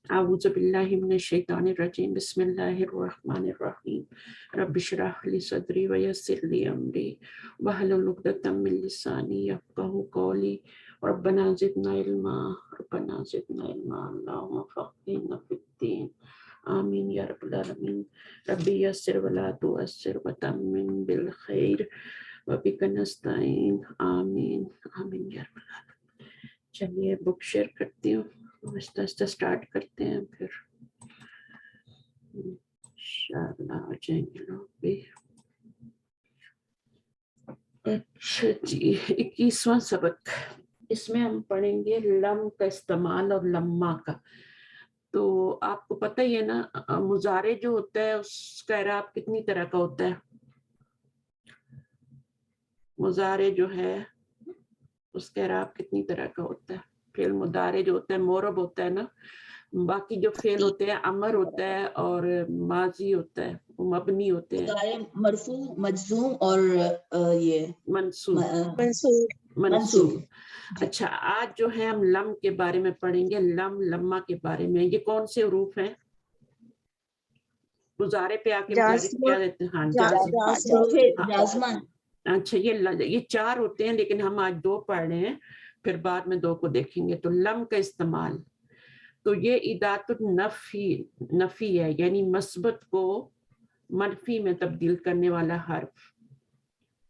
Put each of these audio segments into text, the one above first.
أعوذ بالله من الشيطان الرجيم بسم الله الرحمن الرحيم رب اشرح لي صدري ويسر لي أمري واحلل عقدة من لساني يفقهوا قولي ربنا زدنا علما اللهم فقهنا في الدين آمين يا رب العالمين ربي يسر ولا تؤسر وتمم بالخير وبك نستعين آمين آمين يا رب العالمين. چلیے بک شیئر کرتی ہوں، آہستہ آہستہ اسٹارٹ کرتے ہیں، پھر انشاءاللہ آ جائیں گے لوگ بھی۔ اچھا جی، 21واں سبق، اس میں ہم پڑھیں گے لم کا استعمال اور لما کا۔ تو آپ کو پتہ ہی ہے نا، مضارع جو ہوتا ہے اس کا اعراب کتنی طرح کا ہوتا ہے؟ مضارع جو ہے اس کا اعراب کتنی طرح کا ہوتا ہے؟ فعل مضارع جو ہوتا ہے معرب ہوتا ہے نا، باقی جو فعل ہوتے ہیں امر ہوتا ہے اور ماضی ہوتا ہے، مبنی ہوتے ہیں، مرفوع، مجزوم اور یہ منصوب منصور منصوب۔ اچھا، آج جو ہے ہم لم کے بارے میں پڑھیں گے، لم لما کے بارے میں۔ یہ کون سے حروف ہیں؟ مضارع پہ آ کے مضارع کیا دیتے ہیں؟ ہاں جازمان۔ اچھا، یہ 4 ہوتے ہیں لیکن ہم آج 2 پڑھ رہے ہیں، پھر بعد میں 2 کو دیکھیں گے۔ تو لم کا استعمال، تو یہ ادات نفی ہے، یعنی مثبت کو منفی میں تبدیل کرنے والا حرف،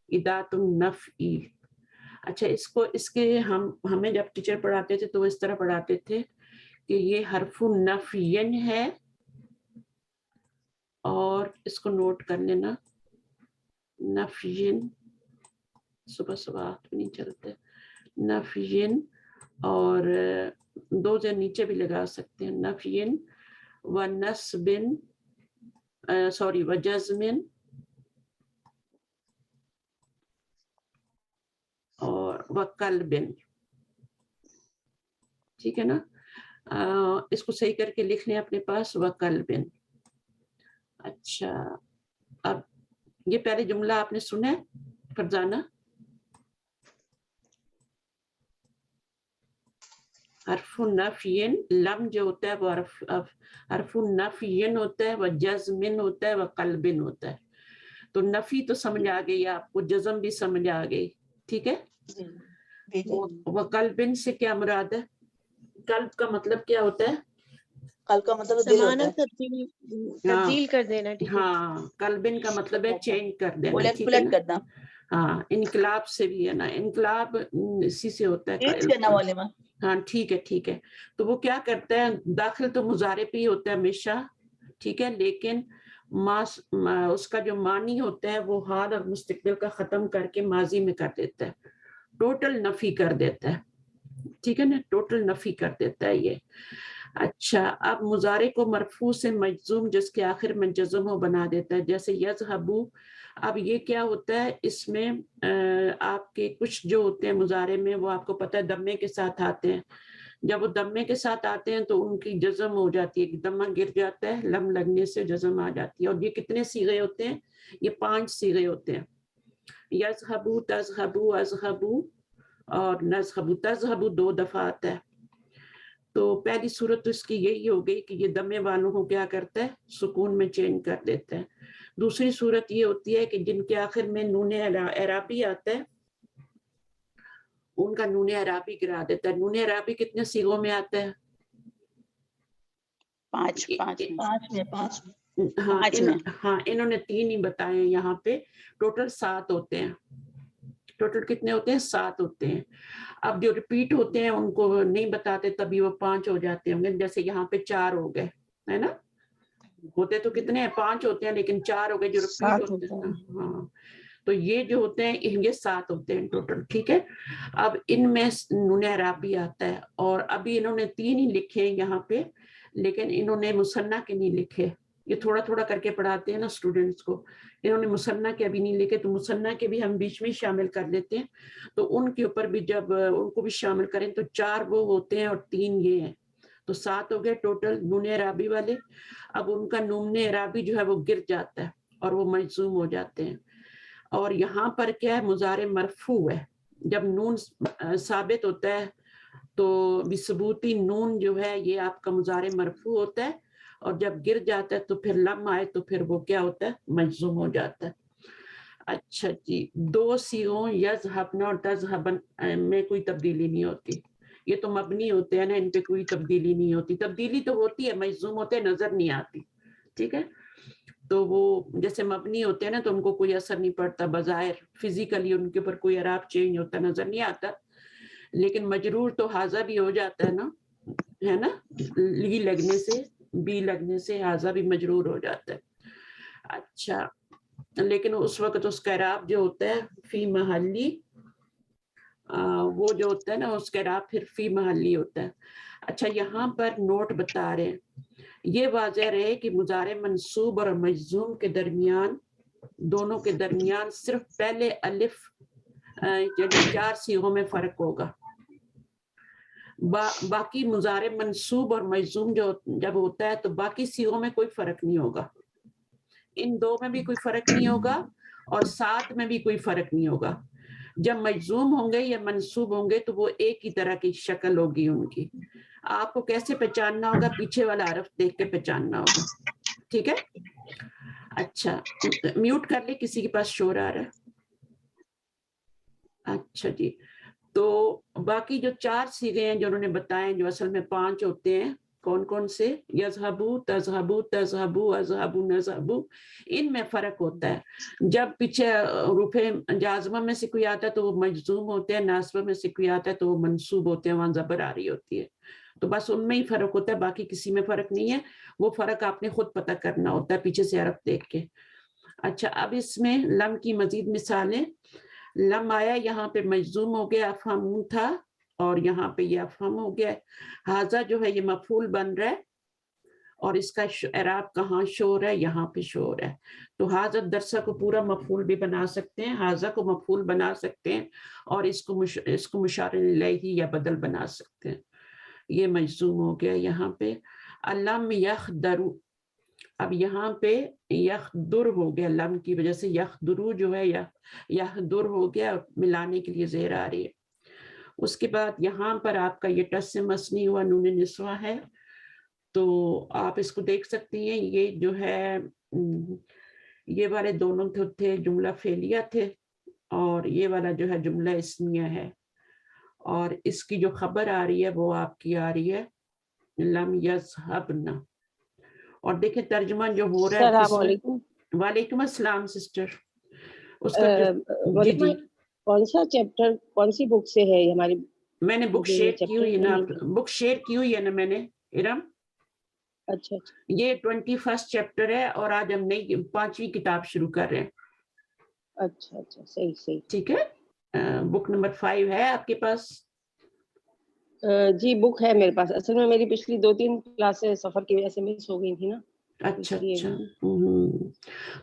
ادات النفی۔ اچھا، اس کے ہمیں جب ٹیچر پڑھاتے تھے تو اس طرح پڑھاتے تھے کہ یہ حرف نفین ہے، اور اس کو نوٹ کر لینا، نفین، صبح صبح ہاتھ بھی نہیں چلتے، نفین، اور 2 سے نیچے بھی لگا سکتے ہیں، نفین و نصبن، سوری و جزمن اور و قلبن، ٹھیک ہے نا؟ اس کو صحیح کر کے لکھ لیں اپنے پاس، و قلبن۔ اچھا، اب یہ پہلے جملہ آپ نے سنا ہے فرزانہ؟ حرف نفین، لم جو ہوتا ہے وہ حرف نفین ہوتا ہے، وہ جزمن ہوتا ہے، وہ قلبن ہوتا ہے۔ تو نفی تو سمجھ آ گئی آپ کو، جزم بھی سمجھ آ گئی، ٹھیک ہے؟ وہ قلبن سے کیا مراد ہے؟ قلب کا مطلب کیا ہوتا ہے؟ قلب کا مطلب دل ہوتا ہے، تبدیل کر دینا، ٹھیک ہے؟ ہاں، قلبن کا مطلب ہے چینج کر دینا، الٹ ٹھیک ہے پلٹ نا؟ کرنا، ہاں، انقلاب سے بھی ہے نا، انقلاب اسی سے ہوتا ہے۔ چینج کرنا والے میں۔ ہاں ٹھیک ہے ٹھیک ہے، تو وہ کیا کرتا ہے، داخل تو مضارع پہ ہی ہوتا ہے ہمیشہ، ٹھیک ہے، لیکن اس کا جو معنی ہوتا ہے وہ حال اور مستقبل کا ختم کر کے ماضی میں کر دیتا ہے، ٹوٹل نفی کر دیتا ہے، ٹھیک ہے نا، ٹوٹل نفی کر دیتا ہے یہ۔ اچھا، اب مضارع کو مرفوع سے مجزوم جس کے آخر میں جزم ہو بنا دیتا ہے، جیسے یذهبو۔ اب یہ کیا ہوتا ہے، اس میں آپ کے کچھ جو ہوتے ہیں مضارع میں وہ آپ کو پتہ ہے دمے کے ساتھ آتے ہیں، جب وہ دمے کے ساتھ آتے ہیں تو ان کی جزم ہو جاتی ہے، دمہ گر جاتا ہے، لم لگنے سے جزم آ جاتی ہے۔ اور یہ کتنے صیغے ہوتے ہیں؟ یہ 5 صیغے ہوتے ہیں، یذهبو، تذهبو، اذهبو اور نذهبو۔ تذهبو 2 دفعہ آتا ہے، تو پہلی صورت تو اس کی یہی ہو گئی کہ یہ دمے والوں کو کیا کرتا ہے، سکون میں چینج کر دیتا ہے۔ دوسری صورت یہ ہوتی ہے کہ جن کے آخر میں نون اعرابی آتا ہے ان کا نون اعرابی گرا دیتا ہے۔ نون اعرابی کتنے صیغوں میں آتا ہے؟ 5 ہاں، انہوں نے 3 ہی بتائے ہیں یہاں پہ، ٹوٹل 7 ہوتے ہیں۔ ٹوٹل کتنے ہوتے ہیں؟ 7 ہوتے ہیں۔ اب جو ریپیٹ ہوتے ہیں ان کو نہیں بتاتے، تبھی وہ 5 ہو جاتے ہوں گے، جیسے یہاں پہ 4 ہو گئے، ہے نا؟ ہوتے تو کتنے ہیں؟ 5 ہوتے ہیں لیکن 4 ہو گئے جو ریپیٹ ہوتے ہیں۔ ہاں، تو یہ جو ہوتے ہیں یہ 7 ہوتے ہیں ٹوٹل، ٹھیک ہے۔ اب ان میں نون اعرابی آتا ہے، اور ابھی انہوں نے 3 ہی لکھے یہاں پہ، لیکن انہوں نے مثنیٰ کے نہیں لکھے، یہ تھوڑا تھوڑا کر کے پڑھاتے ہیں نا اسٹوڈنٹس کو، انہوں نے مثنیٰ کے ابھی نہیں لکھے، تو مثنیٰ کے بھی ہم بیچ میں شامل کر لیتے ہیں، تو ان کے اوپر بھی جب ان کو بھی شامل کریں تو 4 وہ ہوتے ہیں اور 3 یہ ہیں، تو 7 ہو گئے ٹوٹل نون اعرابی والے۔ اب ان کا نون اعرابی جو ہے وہ گر جاتا ہے اور وہ مجزوم ہو جاتے ہیں۔ اور یہاں پر کیا ہے، مضارع مرفوع ہے، جب نون ثابت ہوتا ہے تو بثبوتی نون جو ہے یہ آپ کا مضارع مرفوع ہوتا ہے، اور جب گر جاتا ہے تو پھر لم آئے تو پھر وہ کیا ہوتا ہے؟ مجزوم ہو جاتا ہے۔ اچھا جی، دو سیغوں یذهبن اور تذهبن میں کوئی تبدیلی نہیں ہوتی، یہ تو مبنی ہوتے ہیں نا، ان پہ کوئی تبدیلی نہیں ہوتی، تبدیلی تو ہوتی ہے، مجزوم ہوتے نظر نہیں آتی، ٹھیک ہے؟ تو وہ جیسے مبنی ہوتے ہیں نا تو ان کو کوئی اثر نہیں پڑتا، بظاہر فزیکلی ان کے اوپر کوئی اعراب چینج ہوتا نظر نہیں آتا، لیکن مجرور تو حاضہ بھی ہو جاتا ہے نا، ہے نا، لی لگنے سے، بی لگنے سے حاضہ بھی مجرور ہو جاتا ہے۔ اچھا، لیکن اس وقت اس کا اعراب جو ہوتا ہے فی محلی، وہ جو ہوتا ہے نا اس کا اعراب پھر فی محلی ہوتا ہے۔ اچھا، یہاں پر نوٹ بتا رہے ہیں، یہ واضح رہے کہ مضارع منصوب اور مجزوم کے درمیان، دونوں کے درمیان صرف پہلے الف یعنی 4 صیغوں میں فرق ہوگا، باقی مضارع منصوب اور مجزوم جو جب ہوتا ہے تو باقی صیغوں میں کوئی فرق نہیں ہوگا، ان دو میں بھی کوئی فرق نہیں ہوگا اور 7 میں بھی کوئی فرق نہیں ہوگا۔ جب مجزوم ہوں گے یا منصوب ہوں گے تو وہ ایک ہی طرح کی شکل ہوگی ان کی، آپ کو کیسے پہچاننا ہوگا؟ پیچھے والا حرف دیکھ کے پہچاننا ہوگا، ٹھیک ہے؟ اچھا، میوٹ کر لے، کسی کے پاس شور آ رہا ہے۔ اچھا جی، تو باقی جو 4 صیغے ہیں جو انہوں نے بتائے، جو اصل میں 5 ہوتے ہیں، کون کون سے؟ یذهبو، تذهبو، تذهبو، اذهبو، نذهبو، ان میں فرق ہوتا ہے۔ جب پیچھے حروف جازمہ میں سے کوئی آتا ہے تو وہ مجزوم ہوتے ہیں، ناصبہ میں سے کوئی آتا ہے تو وہ منصوب ہوتے ہیں، وہاں زبر آ رہی ہوتی ہے، تو بس ان میں ہی فرق ہوتا ہے، باقی کسی میں فرق نہیں ہے، وہ فرق آپ نے خود پتہ کرنا ہوتا ہے پیچھے سے حرف دیکھ کے۔ اچھا، اب اس میں لم کی مزید مثالیں، لم آیا، یہاں پہ مجزوم ہو گیا، افہم تھا، اور یہاں پہ یہ افہم ہو گیا، حاضہ جو ہے یہ مفعول بن رہا ہے، اور اس کا اعراب کہاں شو ہو رہا ہے؟ یہاں پہ شو ہو رہا ہے، تو حاضہ درسہ کو پورا مفعول بھی بنا سکتے ہیں، حاضہ کو مفعول بنا سکتے ہیں، اور اس کو مشار الیہ یا بدل بنا سکتے ہیں۔ یہ مجزوم ہو گیا یہاں پہ۔ لم یخدر، اب یہاں پہ یخدر ہو گیا، لم کی وجہ سے یخدرو جو ہے یخدر ہو گیا، ملانے کے لیے زیر آ رہی ہے۔ اس کے بعد یہاں پر آپ کا یہ ٹس سے مسنی ہوا نون نسوہ ہے، تو آپ اس کو دیکھ سکتی ہیں، یہ جو ہے یہ والے دونوں تھے جملہ فعلیہ تھے، اور یہ والا جو ہے جملہ اسمیہ ہے، اور اس کی جو خبر آ رہی ہے وہ آپ کی آ رہی ہے لم یذهبن، اور دیکھیں ترجمہ جو ہو رہا ہے السلام کس میں؟ علیکم۔ وعلیکم السلام سسٹر۔ اس کا جی مولانا، جی، کون سا چیپٹر، کون سی بک سے ہے یہ ہماری؟ میں نے بک جو یہ شیئر کی ہوئی ہے نا، چیپٹر، بک شیئر کی ہوئی ہے نا میں نے ارم، اچھا اچھا یہ 21 چیپٹر ہے، اور آج ہم نئی 5ویں کتاب شروع کر رہے ہیں، اچھا اچھا، صحیح صحیح۔ ٹھیک ہے؟ بک نمبر 5 ہے آپ کے پاس؟ جی بک ہے میرے پاس، اصل میں میری پچھلی 2-3 کلاسیں سفر کی وجہ سے مس ہو گئی تھی نا، اچھا اس لیے۔ اچھا،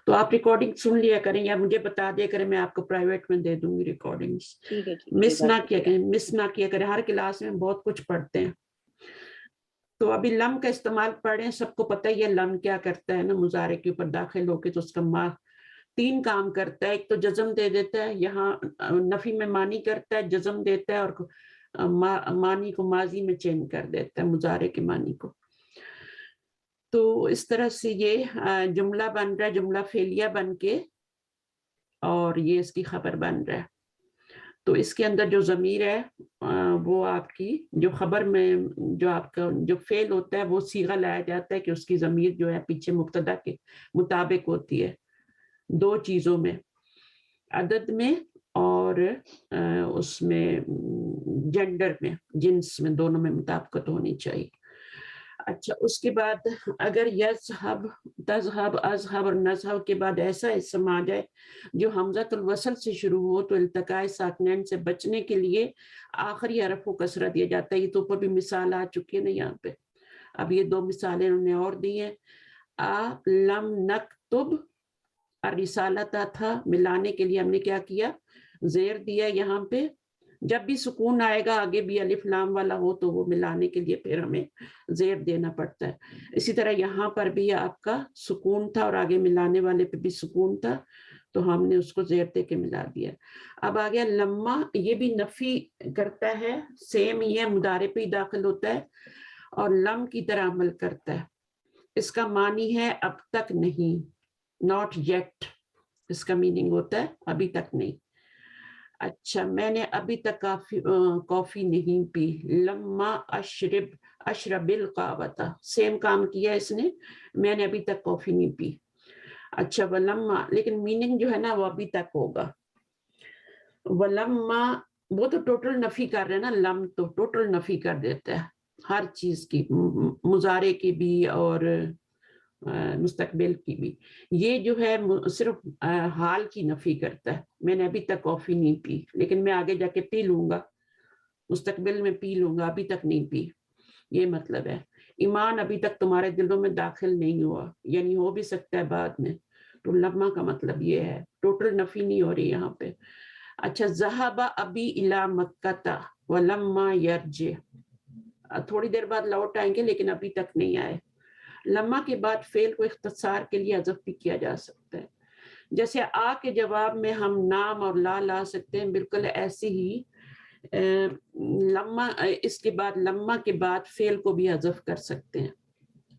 تو آپ ریکارڈنگ سن لیا کریں یا مجھے بتا دیا کریں، میں آپ کو پرائیویٹ میں دے دوں گی ریکارڈنگز، ٹھیک ہے ٹھیک ہے، مس نہ جزاک کیا اللہ۔ کریں، مس نہ کیا کریں، ہر کلاس میں بہت کچھ پڑھتے ہیں۔ تو ابھی لم کا استعمال پڑھیں، سب کو پتہ ہی ہے لم کیا کرتا ہے نا، مضارع کے اوپر داخل ہو کے تو اس کا 3 کام کرتا ہے، ایک تو جزم دے دیتا ہے، یہاں نفی میں معنی کرتا ہے، جزم دیتا ہے، اور معنی کو ماضی میں چینج کر دیتا ہے، مضارع کے معنی کو۔ تو اس طرح سے یہ جملہ بن رہا ہے، جملہ فعلیہ بن کے، اور یہ اس کی خبر بن رہا ہے۔ تو اس کے اندر جو ضمیر ہے وہ آپ کی جو خبر میں جو آپ کا جو فعل ہوتا ہے وہ صیغہ لایا جاتا ہے کہ اس کی ضمیر جو ہے پیچھے مبتدا کے مطابق ہوتی ہے 2 چیزوں میں، عدد میں اور اس میں جنڈر میں، جنس میں، دونوں میں مطابقت ہونی چاہیے۔ اچھا، اس کے بعد اگر یذهب، تذهب، اذهب اور نذهب کے بعد ایسا اسم آ جائے جو حمزۃ الوصل سے شروع ہو تو التقاء ساکنین سے بچنے کے لیے آخری حرف کو کسرہ دیا جاتا ہے۔ یہ تو اوپر بھی مثال آ چکی ہے نا یہاں پہ، اب یہ 2 مثالیں انہوں نے اور دی ہیں۔ لم نکتب الرسالۃ تھا، ملانے کے لیے ہم نے کیا کیا؟ زیر دیا یہاں پہ، جب بھی سکون آئے گا آگے بھی الف لام والا ہو تو وہ ملانے کے لیے پھر ہمیں زیر دینا پڑتا ہے۔ اسی طرح یہاں پر بھی آپ کا سکون تھا اور آگے ملانے والے پہ بھی سکون تھا، تو ہم نے اس کو زیر دے کے ملا دیا. اب آ گیا لما, یہ بھی نفی کرتا ہے, سیم یہ مضارع پہ ہی داخل ہوتا ہے اور لم کی طرح عمل کرتا ہے. اس کا معنی ہے اب تک نہیں, not yet, اس کا میننگ ہوتا ہے ابھی تک نہیں. اچھا, میں نے ابھی تک کافی نہیں پی. لما اشرب القہوہ, سیم کام کیا اس نے, میں نے ابھی تک کافی نہیں پی. اچھا, ولما, لیکن میننگ جو ہے نا وہ ابھی تک ہوگا. ولما, وہ تو ٹوٹل نفی کر رہے ہیں نا, لم تو ٹوٹل نفی کر دیتا ہے ہر چیز کی, مضارع کی بھی اور مستقبل کی بھی. یہ جو ہے صرف حال کی نفی کرتا ہے, میں نے ابھی تک کافی نہیں پی لیکن میں آگے جا کے پی لوں گا, مستقبل میں پی لوں گا, ابھی تک نہیں پی. یہ مطلب ہے. ایمان ابھی تک تمہارے دلوں میں داخل نہیں ہوا, یعنی ہو بھی سکتا ہے بعد میں. تو لما کا مطلب یہ ہے, ٹوٹل نفی نہیں ہو رہی یہاں پہ. اچھا, ذہب ابی الی مکہ ولما یرجع, تھوڑی دیر بعد لوٹ آئیں گے لیکن ابھی تک نہیں آئے. لما کے بعد فعل کو اختصار کے لیے حذف بھی کیا جا سکتا ہے. جیسے آ کے جواب میں ہم نام اور لا سکتے ہیں, بالکل ایسے ہی لما, اس کے بعد لما کے بعد فعل کو بھی حذف کر سکتے ہیں.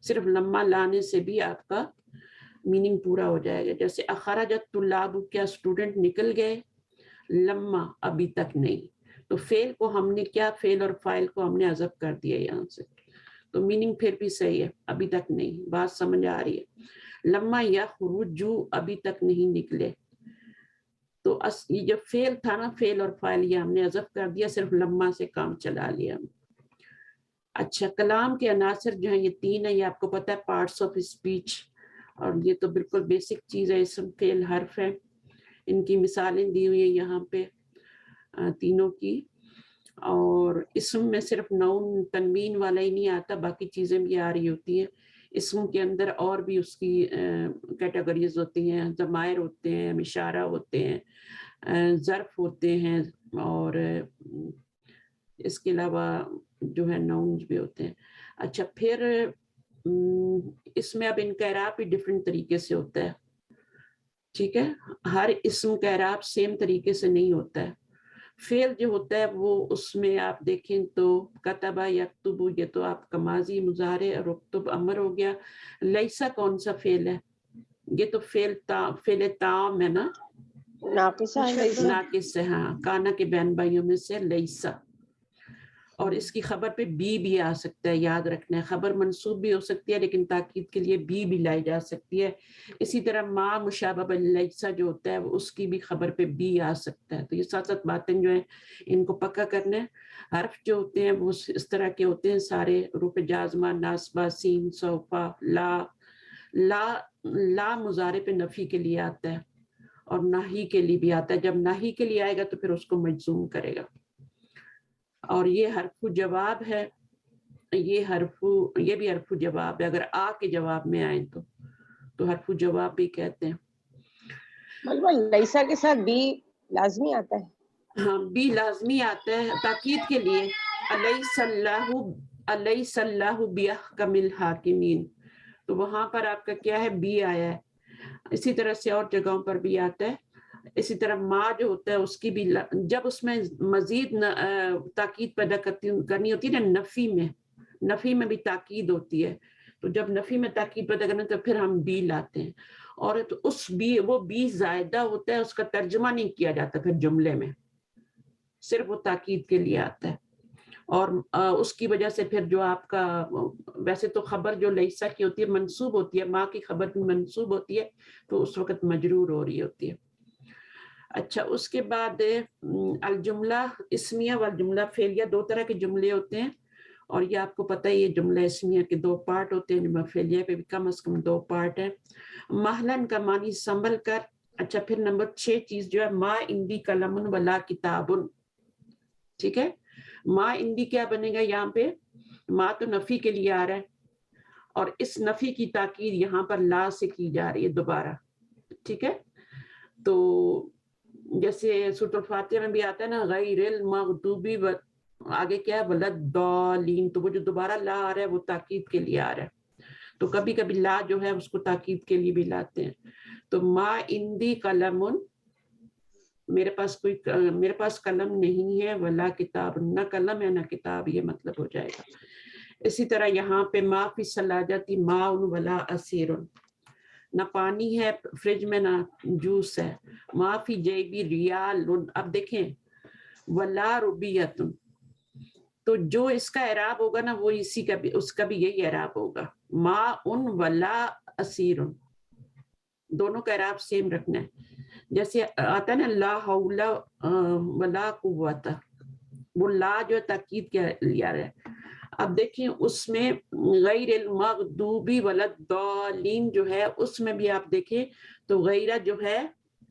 صرف لما لانے سے بھی آپ کا میننگ پورا ہو جائے گا. جیسے اخرجت الطلاب, کیا اسٹوڈنٹ نکل گئے, لما ابھی تک نہیں. تو فعل کو ہم نے کیا, فعل اور فاعل کو ہم نے حذف کر دیا یہاں سے, تو میننگ پھر بھی صحیح ہے, ابھی تک نہیں. بات سمجھ آ رہی ہے. لما یخرجو, ابھی تک نہیں نکلے. تو یہ جو فعل تھا نا, فعل اور فاعل, یہ ہم نے حذف کر دیا, صرف لما سے کام چلا لیا. اچھا, کلام کے عناصر جو ہیں یہ 3 ہیں, یہ آپ کو پتہ ہے, پارٹس آف اسپیچ, اور یہ تو بالکل بیسک چیز ہے. اسم, فعل, حرف ہے. ان کی مثالیں دی ہوئی ہیں یہاں پہ تینوں کی. اور اسم میں صرف نون تنوین والا ہی نہیں آتا, باقی چیزیں بھی آ رہی ہوتی ہیں. اسم کے اندر اور بھی اس کی کیٹیگریز ہوتی ہیں, ضمائر ہوتے ہیں, اشارہ ہوتے ہیں, ظرف ہوتے ہیں, اور اس کے علاوہ جو ہے ناؤنز بھی ہوتے ہیں. اچھا, پھر اس میں اب ان کا اعراب بھی ڈفرینٹ طریقے سے ہوتا ہے. ٹھیک ہے, ہر اسم کا اعراب سیم طریقے سے نہیں ہوتا ہے. فعل جو ہوتا ہے وہ اس میں آپ دیکھیں تو کتبہ یکتبو, یہ تو آپ کا ماضی مضارع, اور اکتب امر ہو گیا. لیسا کون سا فعل ہے, یہ تو فعل تام ہے نا, ناقص ہے. ہاں, کانا کے بہن بھائیوں میں سے لیسا. اور اس کی خبر پہ بھی آ سکتا ہے, یاد رکھنا ہے. خبر منصوب بھی ہو سکتی ہے لیکن تاکید کے لیے بھی لائی جا سکتی ہے. اسی طرح ما مشابہ لیسا جو ہوتا ہے اس کی بھی خبر پہ بھی آ سکتا ہے. تو یہ ساتھ ساتھ باتیں جو ہیں ان کو پکا کرنا ہے. حرف جو ہوتے ہیں وہ اس طرح کے ہوتے ہیں سارے, حروف جازمہ, ناصبہ, سین, سوفا, لا مضارع پہ نفی کے لیے آتا ہے اور ناہی کے لیے بھی آتا ہے. جب ناہی کے لیے آئے گا تو پھر اس کو مجزوم کرے گا. اور یہ حرف جواب ہے, یہ بھی حرف جواب ہے. اگر آ کے جواب میں آئیں تو حرف جواب بھی کہتے ہیں. لیسا کے ساتھ بھی لازمی آتا ہے. ہاں, بھی لازمی آتا ہے تاکید کے لیے. الیس اللہ باحکم الحاکمین, تو وہاں پر آپ کا کیا ہے, بھی آیا ہے. اسی طرح سے اور جگہوں پر بھی آتا ہے. اسی طرح ما جو ہوتا ہے اس کی بھی, جب اس میں مزید تاکید پیدا کرنی ہوتی ہے نا, نفی میں بھی تاکید ہوتی ہے. تو جب نفی میں تاکید پیدا کرنا تو پھر ہم بھی لاتے ہیں. اور تو وہ بھی زائدہ ہوتا ہے, اس کا ترجمہ نہیں کیا جاتا پھر جملے میں, صرف وہ تاکید کے لیے آتا ہے. اور اس کی وجہ سے پھر جو آپ کا, ویسے تو خبر جو لیسا کی ہوتی ہے منصوب ہوتی ہے, ماں کی خبر بھی منصوب ہوتی ہے, تو اس وقت مجرور ہو رہی ہوتی ہے. اچھا, اس کے بعد الجملہ اسمیہ والجملہ فعلیہ, 2 طرح کے جملے ہوتے ہیں. اور یہ آپ کو پتہ ہے, یہ جملہ اسمیہ کے 2 پارٹ ہوتے ہیں, جملہ فعلیہ پہ بھی کم از کم 2 پارٹ ہیں. محلن کا معنی سنبھل کر. اچھا, پھر نمبر 6 چیز جو ہے, ما عندی قلم ولا کتاب. ٹھیک ہے, ما عندی کیا بنے گا یہاں پہ, ما تو نفی کے لیے آ رہا ہے, اور اس نفی کی تاکید یہاں پر لا سے کی جا رہی ہے دوبارہ. ٹھیک ہے, تو جیسے سورۃ الفاتحہ میں بھی آتا ہے نا, غیر المغضوبی, آگے کیا ہے, ولد ضالین, تو وہ جو دوبارہ لا آ رہا ہے وہ تاکید کے لیے آ رہا ہے. تو کبھی کبھی لا جو ہے اس کو تاکید کے لیے بھی لاتے ہیں. تو ما عندی قلم، میرے پاس قلم نہیں ہے، ولا کتاب، نہ قلم ہے نہ کتاب، یہ مطلب ہو جائے گا. اسی طرح یہاں پہ ما فی ثلاجتی ماء ولا عصیر، نہ پانی ہے فریج میں نہ جوس ہے. ما فی جیبی ریال، اب دیکھیں ولا ربیت، تو جو اس کا اعراب ہوگا نا وہ اسی کا بھی، اس کا بھی یہی اعراب ہوگا، ما ان ولا عصیر، دونوں کا اعراب سیم رکھنا ہے. جیسے آتا ہے نا لا حول ولا قوت، وہ لا جو تاکید کے لیا ہے. اب دیکھیں اس میں غیر المغضوبی ولا الضالین جو ہے اس میں بھی آپ دیکھیں تو غیرہ جو ہے،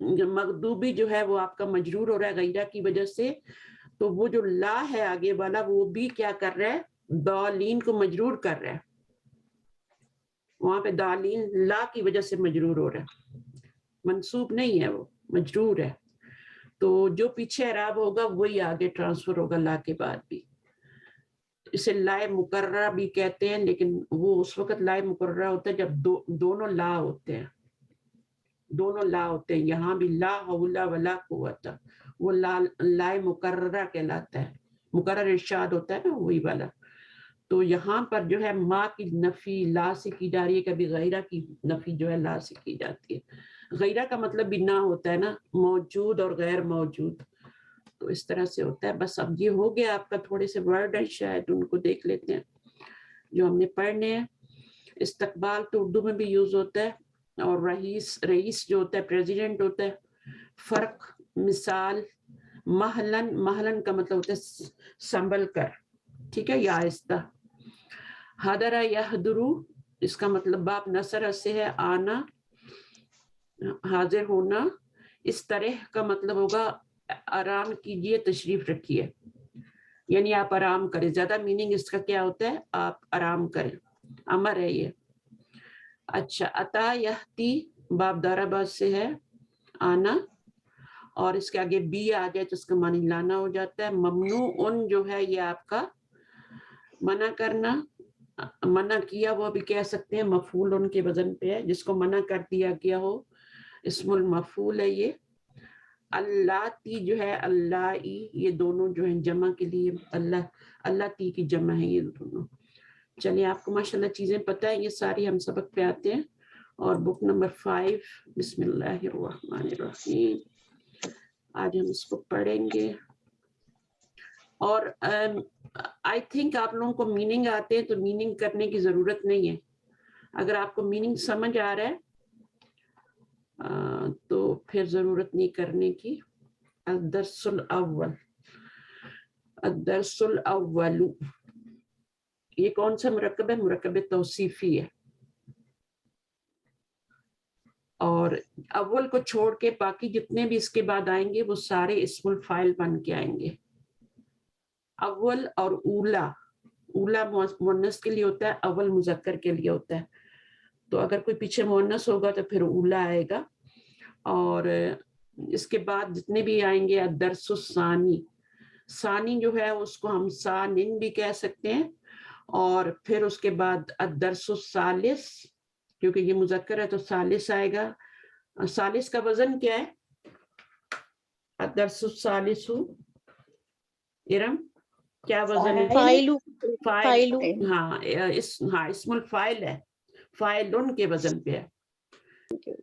مغضوبی جو ہے وہ آپ کا مجرور ہو رہا ہے غیرہ کی وجہ سے، تو وہ جو لا ہے آگے والا وہ بھی کیا کر رہا ہے، ضالین کو مجرور کر رہا ہے. وہاں پہ ضالین لا کی وجہ سے مجرور ہو رہا ہے، منصوب نہیں ہے، وہ مجرور ہے. تو جو پیچھے اعراب ہوگا وہی آگے ٹرانسفر ہوگا لا کے بعد بھی. اسے لائے مقررہ بھی کہتے ہیں، لیکن وہ اس وقت لائے مقررہ ہوتا ہے جب دونوں لا ہوتے ہیں، دونوں لا ہوتے ہیں. یہاں بھی لا حول ولا قوت، وہ لائے مقررہ کہلاتا ہے، مقرر ارشاد ہوتا ہے نا وہی والا. تو یہاں پر جو ہے ما کی نفی لا سے کی جا رہی ہے، کبھی غیرہ کی نفی جو ہے لا سے کی جاتی ہے. غیرہ کا مطلب بھی نہ ہوتا ہے نا، موجود اور غیر موجود، تو اس طرح سے ہوتا ہے. بس اب یہ ہو گیا آپ کا، تھوڑے سے ورڈ ہے شاید ان کو دیکھ لیتے ہیں جو ہم نے پڑھنے ہیں. استقبال تو اردو میں بھی یوز ہوتا ہے، اور رئیس جو ہوتا ہے پریزیڈنٹ ہوتا ہے. فرق، مثال، محلن، محلن کا مطلب ہوتا ہے سنبھل کر، ٹھیک ہے، یا آہستہ. حضر یحضرو، اس کا مطلب باب نصر سے ہے آنا، حاضر ہونا. اس طرح کا مطلب ہوگا آرام کیجئے، تشریف رکھیے، یعنی آپ آرام کریں. زیادہ میننگ اس کا کیا ہوتا ہے، آپ آرام کریں، امر ہے یہ. اچھا، عطا یحتی باب داربا سے ہے آنا، اور اس کے آگے بی آ جائے تو اس کا معنی لانا ہو جاتا ہے. ممنوع جو ہے یہ آپ کا منع کرنا، منع کیا وہ بھی کہہ سکتے ہیں، مفعول ان کے وزن پہ ہے، جس کو منع کر دیا گیا ہو اسم المفعول ہے یہ. اللہ تی جو ہے، اللہ ای، یہ دونوں جو ہیں جمع کے لیے، اللہ تی کی جمع ہے یہ دونوں. چلیے آپ کو ماشاءاللہ چیزیں پتہ ہیں، یہ ساری ہم سبق پہ آتے ہیں. اور بک نمبر 5 بسم اللہ الرحمن الرحیم، آج ہم اس کو پڑھیں گے. اور آئی تھنک آپ لوگوں کو میننگ آتے ہیں تو میننگ کرنے کی ضرورت نہیں ہے. اگر آپ کو میننگ سمجھ آ رہا ہے تو پھر ضرورت نہیں کرنے کی. الدرس الاول، الدرس الاول، یہ کون سا مرکب ہے، مرکب توصیفی ہے. اور اول کو چھوڑ کے باقی جتنے بھی اس کے بعد آئیں گے وہ سارے اسم الفاعل بن کے آئیں گے. اول اور اولا، اولا مؤنث کے لیے ہوتا ہے، اول مذکر کے لیے ہوتا ہے. تو اگر کوئی پیچھے مؤنث ہوگا تو پھر اولا آئے گا. اور اس کے بعد جتنے بھی آئیں گے الدرس الثانی، ثانی جو ہے اس کو ہم ثانن بھی کہہ سکتے ہیں. اور پھر اس کے بعد الدرس الثالث، کیونکہ یہ مذکر ہے تو ثالث آئے گا. ثالث کا وزن کیا ہے، الدرس الثالث، ارم کیا وزن ہے، فاعل. ہاں اسم الفاعل ہے، فاعلن کے وزن پہ ہے،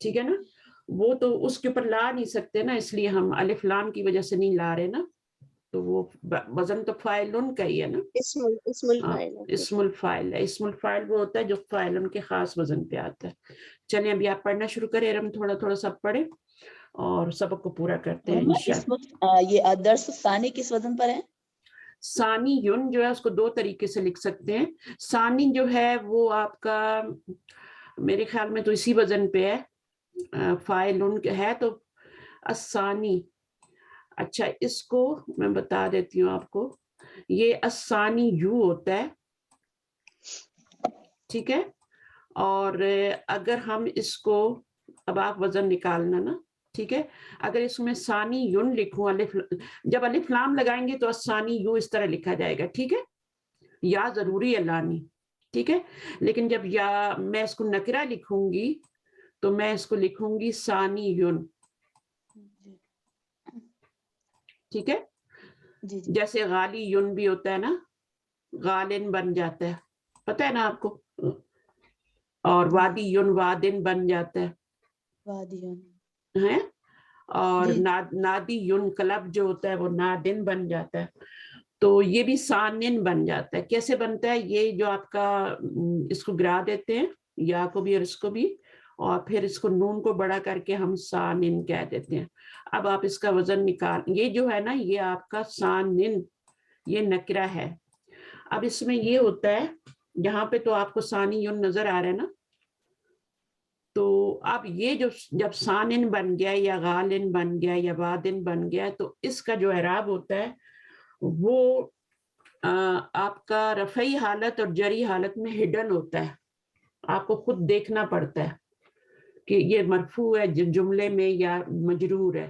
ٹھیک ہے نا. وہ تو اس کے اوپر لا نہیں سکتے نا، اس لیے ہم الف لام کی وجہ سے نہیں لا رہے نا. تو وہ وزن تو فاعلن کا ہی ہے نا، اسم الفاعل ہے. اسم الفاعل وہ ہوتا ہے جو فاعلن کے خاص وزن پہ آتا ہے. چلیں ابھی آپ پڑھنا شروع کریں، ارم تھوڑا تھوڑا سب پڑھیں اور سبق کو پورا کرتے ہیں انشاءاللہ. یہ الدرس الثانی کس وزن پر ہے، ثانی یون جو ہے اس کو دو طریقے سے لکھ سکتے ہیں. ثانی جو ہے وہ آپ کا میرے خیال میں تو اسی وزن پہ ہے، فاعلن ہے تو الثانی. اچھا اس کو میں بتا دیتی ہوں آپ کو، یہ الثانی یو ہوتا ہے، ٹھیک ہے. اور اگر ہم اس کو، اب آپ وزن نکالنا نا، ٹھیک ہے. اگر اس میں ثانی یون لکھوں، جب الف لام لگائیں گے تو الثانی یو اس طرح لکھا جائے گا، ٹھیک ہے. یا ضروری ہے لانی، ٹھیک ہے. لیکن جب یا میں اس کو نکرہ لکھوں گی تو میں اس کو لکھوں گی ثانی یون. ٹھیک ہے. جی جی جیسے غالی یون بھی ہوتا ہے نا, غالن بن جاتا ہے, پتہ ہے نا آپ کو, اور وادی یون وادن بن جاتا ہے, اور جی نادی یون کلب جو ہوتا ہے وہ نادن بن جاتا ہے. تو یہ بھی سانن بن جاتا ہے. کیسے بنتا ہے یہ جو آپ کا, اس کو گرا دیتے ہیں یا کو بھی اور اس کو بھی, اور پھر اس کو نون کو بڑا کر کے ہم سانن کہہ دیتے ہیں. اب آپ اس کا وزن نکال, یہ جو ہے نا یہ آپ کا سانن, یہ نکرہ ہے. اب اس میں یہ ہوتا ہے, یہاں پہ تو آپ کو ثانی یون نظر آ رہا ہے نا, تو اب یہ جو جب سانن بن گیا یا غالن بن گیا یا وادن بن گیا, تو اس کا جو اعراب ہوتا ہے وہ آپ کا رفعی حالت اور جری حالت میں ہڈن ہوتا ہے. آپ کو خود دیکھنا پڑتا ہے کہ یہ مرفوع ہے جملے میں یا مجرور ہے.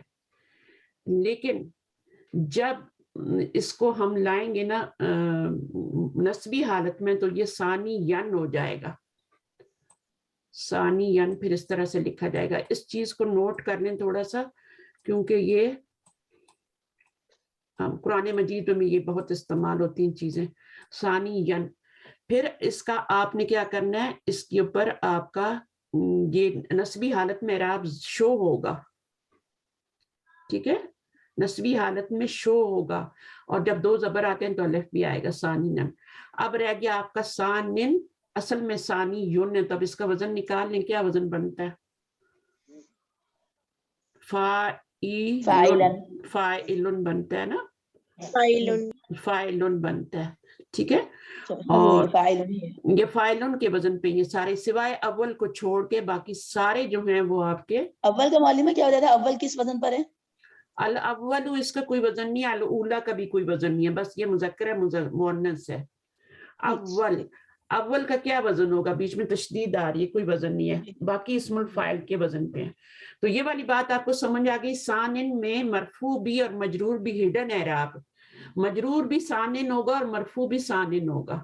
لیکن جب اس کو ہم لائیں گے نا نسبی حالت میں, تو یہ ثانی ین ہو جائے گا. ثانی ین پھر اس طرح سے لکھا جائے گا. اس چیز کو نوٹ کر لیں تھوڑا سا, کیونکہ یہ قرآن مجید میں یہ بہت استعمال ہوتی ہیں چیزیں. ثانی ین, پھر اس کا آپ نے کیا کرنا ہے, اس کے اوپر آپ کا یہ نسبی حالت میں اعراب شو ہوگا. ٹھیک ہے, نسبی حالت میں شو ہوگا, اور جب دو زبر آتے ہیں تو الف بھی آئے گا, ثانین. اب رہ گیا آپ کا ثانن, اصل میں ثانی یون ہے, تب اس کا وزن نکال لیں. کیا وزن بنتا ہے؟ فاعلن بنتا ہے نا, فاعلن بنتا ہے. ٹھیک ہے, اور یہ فاعلن کے وزن پہ یہ سارے, سوائے اول کو چھوڑ کے باقی سارے جو ہیں وہ آپ کے. اول کا معلوم ہے کیا ہو جاتا ہے, اول کس وزن پر ہے؟ الاول اس کا کوئی وزن نہیں ہے, الاولا کا بھی کوئی وزن نہیں ہے, بس یہ مذکر ہے مؤنث ہے. اول کا کیا وزن ہوگا؟ بیچ میں تشدید آ رہی ہے, کوئی وزن نہیں ہے, باقی اسم الفاعل کے وزن پہ ہیں. تو یہ والی بات آپ کو سمجھ آ گئی. ثانن میں مرفوع بھی اور مجرور بھی ہڈن اعراب, مجرور بھی ثانن ہوگا اور مرفوع بھی ثانن ہوگا.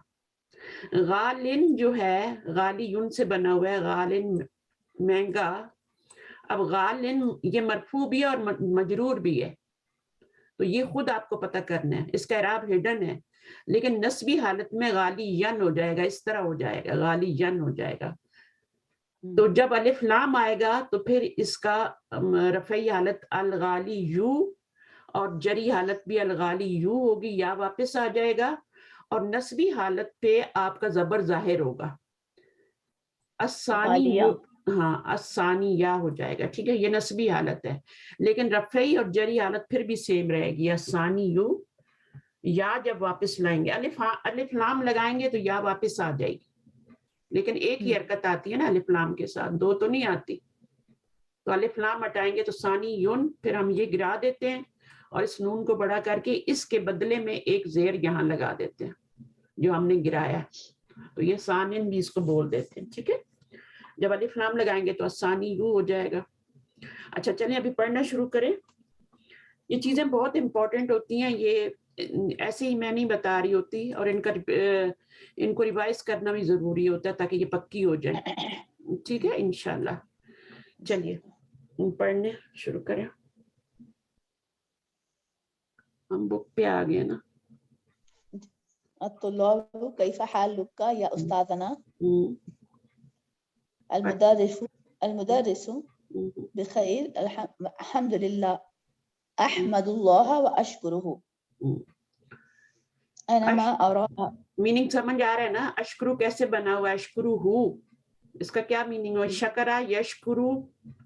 غالن جو ہے غالی یون سے بنا ہوا ہے, غالن مہنگا. اب غالن یہ مرفوع بھی اور مجرور بھی ہے, تو یہ خود آپ کو پتہ کرنا ہے. اس کا اعراب ہڈن ہے, لیکن نسبی حالت میں غالی ین ہو جائے گا, اس طرح ہو جائے گا, غالی ین ہو جائے گا. تو جب الف لام آئے گا تو پھر اس کا رفعی حالت الغالی یو, اور جری حالت بھی الغالی یو ہوگی, یا واپس آ جائے گا, اور نسبی حالت پہ آپ کا زبر ظاہر ہوگا, الثانی یو, ہاں الثانی یا ہو جائے گا. ٹھیک ہے, یہ نسبی حالت ہے, لیکن رفعی اور جری حالت پھر بھی سیم رہے گی, الثانی یو. یا جب واپس لائیں گے, الف لام لگائیں گے تو یا واپس آ جائے گی, لیکن ایک ہی حرکت آتی ہے نا الف لام کے ساتھ, دو تو نہیں آتی. تو الف لام ہٹائیں گے تو ثانی یون, پھر ہم یہ گرا دیتے ہیں, اور اس نون کو بڑا کر کے اس کے بدلے میں ایک زیر یہاں لگا دیتے ہیں جو ہم نے گرایا, تو یہ ثانن بھی اس کو بول دیتے ہیں. ٹھیک ہے, جب الف لام لگائیں گے تو الثانی یو ہو جائے گا. اچھا چلیں ابھی پڑھنا شروع کریں. یہ چیزیں بہت امپورٹنٹ ہوتی ہیں, یہ ایسے ہی میں نہیں بتا رہی ہوتی, اور ان کو ریوائز کرنا بھی ضروری ہوتا ہے تاکہ یہ پکی ہو جائیں. ٹھیک ہے انشاءاللہ. چلیے پڑھنے شروع کریں. ہم بک پہ آ گئے نا. الطلاب کیف حالک یا استاذنا؟ المدرس بخیر الحمد للہ احمد اللہ و اشکرہ. انما اراها. میننگ سمجھ آ رہا ہے نا؟ اشکرو کیسے بنا ہوا ہے؟ اشکرو ہو, اس کا کیا میننگ ہو؟ شکرا یشکرو.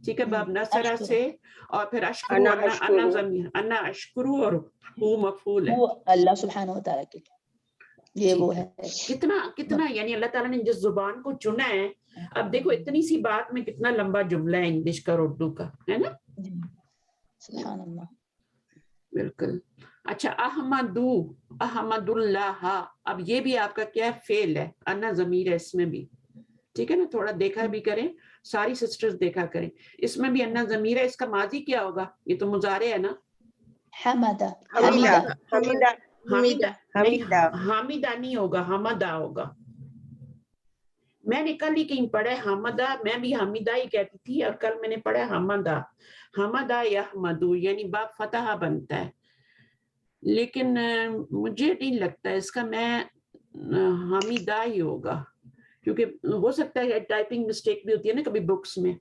ٹھیک ہے, باب نصرہ سے, اور پھر اشکرو, انا ضمیر, انا اشکرو, اور ہو مفعول ہے. وہ اللہ سبحانہ وتعالی کی, یہ وہ ہے. کتنا یعنی اللہ تعالیٰ نے جس زبان کو چنا ہے. اب دیکھو اتنی سی بات میں کتنا لمبا جملہ ہے انگلش کا اور اردو کا, ہے نا؟ سبحان اللہ. بالکل. اچھا, احمدو, احمد اللہ, اب یہ بھی آپ کا کیا ہے؟ فعل ہے, انا ضمیر ہے اس میں بھی. ٹھیک ہے نا, تھوڑا دیکھا بھی کریں, ساری سسٹرز دیکھا کریں, اس میں بھی انا ضمیر ہے. اس کا ماضی کیا ہوگا؟ یہ تو مضارع ہے نا. حمدہ. حمیدہ نہیں ہوگا, حمدہ ہوگا. میں نے کل ہی کہیں پڑھا حمدہ، میں بھی حمیدہ ہی کہتی تھی، اور کل میں نے پڑھا حمدہ، حمدہ یحمدو یعنی با فتح بنتا ہے، لیکن مجھے نہیں لگتا اس کا، میں حمیدہ ہی ہوگا، کیونکہ ہو سکتا ہے ٹائپنگ مسٹیک بھی ہوتی ہے نا کبھی بکس میں،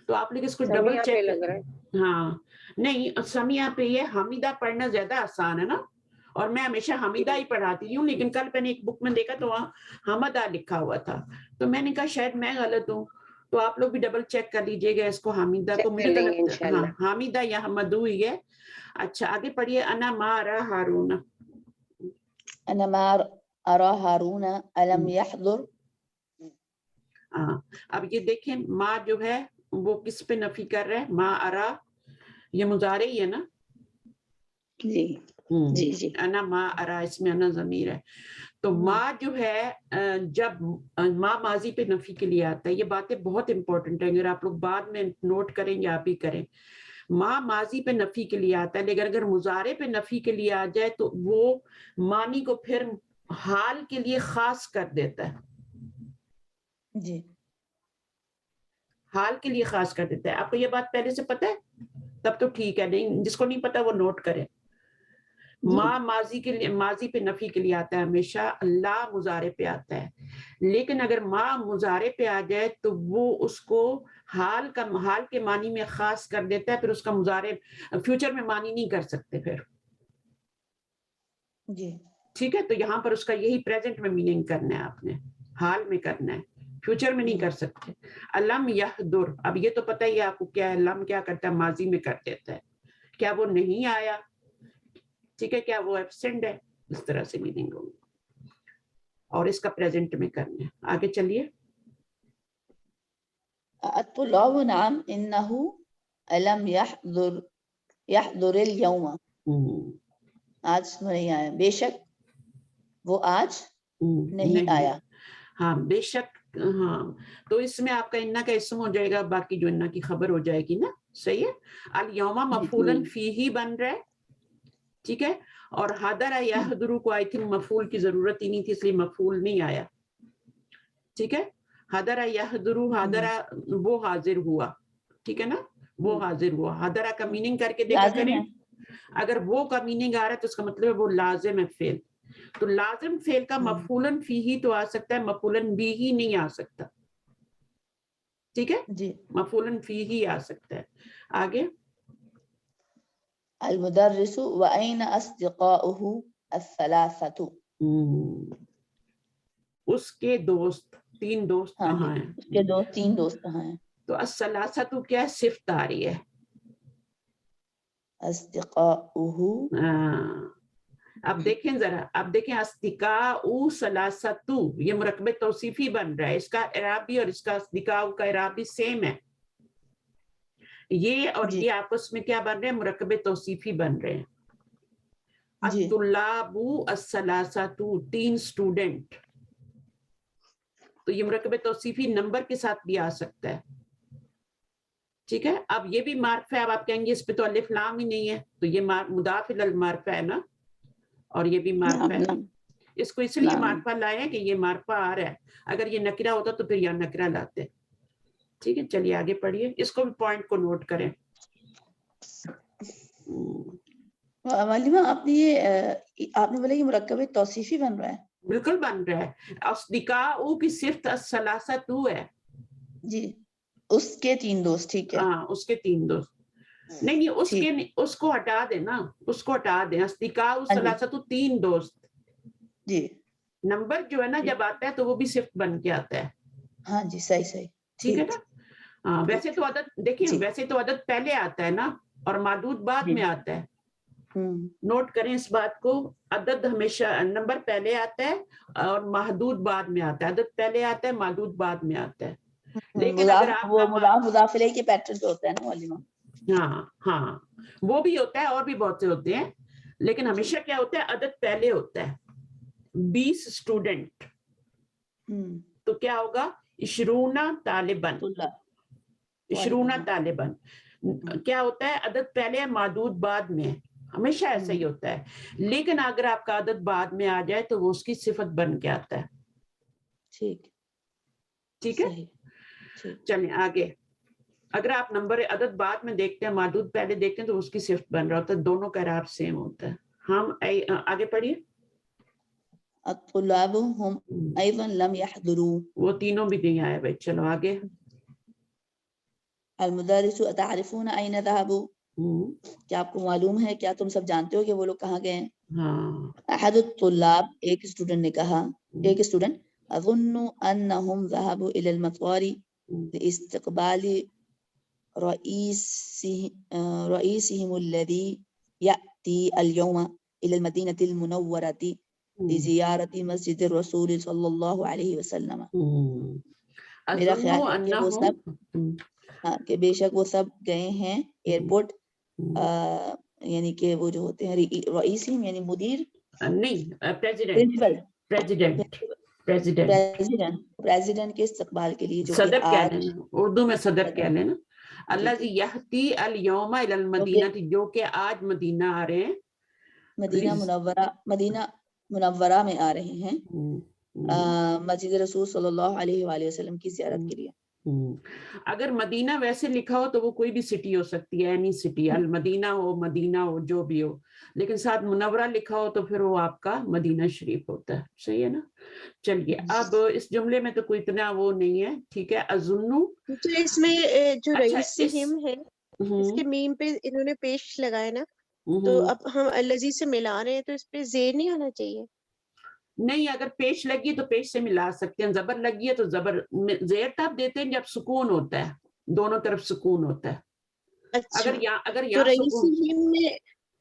تو آپ لوگ اس کو ڈبل سمیہ پہ چیک لگ رہا ہے. ہاں نہیں سمیہ پہ یہ حمیدہ پڑھنا زیادہ آسان ہے نا، اور میں ہمیشہ حمیدہ ہی پڑھاتی ہوں، لیکن کل میں نے ایک بک میں دیکھا تو وہاں حمدہ لکھا ہوا تھا، تو میں نے کہا شاید میں غلط ہوں، تو آپ لوگ بھی ڈبل چیک کر لیجئے گا اس کو حمیدہ کو، چیک کر مجھے تو لیں گے لگتا ہے ہاں انشاءاللہ. حمیدہ یا حمدو ہی ہے. اچھا آگے پڑھیے. انا ما ارى ہارون. أنا ما أرى هارون ألم يحضر. ہاں اب یہ دیکھیں ما جو ہے وہ کس پہ نفی کر رہے ہیں؟ ما ارا یہ مضارع ہی ہے نا. جی جی جی. انا ما ارا اس میں انا ضمیر ہے، تو ما جو ہے جب ما ماضی پہ نفی کے لیے آتا ہے، یہ باتیں بہت امپورٹنٹ ہیں، اگر آپ لوگ بعد میں نوٹ کریں یا آپ ہی کریں. ما ماضی پہ نفی کے لیے آتا ہے، لیکن اگر مضارع پہ نفی کے لیے آ جائے تو وہ معنی کو پھر حال کے لیے خاص کر دیتا ہے، جی حال کے لیے خاص کر دیتا ہے. آپ کو یہ بات پہلے سے پتہ ہے؟ تب تو ٹھیک ہے، نہیں جس کو نہیں پتا وہ نوٹ کرے. ما ماضی کے لیے ماضی پہ نفی کے لیے آتا ہے ہمیشہ، لا مضارع پہ آتا ہے، لیکن اگر ما مضارع پہ آ جائے تو وہ اس کو حال کے معنی میں خاص کر دیتا ہے، پھر اس کا مضارع فیوچر میں معنی نہیں کر سکتے پھر. جی ٹھیک ہے، تو یہاں پر اس کا یہی پریزنٹ میں میننگ کرنا ہے، آپ نے حال میں کرنا ہے، فیوچر میں نہیں کر سکتے. علم یحضر، اب یہ تو پتہ ہی ہے آپ کو کیا ہے، لم کیا کرتا ہے ماضی میں کر دیتا ہے، کیا وہ نہیں آیا، ٹھیک ہے، کیا وہ ایبسینٹ ہے، اس طرح سے میننگ ہوگی، اور اس کا پریزنٹ میں کرنا ہے. آگے چلیے. الطلاب نعم إنه ألم يحضر اليوم. آج نہیں آیا، بے شک وہ آج نہیں آیا. ہاں بے شک، ہاں تو اس میں آپ کا انا کا اسم ہو جائے گا، باقی جو انا کی خبر ہو جائے گی نا. صحیح ہے. الیوم مفعولاً فیہ بن رہا ہے، ٹھیک ہے، اور حضر یحضر کو آئی تھنک مفعول کی ضرورت ہی نہیں تھی، اس لیے مفعول نہیں آیا. ٹھیک ہے، حضر یحضر، حضر وہ حاضر ہوا، ٹھیک ہے نا، وہ حاضر ہوا. حضر کا میننگ کر کے دیکھا لازم کریں، ہے. اگر وہ کا میننگ آ رہا ہے تو اس کا مطلب ہے وہ لازم ہے فعل. تو لازم فعل کا مفعولن فیہ تو آ سکتا ہے، مفعولن بیہ نہیں آ سکتا. ٹھیک ہے، جی. مفعولن فیہ آ سکتا ہے. آگے. المدرس وأين أصدقاؤه الثلاثة. اس کے دوست، تین دوست ہاں جی، کہاں ہیں؟ اس کے دوست تین دوست کہاں ہیں؟ تو الثلاثۃ کیا ہے؟ صفت آ رہی ہے. أصدقاؤه. اب دیکھیں ذرا، اب دیکھیں اصدقاء ثلاثۃ، یہ مرکب توصیفی بن رہا ہے، اس کا اعراب بھی اور اس کا اصدقاء کا اعراب بھی سیم ہے. یہ اور جی یہ آپس میں کیا بن رہے ہیں؟ مرکب توصیفی بن رہے ہیں. جی الطلاب الثلاثۃ، تین سٹوڈنٹ، تو یہ مرکب توصیفی نمبر کے ساتھ بھی آ سکتا ہے. ٹھیک ہے، اب یہ بھی معرفہ ہے، اب آپ کہیں گے اس پہ تو الف لام ہی نہیں ہے، تو یہ مضاف الی المعرفہ ہے نا، اور یہ بھی معرفہ ہے. نعم اس کو اس لیے نعم. معرفہ لائے ہیں کہ یہ معرفہ آ رہا ہے، اگر یہ نکرہ ہوتا تو پھر یہاں نکرہ لاتے. ٹھیک ہے، چلیے آگے پڑھیے، اس کو بھی پوائنٹ کو نوٹ کریں. معلمہ آپ نے یہ آپ نے بولا یہ مرکب توصیفی بن رہا ہے. بالکل بن رہا ہے. اصدقاء کی صفت الثلاثۃ ہے. جی، اس کے تین دوست، ٹھیک ہے. ہاں اس کے تین دوست، نہیں اس ٹھیک. کے، اس کو ہٹا دیں نا، اس کو ہٹا دیں. اصدقاء ہاں جی الثلاثۃ، تین دوست، جی. نمبر جو ہے نا ٹھیک. جب آتا ہے تو وہ بھی صفت بن کے آتا ہے. ہاں جی صحیح صحیح. ٹھیک ہے ٹھیک نا. ہاں ویسے تو عدد دیکھیں، جی ویسے تو عدد پہلے آتا ہے نا، اور معدود بعد جی. میں آتا ہے. نوٹ کریں اس بات کو، عدد ہمیشہ نمبر پہلے آتا ہے اور محدود بعد میں آتا ہے. عدد پہلے آتا ہے، محدود بعد میں آتا ہے. لیکن اگر آپ وہ کا مضاف الیہ کے پیٹرن پہ ہوتا ہے نا معلمہ. ہاں ہاں وہ بھی ہوتا ہے، اور بھی بہت سے ہوتے ہیں، لیکن ہمیشہ کیا ہوتا ہے؟ عدد پہلے ہوتا ہے. 20 اسٹوڈنٹ، تو کیا ہوگا؟ 20 طالباً، 20 طالباً. کیا ہوتا ہے؟ عدد پہلے ہے، معدود بعد میں، ہمیشہ ایسا ہی ہوتا ہے. لیکن اگر آپ کا عدد بعد میں آ جائے تو وہ اس کی صفت بن کے آتا ہے. ٹھیک. ٹھیک ہے. صحیح ٹھیک. چلیں آگے. اگر آپ نمبر عدد بعد میں دیکھتے ہیں معدود پہلے دیکھتے ہیں تو اس کی صفت بن رہا ہوتا ہے, دونوں کا اعراب سیم ہوتا ہے. ہم آگے پڑھیے. الطلاب هم ايضا لم يحضروا. وہ تینوں بھی نہیں آئے بھائی. چلو آگے. المدرس اتعرفون اين ذهبوا. کیا آپ کو معلوم ہے, کیا تم سب جانتے ہو کہ وہ لوگ کہاں گئے ہیں؟ ہاں. احد الطلاب, ایک اسٹوڈنٹ نے کہا, ایک اسٹوڈنٹ, اظن انهم ذهبوا الى المطار لاستقبال رئيسهم الذي يأتي اليوم الى المدينة المنورة لزيارة مسجد الرسول صلی اللہ علیہ وسلم. میرا خیال ہے کہ وہ سب کہ بے شک وہ سب گئے ہیں ایئرپورٹ, یعنی کہ وہ جو ہوتے ہیں رئیسی یعنی مدیر نہیں, پریزیڈنٹ کے استقبال کے لیے, جو صدر کہ کہہ لینا, اردو میں صدر کہہ لینا. اللہ یہتی الیوم الی المدینہ, جو کہ آج مدینہ آ رہے ہیں, مدینہ منورہ میں آ رہے ہیں مسجد رسول صلی اللہ علیہ وآلہ وسلم کی زیارت کے لیے. اگر مدینہ ویسے لکھا ہو تو وہ کوئی بھی سٹی ہو سکتی ہے, اینی سٹی, المدینہ ہو, مدینہ ہو, جو بھی ہو, لیکن ساتھ منورہ لکھا ہو تو پھر وہ آپ کا مدینہ شریف ہوتا ہے. صحیح ہے نا. چلیے اب اس جملے میں تو کوئی اتنا وہ نہیں ہے, ٹھیک ہے. اظنو, تو اس میں جو رئیسہم ہے, اس کے میم پہ انہوں نے پیش لگایا نا, تو اب ہم الذی سے ملا رہے ہیں تو اس پہ زیر نہیں آنا چاہیے. نہیں, اگر پیش لگی تو پیش سے ملا سکتے ہیں, زبر لگی ہے تو زبر, زیر تب دیتے ہیں جب سکون ہوتا ہے, دونوں طرف سکون ہوتا ہے. اچھا, اگر تو یہاں سکون,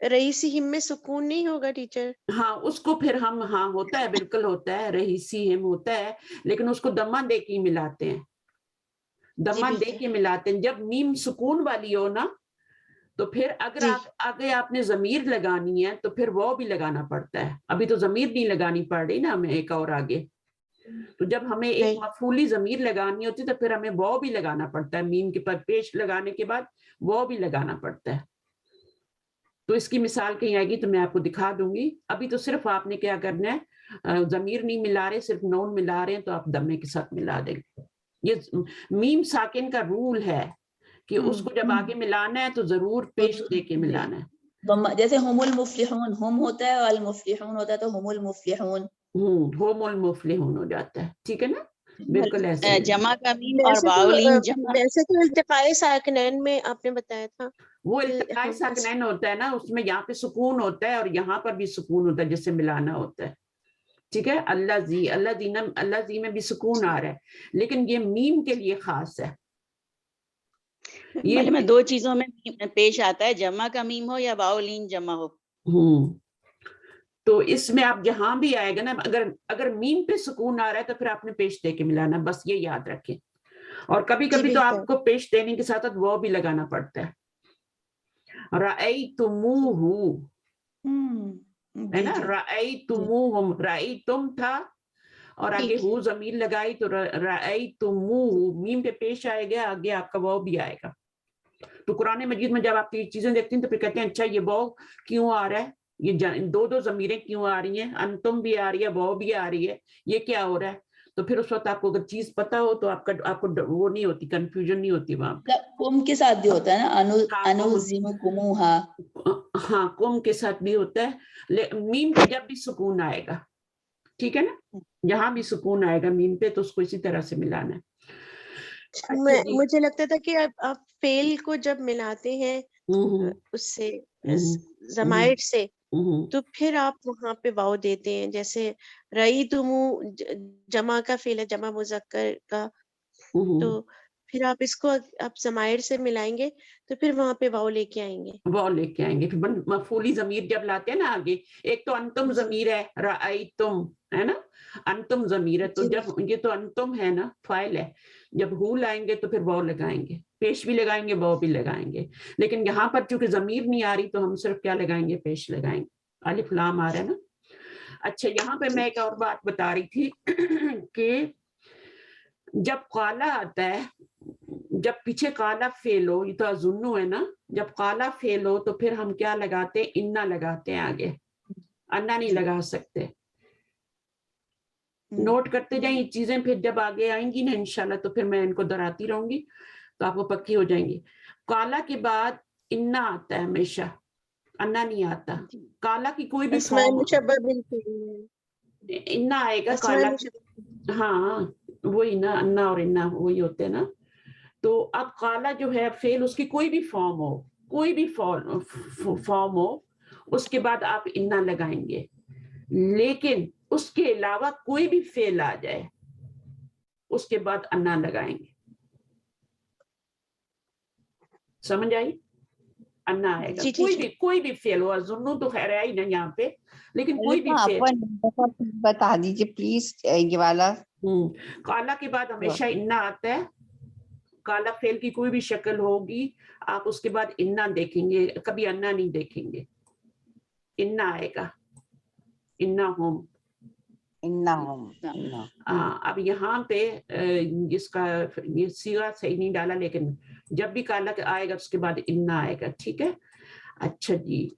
رئیسہم میں سکون نہیں ہوگا ٹیچر؟ ہاں اس کو پھر ہم, ہاں ہوتا ہے, بالکل ہوتا ہے, رئیسہم ہوتا ہے, لیکن اس کو دمہ دے کے ملاتے ہیں, دمہ دے کے ملاتے ہیں. جب میم سکون والی ہو نا تو پھر اگر آگے آپ نے ضمیر لگانی ہے تو پھر وہ بھی لگانا پڑتا ہے. ابھی تو ضمیر نہیں لگانی پڑ رہی نا ہمیں ایک اور آگے, تو جب ہمیں ایک مفعولی ضمیر لگانی ہوتی تو پھر ہمیں وہ بھی لگانا پڑتا ہے, میم کے پر پیش لگانے کے بعد وہ بھی لگانا پڑتا ہے. تو اس کی مثال کہیں آئے گی تو میں آپ کو دکھا دوں گی. ابھی تو صرف آپ نے کیا کرنا ہے, ضمیر نہیں ملا رہے, صرف نون ملا رہے ہیں تو آپ دمے کے ساتھ ملا دیں گے. یہ میم ساکن کا رول ہے کہ اس کو جب آگے ملانا ہے تو ضرور پیش دے کے ملانا ہے. جیسے ہم المفلحون, ہم ہوتا ہے اور المفلحون ہوتا ہے, تو ہم المفلحون, ہوم المفلحون ہو جاتا ہے. ٹھیک ہے نا, بالکل ایسے. جمع کا میم اور واؤلین جمع, ویسے تو التقاء ساکنین میں آپ نے بتایا تھا وہ التقاء ساکنین ہوتا ہے نا, اس میں یہاں پہ سکون ہوتا ہے اور یہاں پر بھی سکون ہوتا ہے, جس سے ملانا ہوتا ہے. ٹھیک ہے. اللہ زی میں بھی سکون آ رہا ہے, لیکن یہ میم کے لیے خاص ہے. یہ میں دو چیزوں میں پیش آتا ہے, جمع کا میم ہو یا واؤلین جمع ہو. تو اس میں آپ جہاں بھی آئے گا نا, اگر میم پہ سکون آ رہا ہے تو پھر آپ نے پیش دے کے ملانا, بس یہ یاد رکھیں. اور کبھی کبھی تو آپ کو پیش دینے کے ساتھ وہ بھی لگانا پڑتا ہے. رأیتموہ ہے نا, رأیتموہم, رأیتم تھا اور آگے ہو ضمیر لگائی تو رأیتموہ, میم پہ پیش آئے گا, آگے آپ کا وہ بھی آئے گا. تو قرآن مجید میں جب آپ یہ چیزیں دیکھتے ہیں تو پھر کہتے ہیں اچھا یہ وہ کیوں آ رہا ہے, یہ دو ضمیریں کیوں آ رہی ہیں, انتم بھی آ رہی ہے, وہ بھی آ رہی ہے, یہ کیا ہو رہا ہے. تو پھر اس وقت آپ کو اگر چیز پتا ہو تو آپ کو وہ نہیں ہوتی, کنفیوژن نہیں ہوتی وہاں. کم کے ساتھ بھی ہوتا ہے نا, انلزمکموہا, ہاں کم کے ساتھ بھی ہوتا ہے, میم پہ جب بھی سکون آئے گا, ٹھیک ہے نا, جہاں بھی سکون آئے گا میم پہ تو اس کو اسی طرح سے ملانا ہے. مجھے لگتا تھا کہ آپ فیل کو جب ملاتے ہیں اس سے ضمائر سے تو پھر آپ وہاں پہ واو دیتے ہیں, جیسے رأیتمو جمع کا فعل ہے, جمع مذکر کا, تو پھر آپ اس کو آپ ضمائر سے ملائیں گے تو پھر وہاں پہ واو لے کے آئیں گے. واو لے کے آئیں گے, پھر مفعولی ضمیر جب لاتے ہیں نا آگے, ایک تو انتم ضمیر ہے, رأیتم ہے نا, انتم ضمیر ہے, تو جب یہ تو انتم ہے نا, فاعل ہے, جب ہو لائیں گے تو پھر واو لگائیں گے, پیش بھی لگائیں گے, واو بھی لگائیں گے. لیکن یہاں پر چونکہ ضمیر نہیں آ رہی تو ہم صرف کیا لگائیں گے, پیش لگائیں گے, الف لام آ رہا ہے نا. اچھا یہاں پہ میں ایک اور بات بتا رہی تھی کہ جب قالا آتا ہے, جب پیچھے قالا فعل ہو, یہ تو اظنو ہے نا, جب قالا فعل ہو تو پھر ہم کیا لگاتے ہیں, انا لگاتے ہیں آگے, انا نہیں لگا سکتے. نوٹ کرتے جائیں یہ چیزیں, پھر جب آگے آئیں گی نا انشاءاللہ تو پھر میں ان کو دہراتی رہوں گی تو آپ وہ پکی ہو جائیں گی. کالا کے بعد انا آتا ہے ہمیشہ, انا نہیں آتا. کالا کی کوئی بھی اسماء فارم مشبہ بالفعل انا آئے گا. اسماء کالا مشبہ ہاں وہی نا, انا اور انا وہی ہوتے ہیں نا. تو اب کالا جو ہے فعل اس کی کوئی بھی فارم ہو, کوئی بھی فارم ہو, اس کے بعد آپ انا لگائیں گے. لیکن اس کے علاوہ کوئی بھی فعل آ جائے اس کے بعد انا لگائیں گے. سمجھ آئی؟ انا آئے گا. جی کوئی بھی فعل ہو, ظنوں تو خیر ہے ہی نہیں یہاں پہ, لیکن کوئی بھی فعل. بتا دیجیے پلیز یہ والا. کالا کے بعد ہمیشہ انا آتا ہے. کالا فعل کی کوئی بھی شکل ہوگی آپ اس کے بعد انا دیکھیں گے, کبھی انا نہیں دیکھیں گے. انا آئے گا, انا ہم. اب یہاں پہ جس کا یہ صیغہ صحیح نہیں ڈالا, لیکن جب بھی کالا آئے گا اس کے بعد انا آئے گا. ٹھیک ہے, اچھا جی.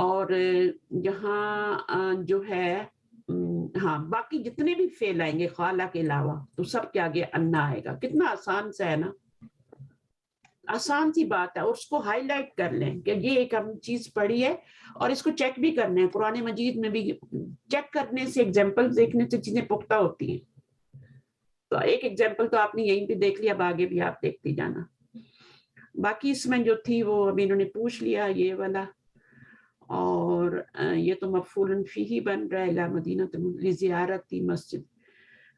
اور یہاں جو ہے ہاں باقی جتنے بھی فعل آئیں گے خالہ کے علاوہ تو سب کے آگے انا آئے گا. کتنا آسان سا ہے نا, آسان سی بات ہے. اور اس کو ہائی لائٹ کر لیں کہ یہ ایک ہم چیز پڑھی ہے اور اس کو چیک بھی کرنا ہے. قرآن مجید میں بھی چیک کرنے سے, ایگزامپل دیکھنے سے چیزیں پختہ ہوتی ہیں. تو ایک ایگزامپل تو آپ نے یہیں پہ دیکھ لیا, اب آگے بھی آپ دیکھتی جانا. باقی اس میں جو تھی وہ ابھی انہوں نے پوچھ لیا یہ والا. اور یہ تو مفعول فیہ بن رہا ہے, الی مدینہ لزیارتی مسجد.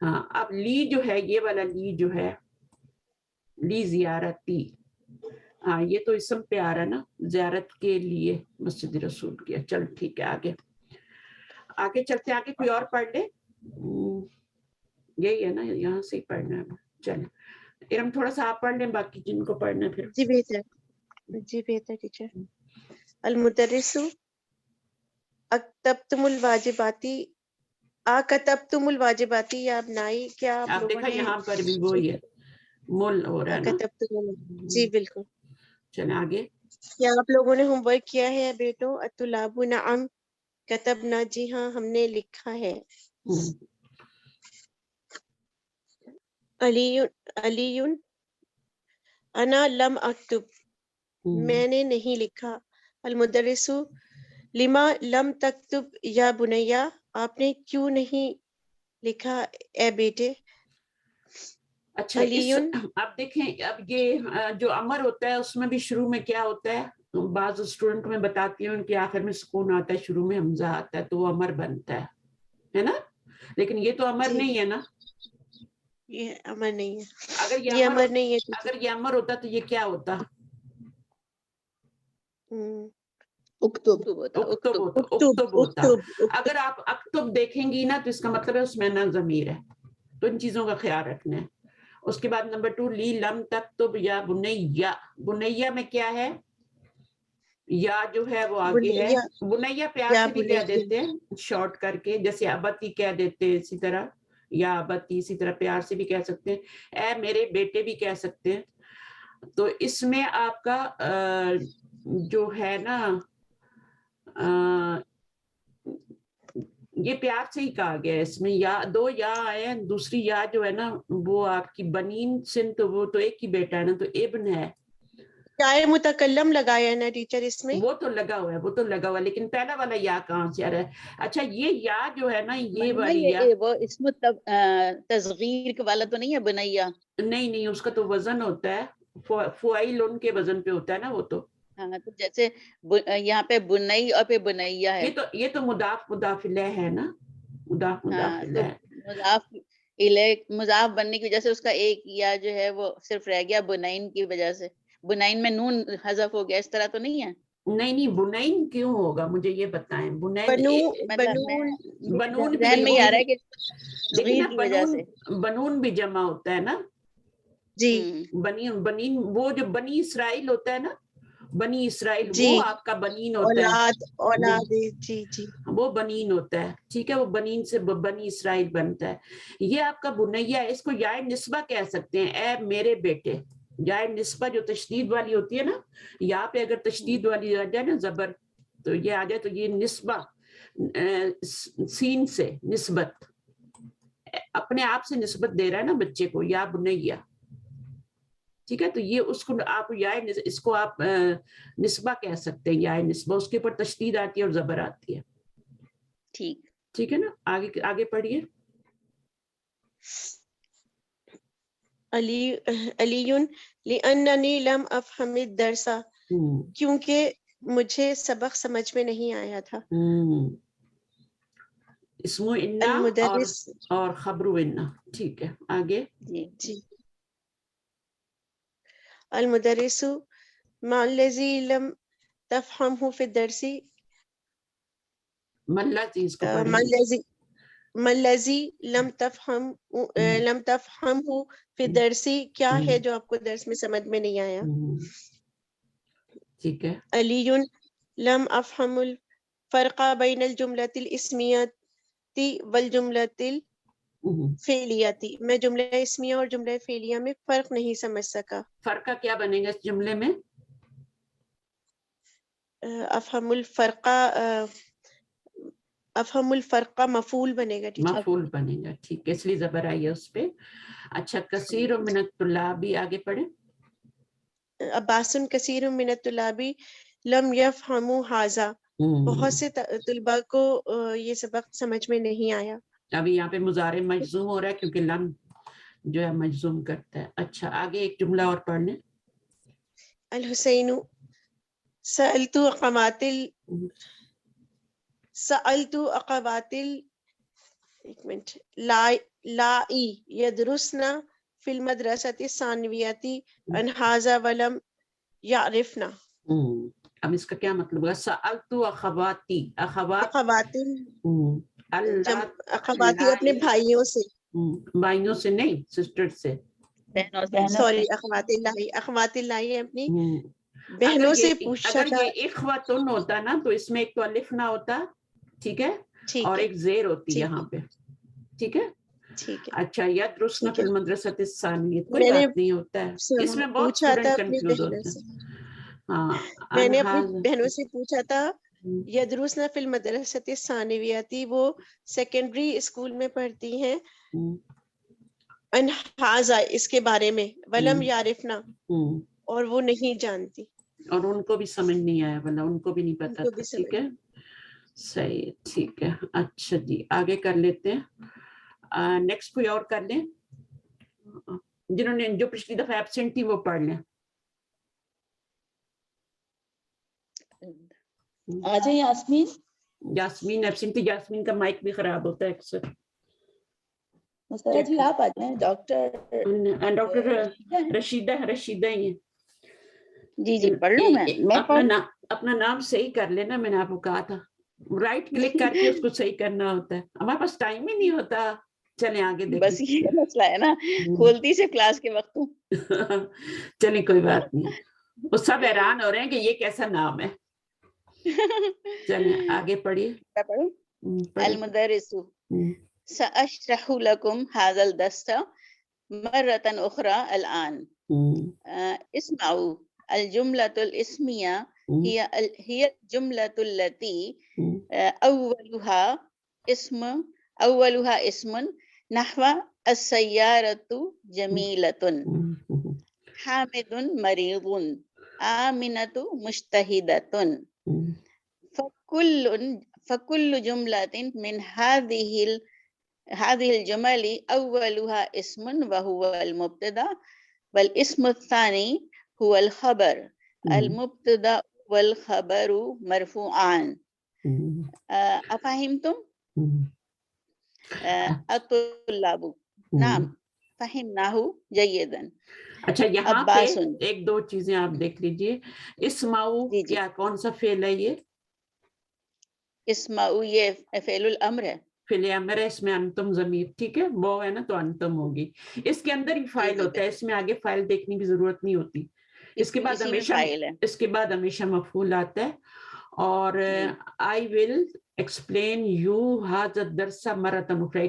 ہاں اب لی جو ہے, یہ والا لی جو ہے, لی زیارتی, ہاں یہ تو اسم پہ آ رہا ہے نا, زیارت کے لیے مسجد رسول کیا. چل ٹھیک ہے, آگے چلتے ہیں. آگے کوئی اور پڑھ لے, یہی ہے نا, یہاں سے ہی پڑھنا ہے. چلیں ارم تھوڑا سا آپ پڑھ لیں, باقی جن کو پڑھنا ہے پھر. جی بہتر ٹیچر. المدرس اکتبتم الواجباتی اکتبتم الواجباتی یا ابنائی, کیا آپ آپ لوگوں دیکھا نے یہاں پر بھی وہی ہے, مول ہو رہا ہے نا. جی بالکل. چلیں آگے. کیا آپ لوگوں نے ہوم ورک کیا ہے بیٹو؟ الطلاب نعم کتبنا, جی ہاں ہم نے لکھا ہے. علی انا لم اکتب, میں نے نہیں لکھا. المدرس لما لم تکتب یا بنیا, آپ نے کیوں نہیں لکھا اے بیٹے. اچھا اب دیکھیں, اب یہ جو امر ہوتا ہے اس میں بھی شروع میں کیا ہوتا ہے, بعض اسٹوڈنٹ میں بتاتی ہوں ان کے آخر میں سکون آتا ہے, شروع میں حمزہ آتا ہے, تو وہ امر بنتا ہے نا. لیکن یہ تو امر نہیں ہے نا, یہ امر نہیں ہے. اگر یہ امر نہیں ہے. اگر یہ امر ہوتا تو یہ کیا ہوتا, اکتب ہوتا. اگر آپ اکتب دیکھیں گی نا تو اس کا مطلب ہے اس میں نا ضمیر ہے, تو ان چیزوں کا خیال رکھنا ہے. اس کے بعد نمبر 2 لی لم تکتب یا بنیا. بنیا میں کیا ہے, یا جو ہے وہ آگے ہے. بنیا پیار سے بھی کہہ دیتے ہیں شارٹ کر کے, جیسے ابتی کہہ دیتے ہیں, اسی طرح یا ابتی, اسی طرح پیار سے بھی کہہ سکتے ہیں, اے میرے بیٹے بھی کہہ سکتے ہیں. تو اس میں آپ کا جو ہے نا یہ پیار سے ہی کہا گیا ہے. اس میں یا دو یا آئے ہیں, دوسری یا جو ہے نا وہ آپ کی بنین سن, تو وہ تو ایک ہی بیٹا ہے نا, تو ابن ہے. یا متکلم لگایا نا ٹیچر اس میں, وہ تو لگا ہوا ہے, وہ تو لگا ہوا ہے, لیکن پہلا والا یا کہاں سے آ رہا ہے. اچھا یہ یا جو ہے نا, یہ والی یا وہ اسم تصغیر والا تو نہیں ہے بنیا؟ نہیں, اس کا تو وزن ہوتا ہے, فعیل ان کے وزن پہ ہوتا ہے نا وہ تو. ہاں تو جیسے یہاں پہ بنئی اور پہ بنیا ہے, یہ تو مضاف مضاف الیہ ہے نا, مضاف الیہ. مضاف بننے کی وجہ سے اس کا ایک یا جو ہے وہ صرف رہ گیا بنائن کی وجہ سے. بنائن میں نون حذف ہو گیا, اس طرح تو نہیں ہے؟ نہیں بنائن کیوں ہوگا, مجھے یہ بتائیں. بنون بھی ذہن میں آ رہا ہے کہ لیکن کی وجہ سے بنون بھی جمع ہوتا ہے نا. جی بنین وہ جو بنی اسرائیل ہوتا ہے نا, بنی اسرائیل جی, وہ آپ کا بنین ہوتا ہے, اولاد جی جی وہ بنین ہوتا ہے. ٹھیک ہے, وہ بنین سے بنی اسرائیل بنتا ہے. یہ آپ کا بنیا ہے, اس کو یا نسبہ کہہ سکتے ہیں, اے میرے بیٹے. یا نسبہ جو تشدید والی ہوتی ہے نا, یہاں پہ اگر تشدید والی آ جائے نا زبر, تو یہ آ جائے تو یہ نسبہ سین سے نسبت, اپنے آپ سے نسبت دے رہا ہے نا بچے کو, یا بنیا, ٹھیک ہے, تو یہ اس کو آپ یا اس کو آپ نسبہ کہہ سکتے ہیں, یا نسبہ, اس کے اوپر تشدید آتی ہے اور زبر آتی ہے. ٹھیک, ٹھیک ہے نا, آگے پڑھیے. علی لأننی لم افہم الدرس, کیونکہ مجھے سبق سمجھ میں نہیں آیا تھا. اسمو انا المدرس اور خبرو انا. ٹھیک ہے, آگے. جی. المدرس ما الذی لم تفہمہ فی الدرس, ملا چیز کو ما پڑھیں. الذی لم تفہمہ فی الدرس, کیا ہے جو آپ کو درس میں سمجھ میں نہیں آیا. ٹھیک ہے. علی لم افہم الفرق بین الجملۃ الاسمیۃ والجملۃ الفعلیۃ, میں جملہ اسمیہ اور جملہ فعلیہ میں فرق نہیں سمجھ سکا. فرق کا کیا بنے گا اس جملے میں؟ افہم الفرق مفعول بنے گا. مفعول بنے گا, ٹھیک ہے, اس لیے زبر آئی ہے اس پہ. اچھا, کثیر من الطلاب, آگے پڑھیں. عباس کثیر من الطلاب لم یفہموا ھذا, بہت سے طلباء کو یہ سبق سمجھ میں نہیں آیا. ابھی یہاں پہ مضارع مجزوم ہو رہا ہے کیونکہ لم جو ہے مجزوم کرتا ہے. اچھا, آگے ایک جملہ اور پڑھ لیں. الحسین سألت اخوات ایک منٹ لائی یدرسن فی المدرسۃ الثانویۃ ان ھذا ولم یعرفنا. اب اس کا کیا مطلب ہوگا؟ سألت اخواتی, اخواتی اللہ اپنے بھائیوں سے, بھائیوں سے نہیں, سسٹر سے. سوری, اخوات اللہ اپنی بہنوں سے پوچھا اگر تھا. یہ اخواتن ہوتا نا تو اس میں ایک تو الف نہ ہوتا, ٹھیک ہے, اور ایک زیر ہوتی یہاں پہ, ٹھیک ہے. ٹھیک ہے, اچھا, یدرسن فی المدرسۃ الثانویۃ, کوئی میں نے بات نہیں ہوتا ہے, اس میں بہت پوچھا تھا اسٹوڈنٹ اپنی کنفیوز بہنوں ہوتے سے, ہیں. ہاں, میں نے اپنی بہنوں سے پوچھا تھا. یدرسن فی المدرسۃ الثانویۃ, وہ سیکنڈری اسکول میں پڑھتی ہیں. ان ھذا, اس کے بارے میں. ولم یعرفنا, اور وہ نہیں جانتی, اور ان کو بھی سمجھ نہیں آیا, ورنہ ان کو بھی نہیں ان پتا کو تھا. بھی ٹھیک سمجھ. ہے, صحیح, ٹھیک ہے. اچھا جی, آگے کر لیتے ہیں. نیکسٹ کوئی اور کر لیں, جنہوں نے جو پچھلی دفعہ ایبسینٹ تھی وہ پڑھ لیں. آ جائیں یاسمین. یاسمین ایبسینٹ تھی, یاسمین کا مائک بھی خراب ہوتا ہے اکثر. مسرا جی آپ آ جائیں. ڈاکٹر رشیدہ ہی ہیں. جی پڑھ لوں میں. اپنا نام صحیح کر لینا, میں نے آپ کو کہا تھا, رائٹ کلک کر کے اس کو صحیح کرنا ہوتا ہے. ہمارے پاس ٹائم ہی نہیں ہوتا. چلیں آگے دیکھیں. بس یہ مسئلہ ہے نا, کھولتی سے کلاس کے وقت. چلیں کوئی بات نہیں, وہ سب حیران ہو رہے ہیں کہ یہ کیسا نام ہے. چلیں آگے پڑھیے. المدرس سأشرح لكم هذا الدرس مرة أخرى الآن. اسمعوا, الجملة الاسمية هي الجملة التي أولها اسم نحو السيارة جميلة, حامد مريض, آمنة مجتهدة. فكل جملة من هذه الجمل أولها اسم وهو المبتدأ, والاسم الثاني هو الخبر. المبتدأ والخبر مرفوعان. أفهمتم؟ الطلاب نعم فهمناه جيدا. اچھا, یہاں پہ ایک دو چیزیں آپ دیکھ لیجئے. اسمعوا کیا کون سا فعل ہے؟ یہ اسمعوا یہ فعل الامر ہے. فعل امر ہے, اس میں انتم ضمیر, ٹھیک ہے, وہ ہے نا تو انتم ہوگی. اس کے اندر ہی فائل ہوتا ہے, اس میں آگے فائل دیکھنے کی ضرورت نہیں ہوتی. اس کے بعد ہمیشہ مفعول آتا ہے. اور I will explain you هذا الدرس مرتن اخرى,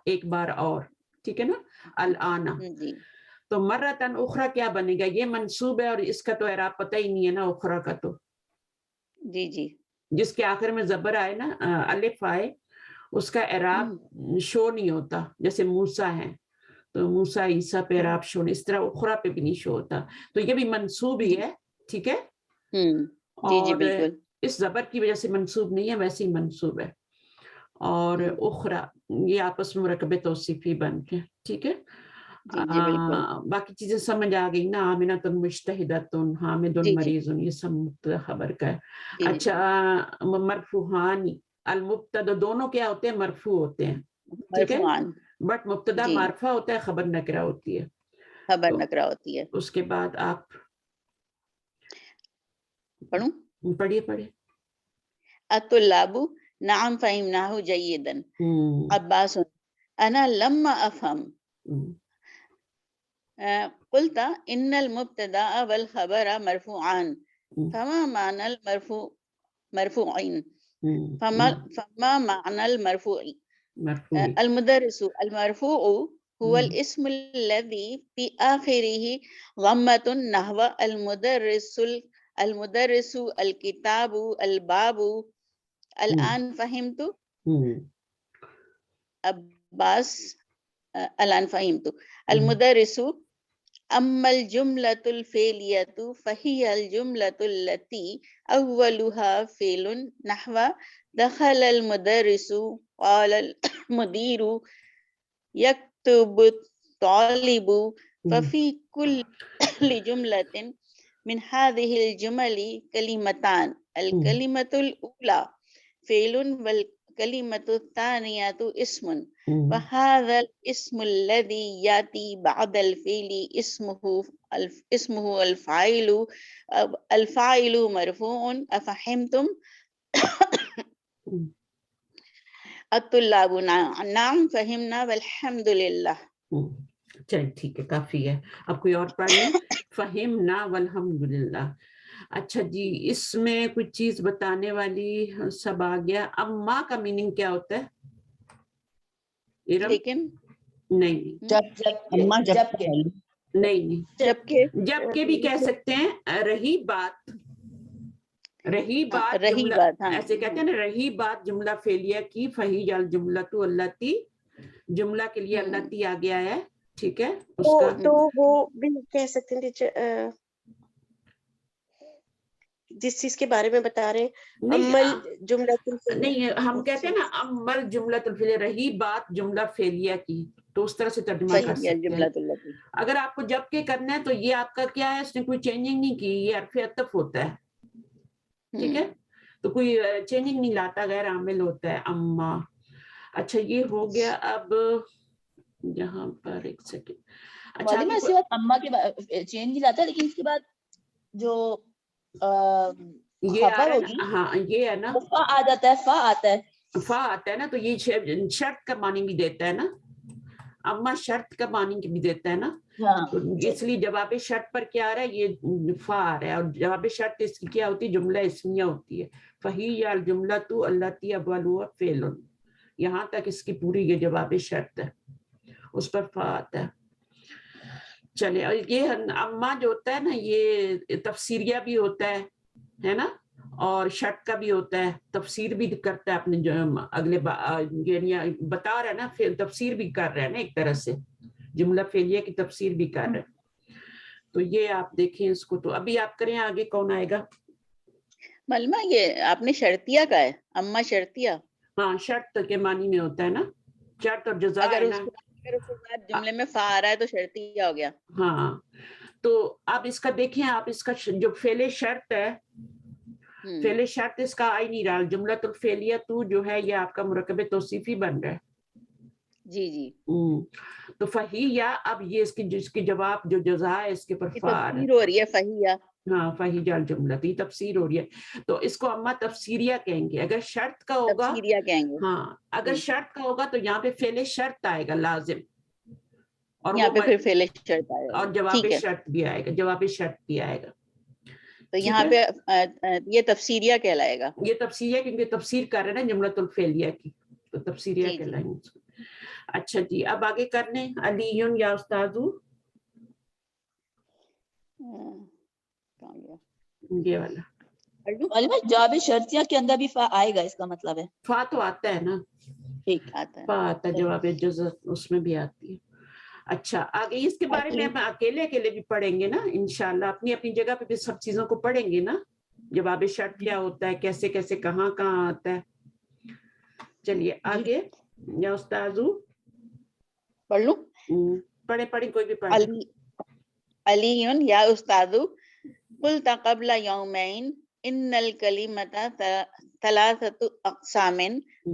ایک بار اور, ٹھیک ہے نا. الآن, تو مرتن اخرى کیا بنے گا؟ یہ منصوب ہے, اور اس کا تو اعراب پتہ ہی نہیں ہے نا اخرى کا. تو جی جس کے آخر میں زبر آئے نا, الف آئے, اس کا اعراب شو نہیں ہوتا، جیسے موسیٰ ہے تو موسیٰ عیسیٰ پہ اعراب شو نہیں، اس طرح اخرى پہ بھی نہیں شو ہوتا، تو یہ بھی منصوب ہی ہے، ٹھیک ہے، جی جی اور بالکل، اس زبر کی وجہ سے منصوب نہیں ہے، ویسے ہی منصوب ہے، اور اخرى یہ آپس میں مرکب توصیفی بن کے، ٹھیک ہے، جی جی بالکل، باقی چیزیں سمجھ آ گئی نا، آمنۃ مجتہدۃ حامد جی جی مریض، یہ سب مبتدا خبر کا ہے۔ جی اچھا مرفوعان، المبتدا دونوں کیا ہوتے ہیں؟ مرفوع ہوتے ہیں، ٹھیک ہے، مرفوعان، بٹ مبتدا جی معرفہ ہوتا ہے، خبر نکرہ ہوتی ہے، خبر تو نکرہ ہوتی ہے۔ اس کے بعد آپ پڑھوں؟ پڑھیے پڑھیے۔ الطلاب نعم فهمناه جيدا، عباس انا لما افهم، قلت ان المبتدا والخبر مرفوعان، فما معنى المرفوع مرفوعين، فما معنى المرفوع؟ المدرس، المرفوع هو الاسم الذي في آخره ضمة نحو المدرس، المدرس، الكتاب، الباب. الآن فهمت؟ عباس الآن فهمت. المدرس. أما الجملة الفعلية فهي الجملة التي أولها فعل نحو دخل المدرس، قال المدير، يكتب الطالب. ففي كل جملة من هذه الجمل كلمتان، الكلمة الأولى فعل والكلمة الثانية اسم، وهذا الاسم الذي يأتي بعد الفعل اسمه الفاعل. الفاعل مرفوع. أفهمتم؟ الطلاب نعم فهمنا والحمد للہ۔ چلیے ٹھیک ہے، کافی ہے، اب کوئی اور پڑھ لیں۔ فہمنا والحمد للہ۔ اچھا جی، اس میں کچھ چیز بتانے والی سب آ گیا۔ اب ماں کا میننگ کیا ہوتا ہے؟ لیکن نہیں نہیں، جب کے بھی کہہ سکتے ہیں، رہی بات، رہی بات رہی جملہ، بات، ہاں ایسے کہتے ہیں نا، رہی بات جملہ فعلیہ کی، فہی الجملۃ اللتی، جملہ کے لیے اللتی آ گیا ہے، ٹھیک ہے، اس کا تو وہ بھی کہہ سکتے ہیں ٹیچر، جس چیز کے بارے میں بتا رہے ہیں، عمل جملہ، نہیں، ہم کہتے ہیں نا عمل جملۃ الفعلیہ، رہی بات جملہ فعلیہ کی، تو اس طرح سے ترجمہ کر سکتے ہیں۔ اگر آپ کو جب کے کرنا ہے تو یہ آپ کا کیا ہے، اس نے کوئی چینجنگ نہیں کی، یہ حرف عطف ہوتا ہے، ٹھیک ہے، تو کوئی چینجنگ نہیں لاتا، غیر عامل ہوتا ہے اما۔ اچھا یہ ہو گیا۔ اب یہاں پر ایک سیکنڈ، اچھا اس کے بعد اما کے چینج نہیں لاتا، لیکن اس کے بعد جو یہ آ رہا ہے نا، ہاں یہ ہے نا، فا آ جاتا ہے، فا آتا ہے، فا آتا ہے نا، تو یہ شرط کا معنی بھی دیتا ہے نا، اما شرط کا معنی بھی دیتا ہے نا، اس لیے جواب شرط پر کیا آ رہا ہے، یہ فا آ رہا ہے، اور جواب شرط اس کی کیا ہوتی ہے، جملہ اسمیہ ہوتی ہے، فہی الجملۃ التی اولها فعل، یہاں تک اس کی پوری یہ جواب شرط ہے، اس پر فا آتا ہے۔ چلے، اور یہ اما جو ہوتا ہے نا، یہ تفسیریہ بھی ہوتا ہے نا، اور شرط کا بھی ہوتا ہے، تفسیر بھی کرتا ہے اپنے جو اگلے یعنی بتا رہا ہے نا، پھر تفسیر بھی کر رہا ہے نا، ایک طرح سے جملہ فعلیہ کی تفسیر بھی کر رہا ہے۔ تو یہ آپ دیکھیں اس کو، تو ابھی آپ کریں، آگے کون آئے گا؟ ملمہ یہ آپ نے شرطیہ کا ہے، اما شرطیہ، ہاں شرط کے معنی میں ہوتا ہے نا، شرط اور جزا ہے نا، اگر اس کے بعد جملے میں فا آ رہا ہے تو شرطیہ ہو گیا۔ ہاں، تو آپ اس کا دیکھیں، آپ اس کا جو فعل شرط ہے، فعل شرط اس کا آ ہی نہیں رہا، جملۃ الفعلیہ تو جو ہے یہ آپ کا مرکب توصیفی بن رہا ہے۔ جی جی، تو فہیہ، اب یہ اس کی جواب جو جزا ہے اس کے پر فار، تفسیر ہو رہی ہے فہیہ، ہاں فہیہ الجملہ، یہ تفسیر ہو رہی ہے، تو اس کو اما تفسیریہ کہیں گے۔ اگر شرط کا ہوگا، تفسیریہ کہیں گے، ہاں اگر شرط کا ہوگا تو یہاں پہ فعل شرط آئے گا لازم، اور یہاں پہ وہ پھر فعل شرط آئے اور گا، جواب ٹھیک ہے، شرط بھی آئے گا، جواب شرط بھی آئے گا، تو ٹھیک یہاں ہے، پہ یہ تفسیریہ کہلائے گا۔ یہ تفسیر ہے کیونکہ تفسیر کر رہے ہیں نا جملۃ الفعلیہ کی، تو تفسیریہ جی جی، کہلائیں گے اس کو۔ اچھا جی، اب آگے کرنے علی یا استاذو، یہ والا جواب شرطیہ کے اندر بھی فا آئے گا، اس کا مطلب ہے فا تو آتا ہے نا، ٹھیک آتا ہے. فا آتا ہے, جواب جزم اس میں بھی آتی ہے. اچھا آگے اس کے بارے میں ہم اکیلے اکیلے بھی پڑھیں گے نا انشاءاللہ, اپنی اپنی جگہ پہ بھی سب چیزوں کو پڑھیں گے نا, جواب شرط کیا ہوتا ہے, کیسے کیسے کہاں کہاں آتا ہے. چلیے آگے, یا استاذو پڑھ لوں. پڑھے کوئی بھی پڑھ. علی یا استاذو قلت قبل یومین ان الکلمۃ ثلاثۃ اقسام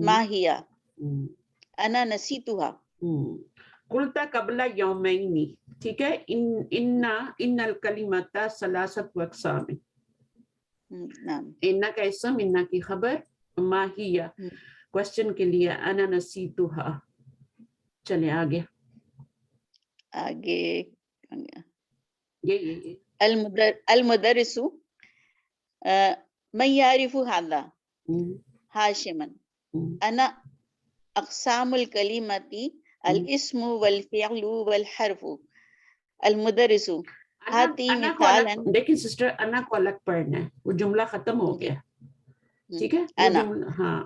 ما ہی انا نسیتها. قلت قبل یومین, ٹھیک ہے, ان الکلمۃ ثلاثۃ اقسام, ان کا اسم, ان کی خبر, ما ہی کوشچن کے لیے, انا نسیتها. چلیں آگے یہ المدرس من یعرف هذا ہاشما انا اقسام الکلمۃ الاسم والفعل والحرف. المدرس ہاتی مثالا. دیکھیں سسٹر, انا کو الگ پڑھنا ہے, وہ جملہ ختم ہو گیا, ٹھیک ہے. ہاں,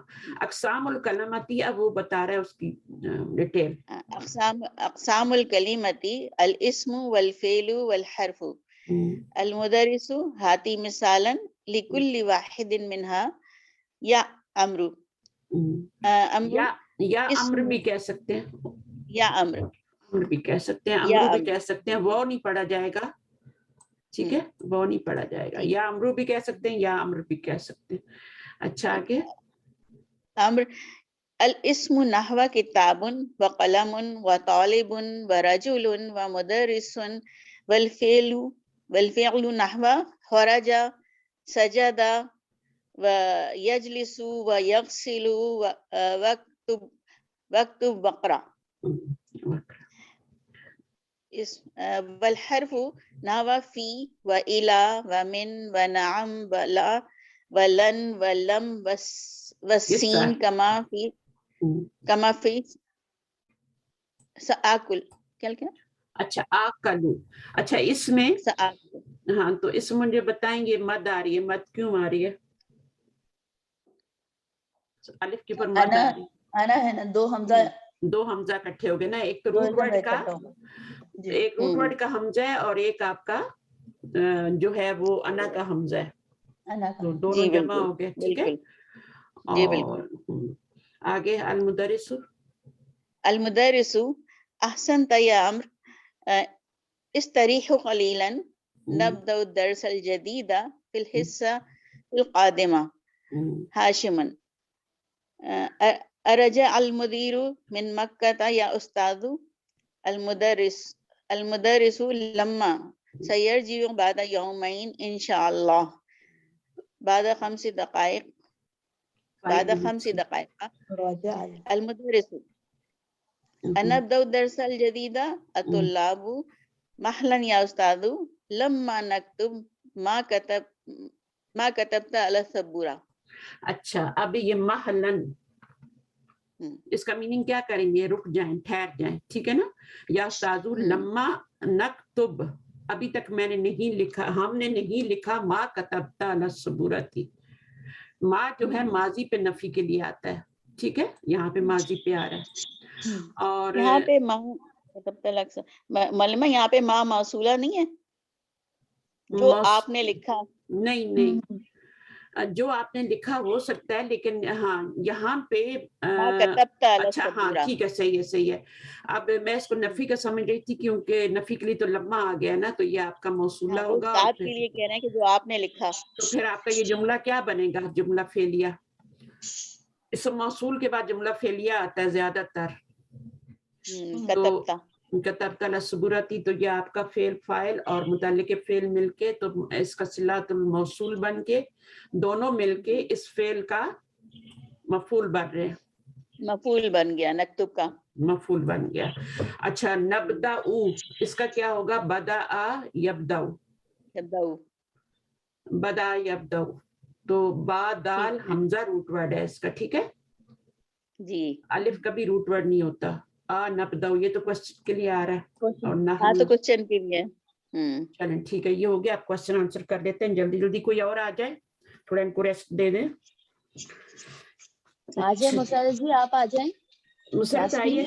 اقسام الکلمتی اب وہ بتا رہا ہے اس کی ڈیٹیل. اقسام الکلمت الاسم والفعل والحرف. المدرس ہاتی مثالا لکل واحد منها یا امر. یا امر بھی کہہ سکتے ہیں, یا امر بھی کہہ سکتے ہیں, امرو بھی کہہ سکتے ہیں, وہ نہیں پڑھا جائے گا, ٹھیک ہے, وہ نہیں پڑھا جائے گا. یا امرو بھی کہہ سکتے ہیں, یا امر بھی کہہ سکتے ہیں. اچھا آگے امر. الاسم نحو کتاب وقلم وطالب ورجل ومدرس والفعل نحو خرج سجد ويجلس ويغسل واكتب وقرأ. والحرف نحو في وإلى ومن ونعم ولا ولن ولم والسين كما في سآكل. کیا اچھا آکلو. اچھا اس میں ہاں, تو اس میں مجھے بتائیں گے مد آ رہی ہے, مد کیوں آ رہی ہے؟ الف کے اوپر مد آ رہی ہے. انا ہے نا, دو حمزہ اکٹھے ہو گئے نا, ایک تو روٹ ورڈ کا, ایک روٹ ورڈ کا حمزہ ہے, اور ایک آپ کا جو ہے وہ انا کا حمزہ ہے, تو دونوں جمع ہو گئے, ٹھیک ہے. اور آگے المدرس. المدرس احسنت یا امر استریح قلیلا نبدأ الدرس الجدید في الحصة القادمة. هاشما أرجع المدير من مكة يا أستاذ. المدرس لما سيرجع بعد يومين إن شاء الله بعد 5 دقائق. المدرس نبدأ الدرس الجديد. الطلاب مهلا يا أستاذ لما نكتب ما كتبت على السبورة. اچھا اب یہ محلن, اس کا میننگ کیا کریں گے؟ رک جائیں, ٹھہر جائیں, ٹھیک ہے نا. یا استاذ لما نکتب, ابھی تک میں نے نہیں لکھا, ہم نے نہیں لکھا, ما کتبت علی السبورۃ. ما جو ہے ماضی پہ نفی کے لیے آتا ہے, ٹھیک ہے, یہاں پہ ماضی پہ آ رہا ہے. اور یہاں پہ ملمہ یہاں پہ ما موصولہ نہیں ہے, جو آپ نے لکھا. نہیں, جو آپ نے لکھا ہو سکتا ہے, لیکن ہاں یہاں پہ اچھا ہاں ٹھیک ہے, صحیح ہے. اب میں اس کو نفی کا سمجھ رہی تھی, کیونکہ نفی کے لیے تو لمحہ آ گیا نا, تو یہ آپ کا موصولہ ہوگا. استاد کے لیے کہہ رہے ہیں کہ جو آپ نے لکھا, تو پھر آپ کا یہ جملہ کیا بنے گا؟ جملہ فعلیہ. اس موصول کے بعد جملہ فعلیہ آتا ہے زیادہ تر. کتبت علی السبورۃ, تو یہ آپ کا فعل فاعل اور متعلق فعل مل کے, تو اس کا صلۃ الموصول بن کے, دونوں مل کے اس فعل کا مفعول بن رہے ہیں. مفعول بن گیا, نکتب کا مفعول بن گیا. اچھا نبدأ, اس کا کیا ہوگا؟ بدأ یبدأ. بدأ یبدأ, تو با دال حمزہ روٹ ورڈ ہے اس کا, ٹھیک ہے جی. الف کبھی روٹ ورڈ نہیں ہوتا. نبدأ یہ تو کوسچن کے لیے آ رہا ہے, اور ہاں تو کوسچن کے لیے. چلیں ٹھیک ہے, یہ ہو گیا. آپ کوسچن آنسر کر لیتے ہیں جلدی جلدی. کوئی اور آ جائے, تھوڑا ان کو ریسٹ دے دیں. آ جائیں مسائل جی, آپ آ جائیں. مسرت آئیے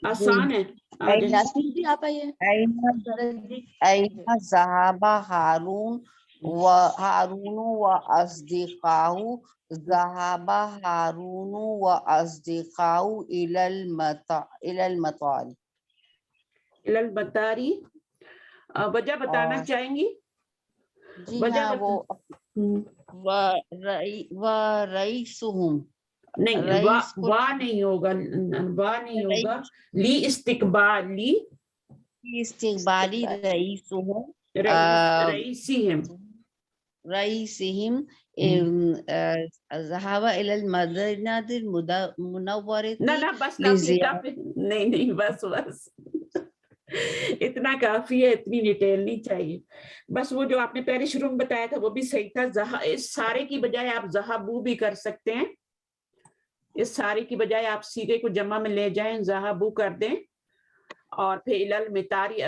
آسان ہے آ جائیں یاسمین بھی آپ آئیے. أين ذهب هارون وأصدقائه ذهب هارون وأصدقائه إلى المطار. البتاری وجہ بتانا چاہیں گی؟ جی وجہ ہاں وہ ورئیسهم نہیں وا نہیں ہوگا لی استقبالی استقبالی رئیسهم رئیسہم ذهب إلى المدينة المنورة نہ بس کافی نہیں بس اتنا کافی ہے، اتنی ڈیٹیل نہیں چاہیے. بس وہ جو آپ نے پہلے شروع میں بتایا تھا وہ بھی صحیح تھا. اس سارے کی بجائے آپ ذہبو بھی کر سکتے ہیں. اس سارے کی بجائے آپ سیغے کو جمع میں لے جائیں، ذہبو کر دیں، اور پھر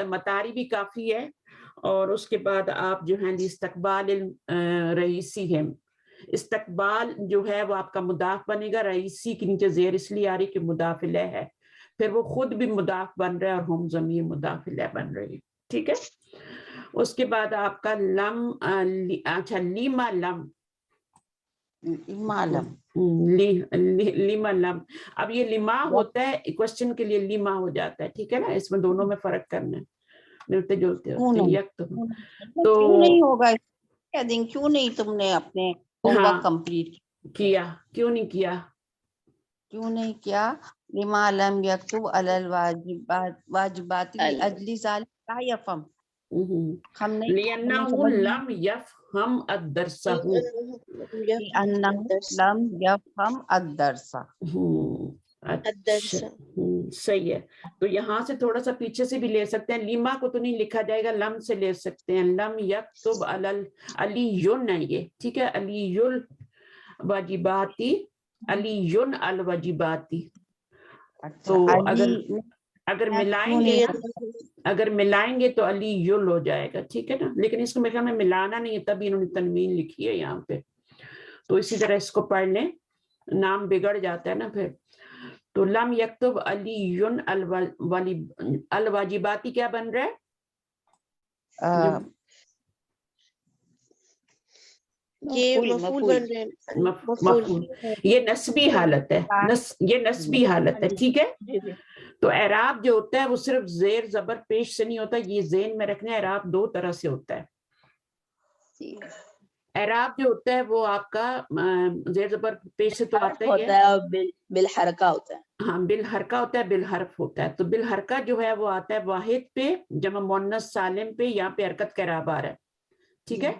مطاری بھی کافی ہے. اور اس کے بعد آپ جو ہیں استقبال رئیسہم، استقبال جو ہے وہ آپ کا مضاف بنے گا. رئیسی کے نیچے زیر اس لیے آ رہی کہ مضاف الیہ ہے، پھر وہ خود بھی مضاف بن رہا ہے اور ہم ضمیر مضاف الیہ بن رہی ہے. ٹھیک ہے. اس کے بعد آپ کا لم، اچھا لیما لم، لیما لم. اب یہ لما ہوتا ہے کوشچن کے لیے لیما ہو جاتا ہے. ٹھیک ہے نا، اس میں دونوں میں فرق کرنا ہے، ملتے جلتے ہوتے ہیں. یک تو کیوں نہیں ہوگا؟ کیوں نہیں تم نے اپنے ہوم ورک کمپلیٹ کیا؟ کیوں نہیں کیا؟ کیوں نہیں کیا؟ لما لم یکتب علی الواجبات لاجل ذلک لا یفهم. ہم نہیں لِأَنَّهُ لَمْ يَفْهَمْ الدَّرْسَ، لِأَنَّهُ لم یفهم الدرس. اچھا صحیح ہے. تو یہاں سے تھوڑا سا پیچھے سے بھی لے سکتے ہیں. لیما کو تو نہیں لکھا جائے گا، لم سے لے سکتے ہیں. لم یکتب علی یون ہے یہ. ٹھیک ہے، علی الواجباتی، علی یون الواجباتی. تو اگر ملائیں گے تو علی یل ہو جائے گا. ٹھیک ہے نا، لیکن اس کو میرے خیال میں ملانا نہیں ہے، تبھی انہوں نے تنوین لکھی ہے یہاں پہ. تو اسی طرح اس کو پڑھ لیں، نام بگڑ جاتا ہے نا پھر. تو لم یکتب علی یون الواجباتی کیا بن رہا ہے؟ یہ مفعول بن رہے ہیں، مفعول. یہ نسبی حالت ہے، یہ نسبی حالت ہے. ٹھیک ہے. تو اعراب جو ہوتا ہے وہ صرف زیر زبر پیش سے نہیں ہوتا. یہ ذہن میں رکھنا ہے، اعراب دو طرح سے ہوتا ہے. اعراب جو ہوتا ہے وہ آپ کا زیر زبر پیش سے تو آتا ہی ہے، بالحرکہ ہوتا ہے. ہاں بالحرکہ ہوتا ہے، بالحرف ہوتا ہے. تو بالحرکہ جو ہے وہ آتا ہے واحد پہ، جمع مؤنث سالم پہ. یہاں پہ حرکت کا اعراب آ رہا ہے. ٹھیک ہے.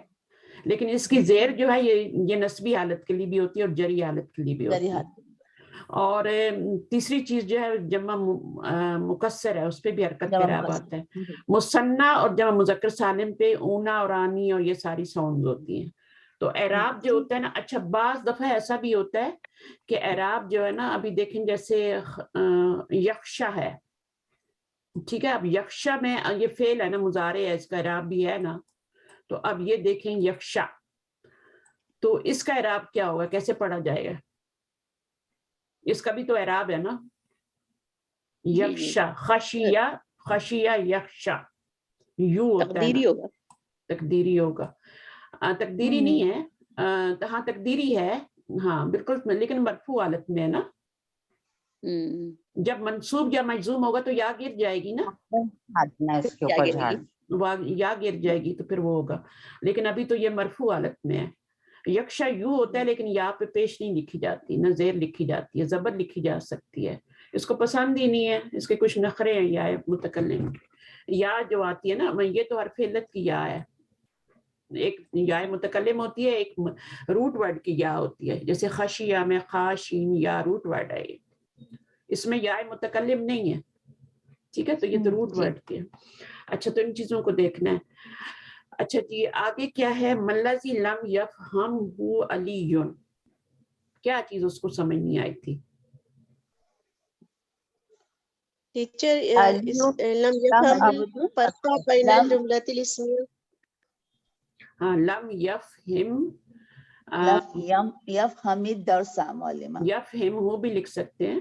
لیکن اس کی زیر جو ہے یہ نسبی حالت کے لیے بھی ہوتی ہے اور جری حالت کے لیے بھی ہوتی ہے. اور تیسری چیز جو ہے جمع مکسر ہے، اس پہ بھی حرکت کا اعراب آتا ہے. مثنیٰ اور جمع مذکر سالم پہ اونا اور آنی اور یہ ساری ساؤنڈز ہوتی ہیں. تو اعراب جو ہوتا ہے نا، اچھا بعض دفعہ ایسا بھی ہوتا ہے کہ اعراب جو ہے نا، ابھی دیکھیں جیسے یخشا ہے. ٹھیک ہے. اب یخشا میں یہ فعل ہے نا، مضارع ہے، اس کا اعراب بھی ہے نا. تو اب یہ دیکھیں یخشا، تو اس کا اعراب کیا ہوگا، کیسے پڑھا جائے گا؟ اس کا بھی تو اعراب ہے نا، یخشا. خشیہ، خشیہ یخشا، یوں ہوتا ہے نا. تقدیری ہوگا. تقدیری نہیں ہے، ہاں تقدیری ہے، ہاں بالکل، لیکن مرفوع حالت میں ہے نا. جب منصوب یا مجزوم ہوگا تو یا گر جائے گی نا، یا گر جائے گی تو پھر وہ ہوگا. لیکن ابھی تو یہ مرفوع حالت میں ہے. یکشا یوں ہوتا ہے لیکن یا پہ پیش نہیں لکھی جاتی، نہ زیر لکھی جاتی ہے، زبر لکھی جا سکتی ہے. اس کو پسند ہی نہیں ہے، اس کے کچھ نخرے ہیں یا متکلم. یا جو آتی ہے نا، یہ تو حرف علت کی یا ہے. ایک یا متکلم ہوتی ہے، ایک روٹ ورڈ کی یا ہوتی ہے. جیسے خشیہ میں خاشین یا روٹ ورڈ ہے، اس میں یا متکلم نہیں ہے. ٹھیک ہے. تو یہ تو روٹ ورڈ کے. اچھا تو ان چیزوں کو دیکھنا ہے. اچھا جی آگے کیا ہے؟ ملذی لم یفہمہ علی، کیا چیز اس کو سمجھ نہیں آئی تھی؟ ٹیچر لم یفہم فرقہ بین الجملۃ الاسمیہ. ہاں لم یفہم، یفہم الدرس معلمہ، یفہم ہو بھی لکھ سکتے ہیں.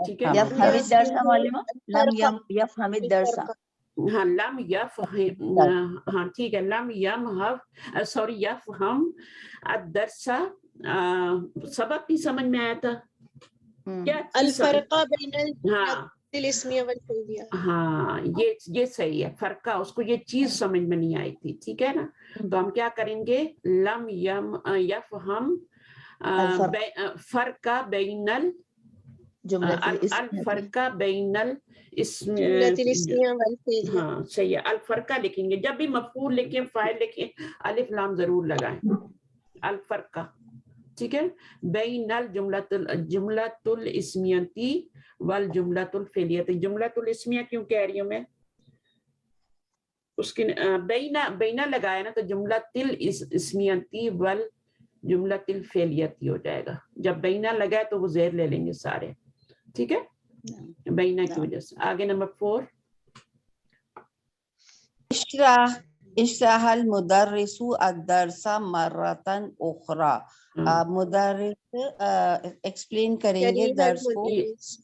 ٹھیک ہے. يفهم الدرس معلمة لم يفهم الدرس. ہاں لم یفہم، ہاں ٹھیک ہے، لم یمہو سوری یفہم الدرس، سبق نہیں سمجھ میں آیا تھا کیا چیز الفرقہ بین ہاں الاسمیہ والفعلیہ. ہاں یہ صحیح ہے، فرقہ، اس کو یہ چیز سمجھ میں نہیں آئی تھی، ٹھیک ہے نا. تو ہم کیا کریں گے، لم یفہم فرقہ بین الفرقہ بین جملۃ الاسمیہ والفعلیہ. ہاں صحیح ہے، الفرقہ لکھیں گے، جب بھی مفعول لکھیں فاعل لکھیں الف لام ضرور لگائیں، الفرقہ، ٹھیک ہے. بین الجملۃ الاسمیتی والجملۃ الفعلیتی. جملۃ الاسمیہ کیوں کہہ رہی ہوں میں، اس کی بینا لگایا نا تو جملۃ الاسمیتی والجملۃ الفعلیتی ہو جائے گا. جب بینا لگائے تو وہ زیر لے لیں گے سارے، ٹھیک ہے، بینا کی وجہ سے. آگے نمبر 4. اشرح المدرس الدرس مرتن اخرى. مدرس ایکسپلین کریں گے شریح درس کو. المدرس.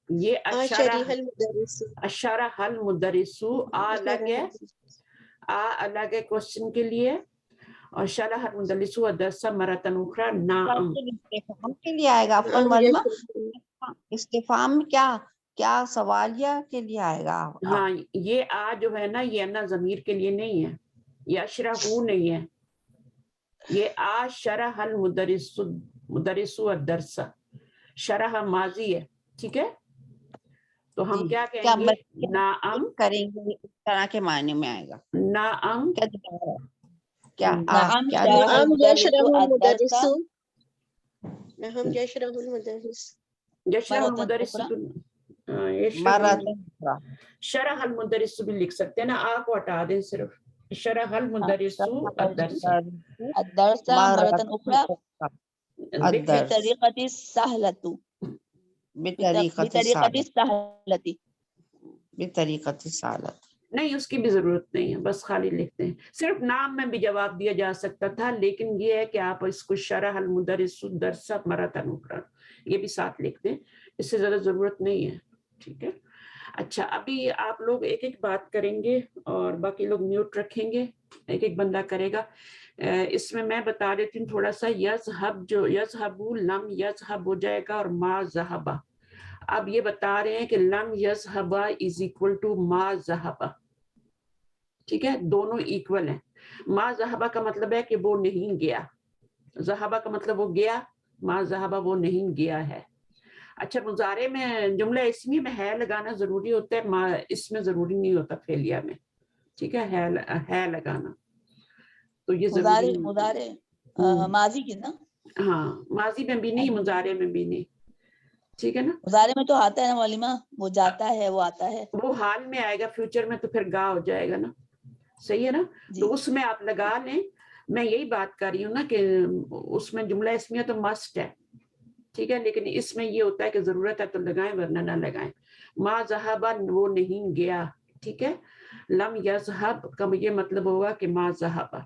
یہ شریح المدرس. اشرح المدرس آ الگ ہے کوشچن کے لیے، اور شرح المدرس الدرس مرتن اخرى نعم. استفہام کے لیے آئے گا عفواً معلومہ، استفہام کیا سوالیہ کے لیے آئے گا. ہاں یہ جو ہے نا یہ نا ضمیر کے لیے نہیں ہے، یہ اشرح نہیں ہے، یہ شرح المدرس الدرس، شرح ماضی ہے، ٹھیک ہے. تو ہم کیا کہیں گے، نعم کریں گے، اس طرح کے معنی میں آئے گا. نعم نعم نعم یشرح المدرس. الدرس نعم یشرح المدرس. یشرح المدرس مرتن اخرى. شرح المدرس بھی لکھ سکتے ہیں نا، کو ہٹا دیں، صرف شرح المدرس الدرس الدرس مرة أخرى الدرس بطريقة سهلة بطریقۃ سالت. نہیں اس کی بھی ضرورت نہیں ہے، بس خالی لکھتے ہیں. صرف نام میں بھی جواب دیا جا سکتا تھا، لیکن یہ ہے کہ آپ اس کو شرح المدرس الدرس مرتن اخرى یہ بھی ساتھ لکھتے ہیں، اس سے زیادہ ضرورت نہیں ہے، ٹھیک ہے. اچھا ابھی آپ لوگ ایک ایک بات کریں گے اور باقی لوگ میوٹ رکھیں گے، ایک ایک بندہ کرے گا. اس میں بتا دیتی ہوں تھوڑا سا، یذہب جو یذہبو لم یذہب ہو جائے گا، اور ما ذہبا. اب یہ بتا رہے ہیں کہ لم یذہبا از اکول ٹو ما ذہبا، ٹھیک ہے، دونوں ایکول ہیں. ما ذہبا کا مطلب ہے کہ وہ نہیں گیا، ذہبا کا مطلب وہ گیا، ما ذہبا وہ نہیں گیا ہے. اچھا مضارع میں جملہ اسمی میں ہے لگانا ضروری ہوتا ہے، اس میں ضروری نہیں ہوتا، فعلیہ میں، ٹھیک ہے، ہے لگانا تو یہ ضروری مضارع ماضی کی نا، ہاں ماضی میں بھی نہیں، مضارع میں بھی نہیں، ٹھیک ہے نا. مضارع میں تو آتا ہے نا معلمہ، وہ جاتا ہے، وہ آتا ہے، وہ حال میں آئے گا، فیوچر میں تو پھر گا ہو جائے گا نا، صحیح ہے نا. تو اس میں آپ لگا لیں. میں یہی بات کر رہی ہوں نا کہ اس میں جملہ اسمیہ تو مسٹ ہے، ٹھیک ہے، لیکن اس میں یہ ہوتا ہے کہ ضرورت ہے تو لگائیں ورنہ نہ لگائیں. ما ذہبا وہ نہیں گیا، ٹھیک ہے. لم یذہب کا یہ مطلب ہوگا کہ ما ذہبا.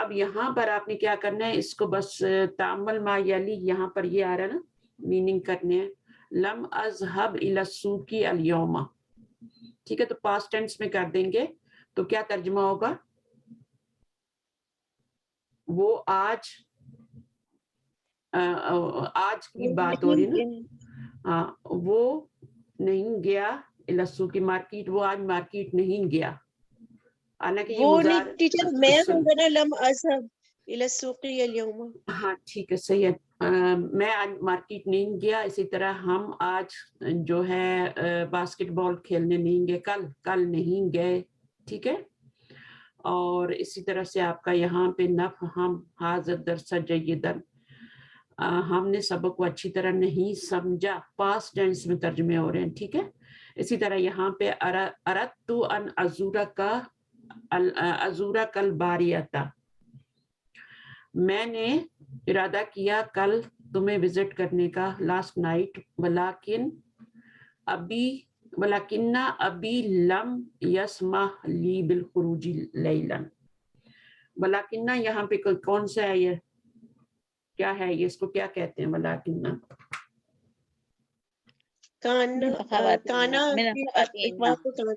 اب یہاں پر آپ نے کیا کرنا ہے، اس کو بس تعمل ما یلی، یہاں پر یہ آ رہا ہے نا میننگ کرنے ہیں. لم اذهب الى السوق اليوم، ٹھیک ہے، تو پاسٹ ٹینس میں کر دیں گے تو کیا ترجمہ ہوگا، وہ آج کی بات ہو رہی نا، ہاں وہ نہیں گیا السوق کی مارکیٹ، وہ آج مارکیٹ نہیں گیا. حالانکہ یہ وہ نہیں مضارع ٹیچر میں ہوگا نا، لم اذهب الى السوق اليوم. ہاں ٹھیک ہے صحیح ہے، میں آج مارکیٹ نہیں گیا. اسی طرح ہم آج جو ہے باسکٹ بال کھیلنے نہیں گئے، کل نہیں گئے، ٹھیک ہے. اور اسی طرح سے آپ کا یہاں پہ نفہم ھذا الدرس جیدا، ہم نے سبق کو اچھی طرح نہیں سمجھا، پاسٹ ٹینس میں ترجمے ہو رہے ہیں، ٹھیک ہے. اسی طرح یہاں پہ اردت ان ازورک الباریۃ، میں نے ارادہ کیا کل تمہیں وزٹ کرنے کا، لاسٹ نائٹ. ولیکن ابی لم یسمح لی بالخروج لیلا. ولیکن یہاں پہ کون سا ہے، یہ کیا ہے، یہ اس کو کیا کہتے ہیں، ولیکن کانا من کی الخواتین، اخوات کانا.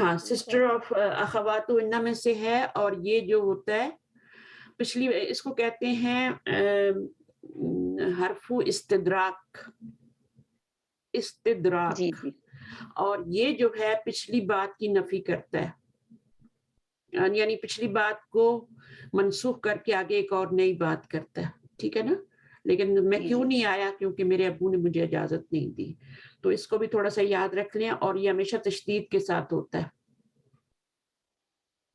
ہاں سسٹر آف اخوات ان میں سے ہے. اور یہ جو ہوتا ہے پچھلی اس کو کہتے ہیں حرف استدراک. استدراک. جی جی اور یہ جو ہے پچھلی بات کی نفی کرتا ہے, یعنی پچھلی بات کو منسوخ کر کے آگے ایک اور نئی بات کرتا ہے. ٹھیک ہے نا. لیکن میں جی کیوں جی نہیں آیا؟ کیونکہ میرے ابو نے مجھے اجازت نہیں دی. تو اس کو بھی تھوڑا سا یاد رکھ لیں. اور یہ ہمیشہ تشدید کے ساتھ ہوتا ہے,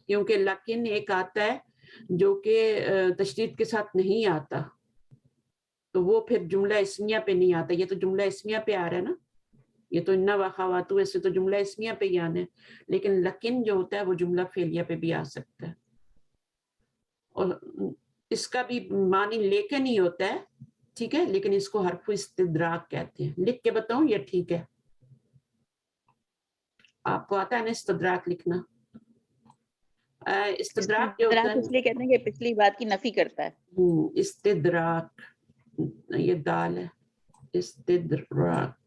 کیونکہ لیکن ایک آتا ہے جو کہ تشدید کے ساتھ نہیں آتا, تو وہ پھر جملہ اسمیہ پہ نہیں آتا. یہ تو جملہ اسمیہ پہ آ رہا ہے نا, یہ تو انا واخواتہ ایسے تو جملہ اسمیہ پہ ہی آنا ہے. لیکن لکن جو ہوتا ہے وہ جملہ فعلیہ پہ بھی آ سکتا ہے. اور اس کا بھی معنی لیکن ہی ہوتا ہے. ٹھیک ہے, لیکن اس کو حرف استدراک کہتے ہیں. لکھ کے بتاؤں یہ ٹھیک ہے؟ آپ کو آتا ہے نا استدراک لکھنا؟ استدراک جو ہوتا استدراک اس لیے کہتے ہیں کہ پچھلی بات کی نفی کرتا ہے. استدراک, یہ دال ہے. استدراک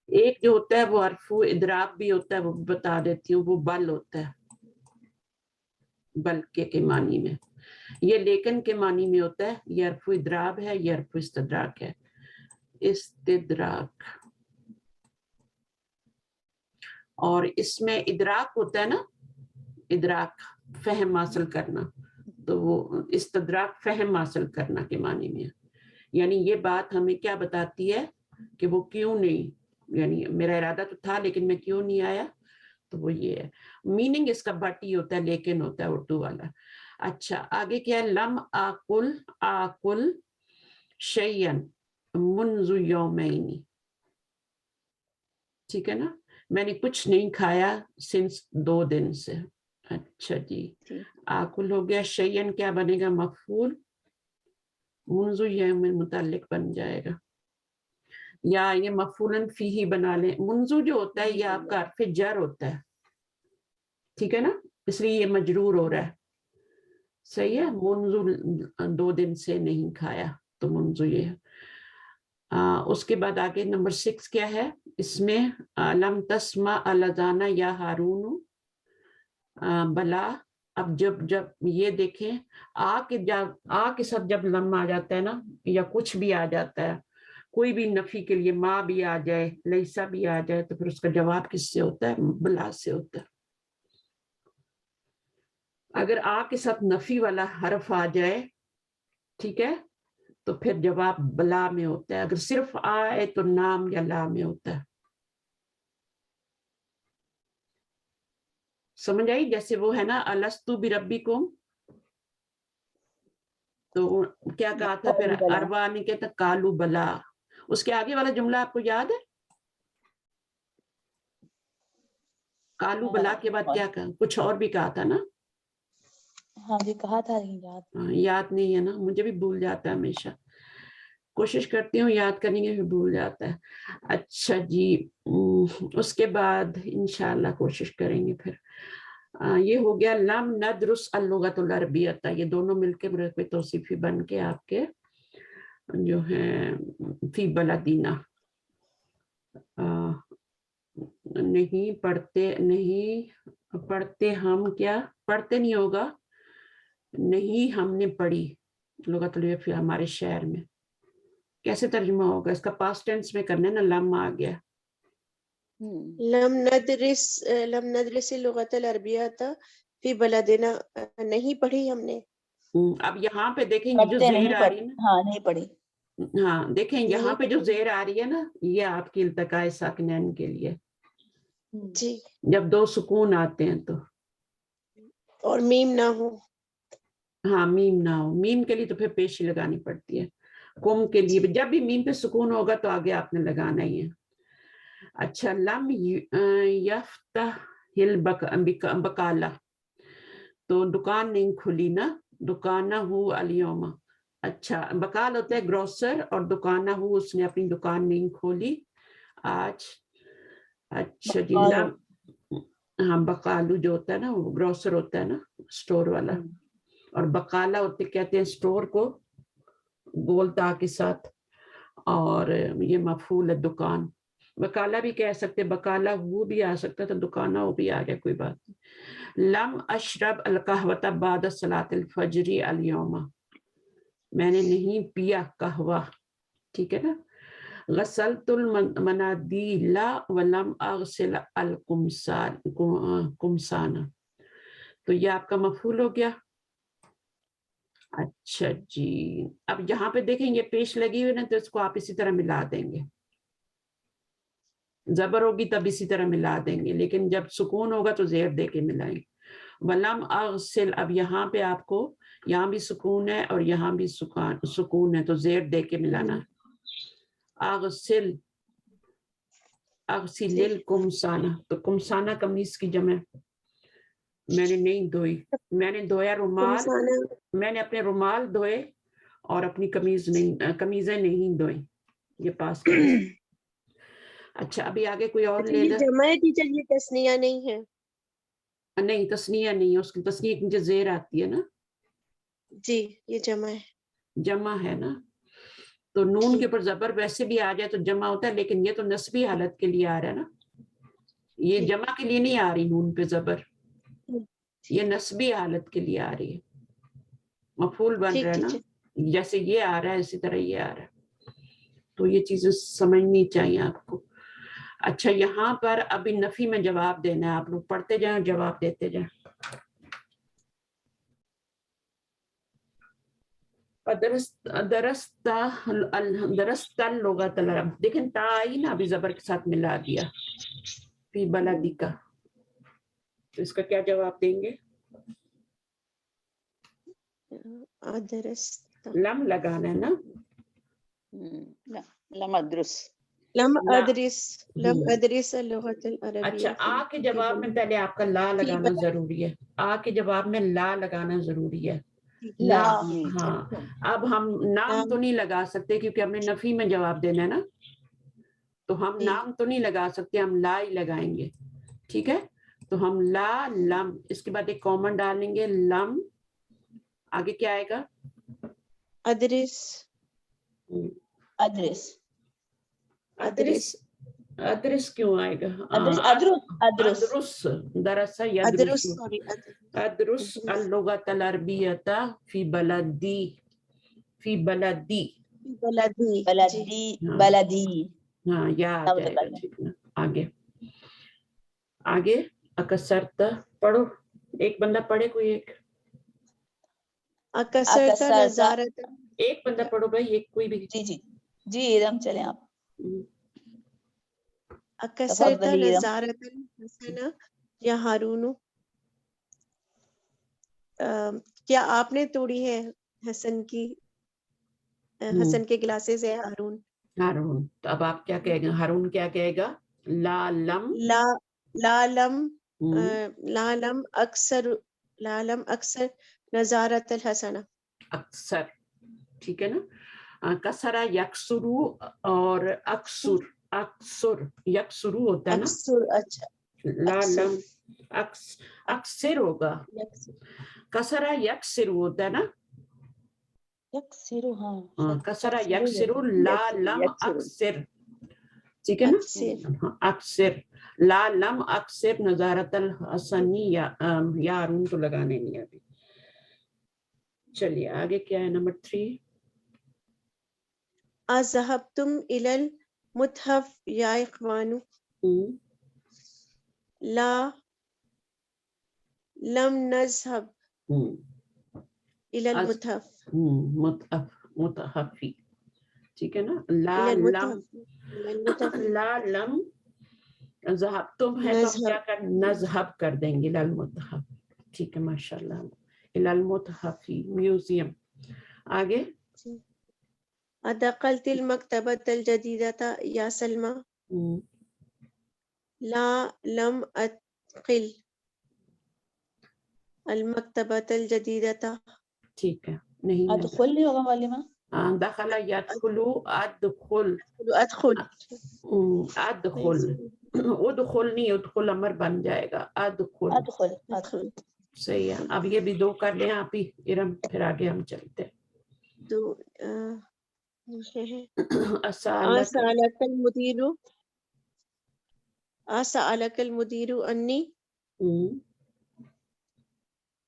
ایک جو ہوتا ہے وہ حرف ادراک بھی ہوتا ہے, وہ بتا دیتی ہوں, وہ بل ہوتا ہے. بلکہ کے معنی میں. یہ لیکن کے معنی میں ہوتا ہے. یہ حرف ادراب ہے, یہ حرف استدراک ہے. استدراک. اور اس میں ادراک ہوتا ہے نا, ادراک فہم حاصل کرنا, تو وہ استدراک فہم حاصل کرنا کے معنی میں. یعنی یہ بات ہمیں کیا بتاتی ہے کہ وہ کیوں نہیں, یعنی میرا ارادہ تو تھا لیکن میں کیوں نہیں آیا. تو وہ یہ ہے میننگ اس کا, بٹ ہی ہوتا ہے, لیکن ہوتا ہے اردو والا. اچھا آگے کیا ہے؟ لم آکل شیئن منذ یومین. ٹھیک ہے نا, میں نے کچھ نہیں کھایا سنس 2 دن سے. اچھا جی, آکل ہو گیا, شیئن کیا بنے گا؟ مفعول. منذ یومین متعلق بن جائے گا, یا یہ مفعولن فیہ بنا لیں. منذ جو ہوتا ہے یہ آپ کا حرف جر ہوتا ہے. ٹھیک ہے نا, اس لیے یہ مجرور ہو رہا ہے. صحیح ہے, منذ 2 دن سے نہیں کھایا, تو منذ یہ ہے. اس کے بعد آگے نمبر 6 کیا ہے اس میں؟ لم تسمع الاذان یا ہارون. بلا. اب جب یہ دیکھیں آ کے ساتھ جب لم آ جاتا ہے نا, یا کچھ بھی آ جاتا ہے, کوئی بھی نفی کے لیے ماں بھی آ جائے, لیسا بھی آ جائے, تو پھر اس کا جواب کس سے ہوتا ہے؟ بلا سے ہوتا ہے. اگر آ کے ساتھ نفی والا حرف آ جائے, ٹھیک ہے, تو پھر جواب بلا میں ہوتا ہے. اگر صرف آئے تو نام یا لا میں ہوتا ہے. سمجھ آئی؟ جیسے وہ ہے نا الستو بربکم, تو کیا کہا تھا پھر؟ اربا نے کہتا کالو بلا. اس کے آگے والا جملہ آپ کو یاد ہے؟ کالو بلا کے بعد کیا کہا؟ کچھ اور بھی کہا تھا نا؟ ہاں جی کہا تھا, یاد نہیں ہے نا, مجھے بھی بھول جاتا ہے ہمیشہ. کوشش کرتی ہوں یاد کرنے کی, بھی بھول جاتا ہے. اچھا جی, اس کے بعد انشاءاللہ کوشش کریں گے. پھر یہ ہو گیا لم ندرس اللغۃ العربیۃ. یہ دونوں مل کے پہ توصیفی بن کے آپ کے جو ہے فی بلدینا. نہیں پڑھتے ہم, کیا پڑھتے نہیں ہوگا, نہیں ہم نے پڑھی لغت العربیہ ہمارے شہر میں. کیسے ترجمہ ہوگا اس کا؟ پاسٹ ٹینس میں کرنا ہے نا, لم آ گیا. لم ندرس اللغۃ العربیۃ فی بلدنا. نہیں پڑھی ہم نے. اب یہاں پہ دیکھیں جو زیر آ رہی ہے نا, ہاں نہیں پڑھی. ہاں دیکھیں یہاں پہ جو زیر آ رہی ہے نا, یہ آپ کی التقاء ساکنین کے لیے, جی, جب 2 سکون آتے ہیں تو. اور میم نہ ہو. ہاں میم نہ ہو, میم کے لیے تو پھر پیشی لگانی پڑتی ہے. قوم کے لیے جب بھی میم پہ سکون ہوگا تو آگے آپ نے لگانا ہی ہے. اچھا, لم یفتح البقالہ, تو دکان نہیں کھلی نا, دکانہ ہو الیوم. اچھا, بقال ہوتا ہے گروسر, اور دکانہ ہو اس نے اپنی دکان نہیں کھولی آج. اچھا جی, لم, ہاں بقالو جو ہوتا ہے نا وہ گروسر ہوتا ہے نا, اسٹور والا. اور بقالہ ہوتے کہتے ہیں اسٹور کو, گول تا کے ساتھ. اور یہ مفعول ہے دکان. بکالا بھی کہہ سکتے, بکالا وہ بھی آ سکتا تھا, دکانہ وہ بھی آ گیا, کوئی بات نہیں. لم اشرب القہوۃ بعد صلاۃ الفجر اليوم, میں نے نہیں پیا قہوہ, ٹھیک ہے نا. غسلت المنادیل ولم اغسل القمصان, تو یہ آپ کا مفعول ہو گیا. اچھا جی, اب یہاں پہ دیکھیں یہ پیش لگی ہوئی نا, تو اس کو آپ اسی طرح ملا دیں گے. زبر ہوگی تب اسی طرح ملا دیں گے, لیکن جب سکون ہوگا تو زیر دے کے ملائیں گے. ولم اغسل, اب یہاں پہ آپ کو یہاں بھی سکون ہے اور یہاں بھی سکون ہے, تو زیر دے کے ملانا ہے. اغسل اغسل القمصانہ, تو قمصانہ قمیص کی جمع. میں نے نہیں دھوئی, میں نے دھویا رومال, میں نے اپنے رومال دھوئے اور اپنی قمیضیں نہیں دھوئی, یہ پاس کر. اچھا ابھی آگے کوئی اور لے لے. جمع ہے ٹیچر, یہ تسنیہ نہیں ہے. نہیں تسنیہ نہیں ہے, اس کی تسنیہ کی مجھے زیر آتی ہے نا. جی یہ جمع ہے. جمع ہے نا, تو نون کے اوپر زبر ویسے بھی آ جائے تو جمع ہوتا ہے, لیکن یہ تو نسبی حالت کے لیے آ رہا ہے نا, یہ جمع کے لیے نہیں آ رہی نون پہ زبر, یہ نسبی حالت کے لیے آ رہی ہے. مفعول بن رہا ہے نا, جیسے یہ آ رہا ہے اسی طرح یہ آ رہا ہے, تو یہ چیزیں سمجھنی چاہیے آپ کو. اچھا یہاں پر ابھی نفی میں جواب دینا ہے, آپ لوگ پڑھتے جائیں جواب دیتے جائیں. درست اللغت العرب, دیکھیں تا آئی نا, ابھی زبر کے ساتھ ملا دیا, فی بلدی کا, تو اس کا کیا جواب دیں گے؟ لم لگانا ہے نا, لم ادرس, لم ادرس اللغت العربیہ. اچھا آ کے جواب میں پہلے آپ کا لا لگانا ضروری ہے, آ کے جواب میں لا لگانا ضروری ہے. لا, ہاں اب ہم نام تو نہیں لگا سکتے کیونکہ ہم نے نفی میں جواب دینا ہے نا, تو ہم نام تو نہیں لگا سکتے, ہم لا ہی لگائیں گے, ٹھیک ہے. تو ہم لا لم, اس کے بعد ایک کامن ڈالیں گے لم, آگے کیا آئے گا؟ ادرس. ادرس, ادرس, ادرس کیوں آئے گا؟ ادرس, درس یدرس, ادرس اللغت العربیۃ فی بلدی, فی بلدی, بلدی. ہاں یا آ جائے گا, ٹھیک نا. آگے اکثرت پڑھو, ایک بندہ پڑھے, کوئی ایک ایک بندہ پڑھو بھائی, ایک کوئی بھی. جی ارم چلیں آپ. اکثرت نظارت الحسن یا ہارون, کیا آپ نے توڑی ہے حسن کے گلاسز ہے ہارون. ہارون, تو اب آپ کیا کہے گا؟ ہارون کیا کہے گا؟ لا لم اکثر نظارت الحسن. اکثر, ٹھیک ہے نا. کسرا یکسرو اور اکثر, اکثر یکسرو ہوتا ہے نا. اچھا لا لم اکثر ہوگا, کسرا یکسر ہوتا ہے نا. کسرا یکسر, لا لم اکثر, ٹھیک ہے نا. اکثر, لا لم اکثر نظارت الحسنی یا ہارون تو لگانے نہیں ابھی. چلیے آگے کیا ہے؟ نمبر 3. اذهبتم الى المتحف یا اخوان. لا لم نذهب الى المتحف. متحفی, ٹھیک ہے نا. لا لم ذهبتم ہے تو ہم کیا کر نذهب کر دیں گے للمتحف, ٹھیک ہے, ماشاء اللہ. المتحفی میوزیم. آگے ادخلت المکتبۃ الجدیدۃ یا سلمى. لا لم ادخل المکتبۃ الجدیدۃ, ٹھیک ہے, نہیں ادخل نہیں ہوگا معلومہ, دخل یدخلو, ادخل ادخل نہیں, ادخل امر بن جائے گا, ادخل. صحیح ہے. اب یہ بھی 2 کر لیں آپ ہی ارم, پھر آگے ہم چلتے ہیں. أسألك المدير أسألك المدير أني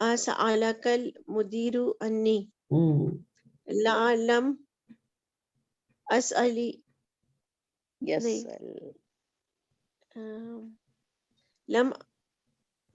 أسألك المدير أني لا لم أسأل Yes. لم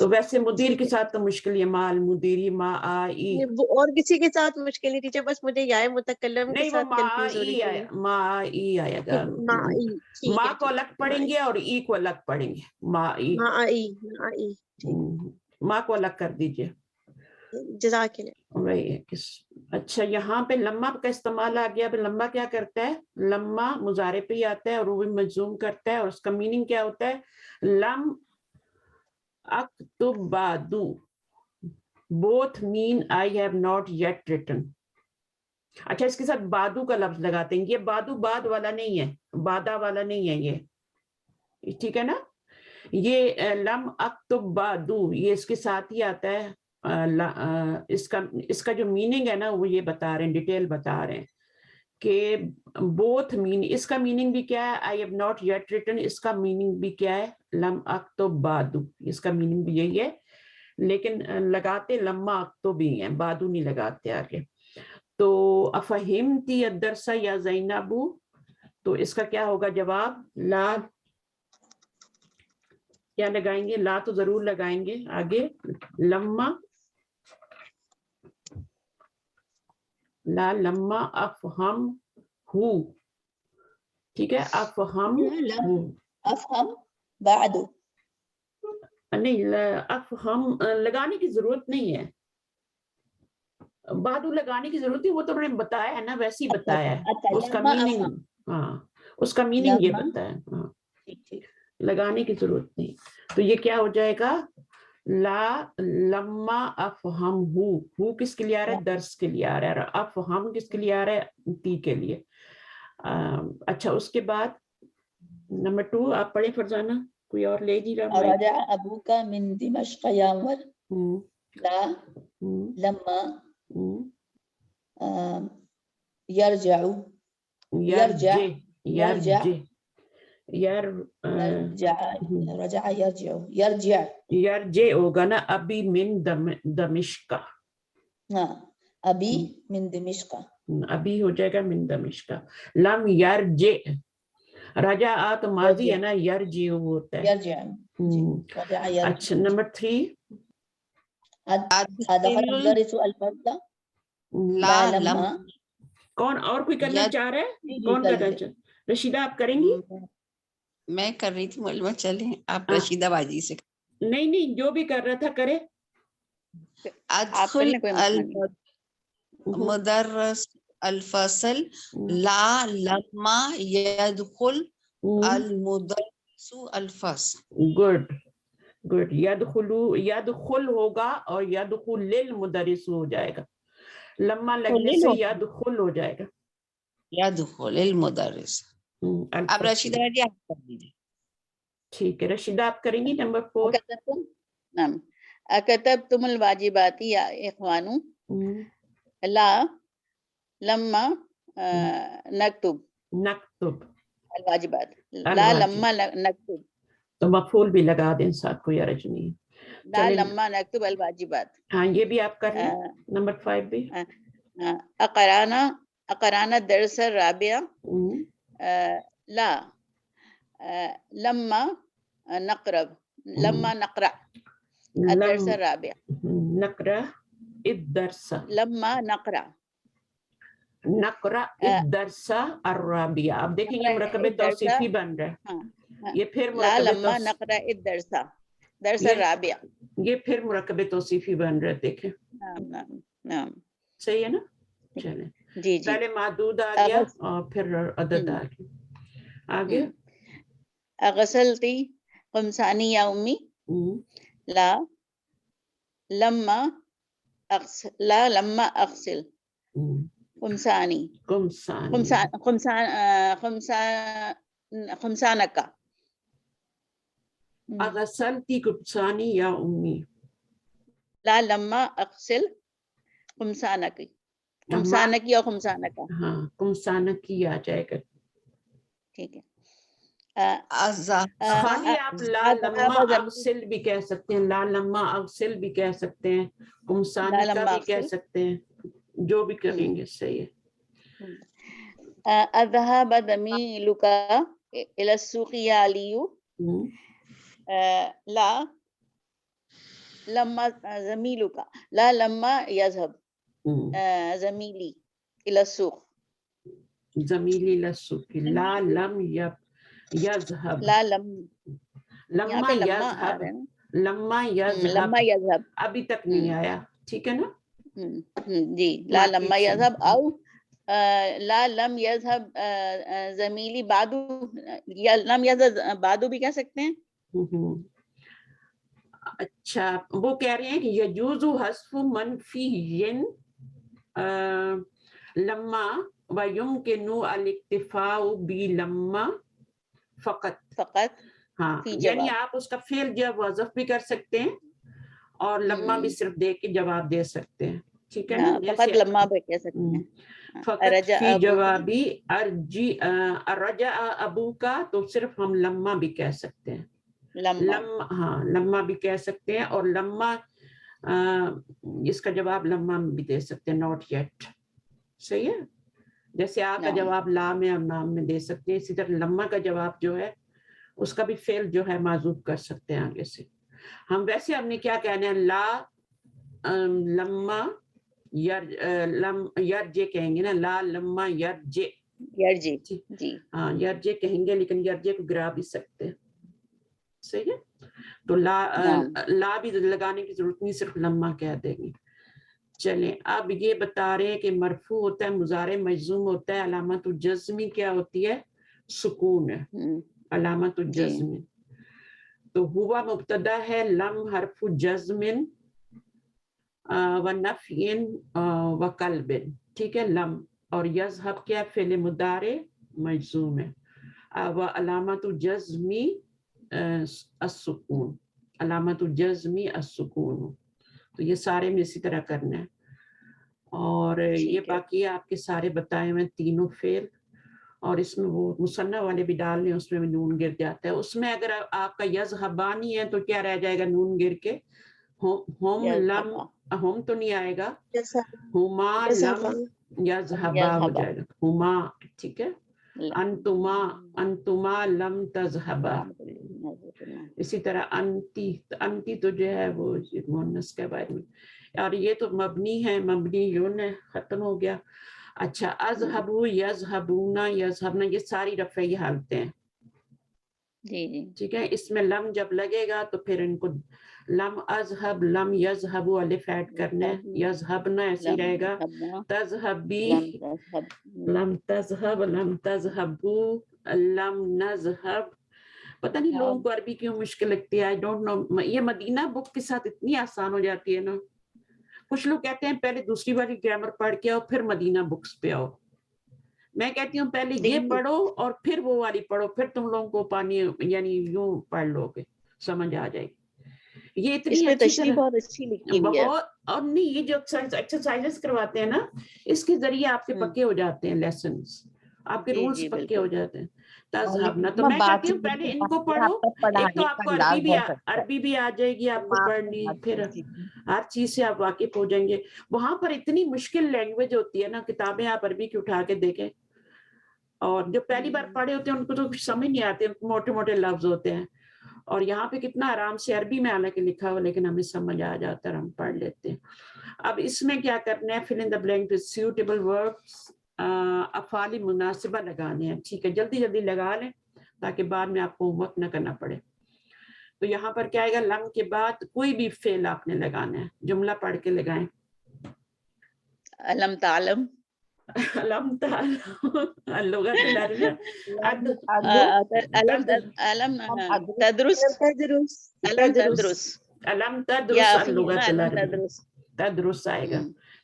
تو ویسے مدیر کے ساتھ تو مشکل ہے، مال مدیری ما آئی، وہ اور کسی کے ساتھ مشکل نہیں ٹیچر، بس مجھے یا متکلم کے نہیں وہ ساتھ ما کنفیوز ہو رہی ای تھی آیا، ما ای آئے گا، مائی، ٹھیک ما ہے کو الگ پڑھیں گے اور ای کو الگ پڑھیں گے، ما ای، مائی، ما کو الگ کر دیجئے، جزاک اللہ۔ وہی ہے اچھا یہاں پہ لمحہ کا استعمال آ گیا۔ لمحہ کیا کرتا ہے؟ لمحہ مضارع پہ ہی آتا ہے اور وہ بھی مجزوم کرتا ہے، اور اس کا میننگ کیا ہوتا ہے؟ لم اکتب بادو both mean I have not yet written۔ اچھا اس کے ساتھ بادو کا لفظ لگاتے ہیں، یہ بادو بعد والا نہیں ہے، بادا والا نہیں ہے، یہ ٹھیک ہے نا، یہ لم اکتب بادو یہ اس کے ساتھ ہی آتا ہے۔ اس کا جو میننگ ہے نا وہ یہ بتا رہے ہیں، ڈیٹیل بتا رہے ہیں کہ بوتھ مین، اس کا میننگ بھی کیا ہے؟ I have not yet written, اس کا میننگ بھی کیا ہے؟ لم اکتب بادو، اس کا میننگ بھی یہی ہے، لیکن لگاتے لما اکتب بھی ہیں، بادو نہیں لگاتے آگے۔ تو افہمتی الدرس یا زینبو، تو اس کا کیا ہوگا جواب؟ لا، کیا لگائیں گے؟ لا تو ضرور لگائیں گے آگے، لما، لا لما افہم ہو، ٹھیک ہے، افہم ہو، افہم بعد، نہیں افہم لگانے کی ضرورت نہیں ہے، بادو لگانے کی ضرورت ہے، وہ تو میں نے بتایا ہے نا، ویسے ہی بتایا ہے، اس کا لما میننگ، افہم، ہاں اس کا میننگ یہ لما، بتایا، ہاں ٹھیک ٹھیک، لگانے کی ضرورت نہیں۔ تو یہ کیا ہو جائے گا؟ لا لما افہم ہو کس کے لیے آ رہا ہے؟ درس کے لیے آ رہا ہے، اور افہم کس کے لیے آ رہا ہے؟ تی کے لیے۔ اچھا اس کے بعد نمبر 2 آپ پڑھیں فرزانہ، کوئی اور لے جی رہا بھائی؟ رجع ابوک من دمشق یا عمر، لا لما یرجع، یرجع، یرجع، رجع یرجع، یرجع، یرجع ہوگا نا، ابھی من دمشق، ہاں ابھی من دمشق، ابھی ہو جائے گا من دمشق۔ لم یرجع، رجع تو ماضی ہے نا، یرجع ہوتا ہے۔ یرجع، رجع یرجع۔ اچھا نمبر 3 دخل المدرس الفصل، لا لما، کون اور کوئی کرنا چاہ رہا ہے؟ کون کرنا چاہ رہا ہے؟ رشیدہ آپ کریں گی؟ میں کر رہی تھی معلومات، چلیں آپ رشیدہ باجی سے۔ نہیں جو بھی کر رہا تھا کرے۔ ادخل کوئی مسئلہ نہیں۔ المدرس الفصل، لا لما يدخل المدرس الفصل۔ گڈ گڈ، یدخل ہوگا اور یدخل المدرس ہو جائے گا، لما لگنے سے یدخل ہو جائے گا۔ يدخل المدرس۔ اب رشیدہ باجی آپ کر دیجیے۔ ٹھیک ہے رشیدہ آپ کریں گی نمبر 4۔ نعم اکتبتم الواجبات یا اخوانو، لا لما نکتب نکتب الواجبات، لا لما نکتب، تو مفعول بھی لگا دیں ساتھ، کوئی حرج نہیں۔ لا لما نکتب الواجبات۔ ہاں یہ بھی آپ کر لیں، نمبر 5 بھی۔ اقرانا الدرس الرابع، لا لما نقرب، لما نقرأ الدرس الرابع، نقرأ الدرس، لما نقرأ، نقرأ الدرس الرابع۔ آپ دیکھیں گے مرکب توصیفی بن رہا ہے، یہ پھر لا لما نقرأ الدرس، درس الرابع، یہ پھر مرکب توصیفی بن رہا ہے، دیکھیں نعم صحیح ہے نا۔ چلیں جی پہلے معدود آ گیا اور پھر عدد آ گیا، آگے۔ اغسلتی قمصانی یا امی، لا لما اغسل قمصانی، خمسانکا، اغسلتی قمصانی یا امی، لا لما اغسل قمصانکی، قمصانکی اور خمسانکا، ہاں قمصانکی آ جائے گا، ٹھیک ہے۔ خالی آپ لا لما اغسل بھی کہہ سکتے ہیں، لا لما اغسل بھی کہہ سکتے ہیں، قمصانکا بھی کہہ سکتے ہیں، جو بھی کریں گے صحیح ہے۔ اذهب ضميلك الى السوق يا علي، لا لما زميلك لا لما يذهب زميلي إلى السوق. زميلي إلى السوق. لا لم يذهب. لا لم لما يذهب. لما لما يذهب يذهب ابھی تک نہیں آیا, ٹھیک ہے نا. جی لا لما يذهب او لا لم يذهب زميلي بعد, یا لم يذهب بعد بھی کہہ سکتے ہیں. اچھا وہ کہہ رہے ہیں کہ یجوز حذف منفی لما ويمكن الاکتفاء بلما فقط. ہاں یعنی آپ اس کا فعل جو ہے حذف بھی کر سکتے ہیں اور لما بھی صرف دیکھ کے جواب دے سکتے ہیں, ٹھیک ہے نا. فقط لما بھی کہہ سکتے ہیں. فقط فی جوابی رجع ابو کا تو صرف ہم لما بھی کہہ سکتے ہیں. لما, ہاں لما بھی کہہ سکتے ہیں, اور لما اس کا جواب لما میں بھی دے سکتے ہیں, ناٹ یٹ. صحیح ہے, جیسے آ کا جواب لا میں اور نام میں دے سکتے ہیں, اسی طرح لما کا جواب جو ہے اس کا بھی فعل جو ہے معذوف کر سکتے ہیں آگے سے. ہم ویسے ہم نے کیا کہنا ہے, لا لما یرجے کہیں گے نا, لا لما یرجے. جی ہاں یرجے کہیں گے, لیکن یرجے کو گرا بھی سکتے ہیں. صحیح ہے, تو لا بھی لگانے کی ضرورت نہیں, صرف لما کہہ دیں گے. چلیں اب یہ بتا رہے ہیں کہ مرفوع ہوتا ہے, مضارع مجزوم ہوتا ہے, علامت الجزمی کیا ہوتی ہے, سکون ہے علامت الجزم. تو ہوا مبتدا ہے, لم حرف جزم و نفی و قلب, ٹھیک ہے. لم اور یذهب کیا فعل مضارع مجزوم ہے, و علامت الجزمی السکون, علامت الجزمی السکون. تو یہ سارے میں اسی طرح کرنا ہے. اور یہ باقی آپ کے سارے بتائے ہوئے تینوں فعل, اور اس میں وہ مثنیٰ والے بھی ڈال لیں, اس میں نون گر جاتا ہے. اس میں اگر آپ کا یذهبانی ہے تو کیا رہ جائے گا نون گر کے, ہم لم, ہم تو نہیں آئے گا, ہما لم یذهبا ہو جائے گا, ہما, ٹھیک ہے. انتما لم تذهبا. اسی طرح انتی تو جو ہے وہ مؤنث کے بارے میں, اور یہ تو مبنی ہے, مبنی یون ہے, ختم ہو گیا. اچھا اذهبوا یذهبون یذهبن, یہ ساری رفعی حالتیں ہیں. جی ٹھیک ہے. اس میں لم جب لگے گا تو پھر ان کو لم اذهب لم یذهبوا الف ایڈ کرنا ہے, یذهبن ایسے ہی رہے گا, تذهبی لم تذهب لم تذهبوا لم نذهب. پتہ نہیں لوگوں کو عربی کیوں مشکل لگتی ہے, آئی ڈونٹ نو. یہ مدینہ بک کے ساتھ اتنی آسان ہو جاتی ہے نا. کچھ لوگ کہتے ہیں پہلے دوسری والی گرامر پڑھ کے آؤ پھر مدینہ بکس پہ آؤ. میں کہتی ہوں پہلے یہ پڑھو اور پھر وہ والی پڑھو, پھر تم لوگوں کو پانی یعنی یوں پڑھ لو گے, سمجھ آ جائے گی. یہ اتنی اچھی بہت اچھی لکھی ہوئی ہے. بہت, اور نہیں یہ جو ایکسرسائزز کرواتے ہیں نا, اس کے ذریعے آپ کے پکے ہو جاتے ہیں لیسنز, آپ کے رولز پکے ہو جاتے ہیں. تذهبنا تو میں کہتی ہوں پہلے ان کو پڑھو, ایک تو آپ کو عربی بھی آ جائے گی آپ کو پڑھنی, پھر ہر چیز سے آپ واقف ہو جائیں گے. وہاں پر اتنی مشکل لینگویج ہوتی ہے نا, کتابیں آپ عربی کی اٹھا کے دیکھیں, اور جو پہلی بار پڑھے ہوتے ہیں ان کو تو کچھ سمجھ نہیں آتے, موٹے موٹے لفظ ہوتے ہیں. اور یہاں پہ کتنا آرام سے عربی میں حالانکہ لکھا ہوا, لیکن ہمیں سمجھ آ جاتا ہے, ہم پڑھ لیتے ہیں. اب اس میں کیا کرنا ہے, fill in the blank with suitable verbs, افعال مناسبہ لگانے ہیں. ٹھیک ہے, جلدی جلدی لگا لیں تاکہ بعد میں آپ کو وقت نہ کرنا پڑے. تو یہاں پر کیا آئے گا, لم کے بعد کوئی بھی فعل آپ نے لگانا ہے, جملہ پڑھ کے لگائیں. علم تعلم, علم تعلم اللغت العربیہ, علم تدرس, علم تدرس, علم تدرس اللغت العربیہ, تدرس آئے گا,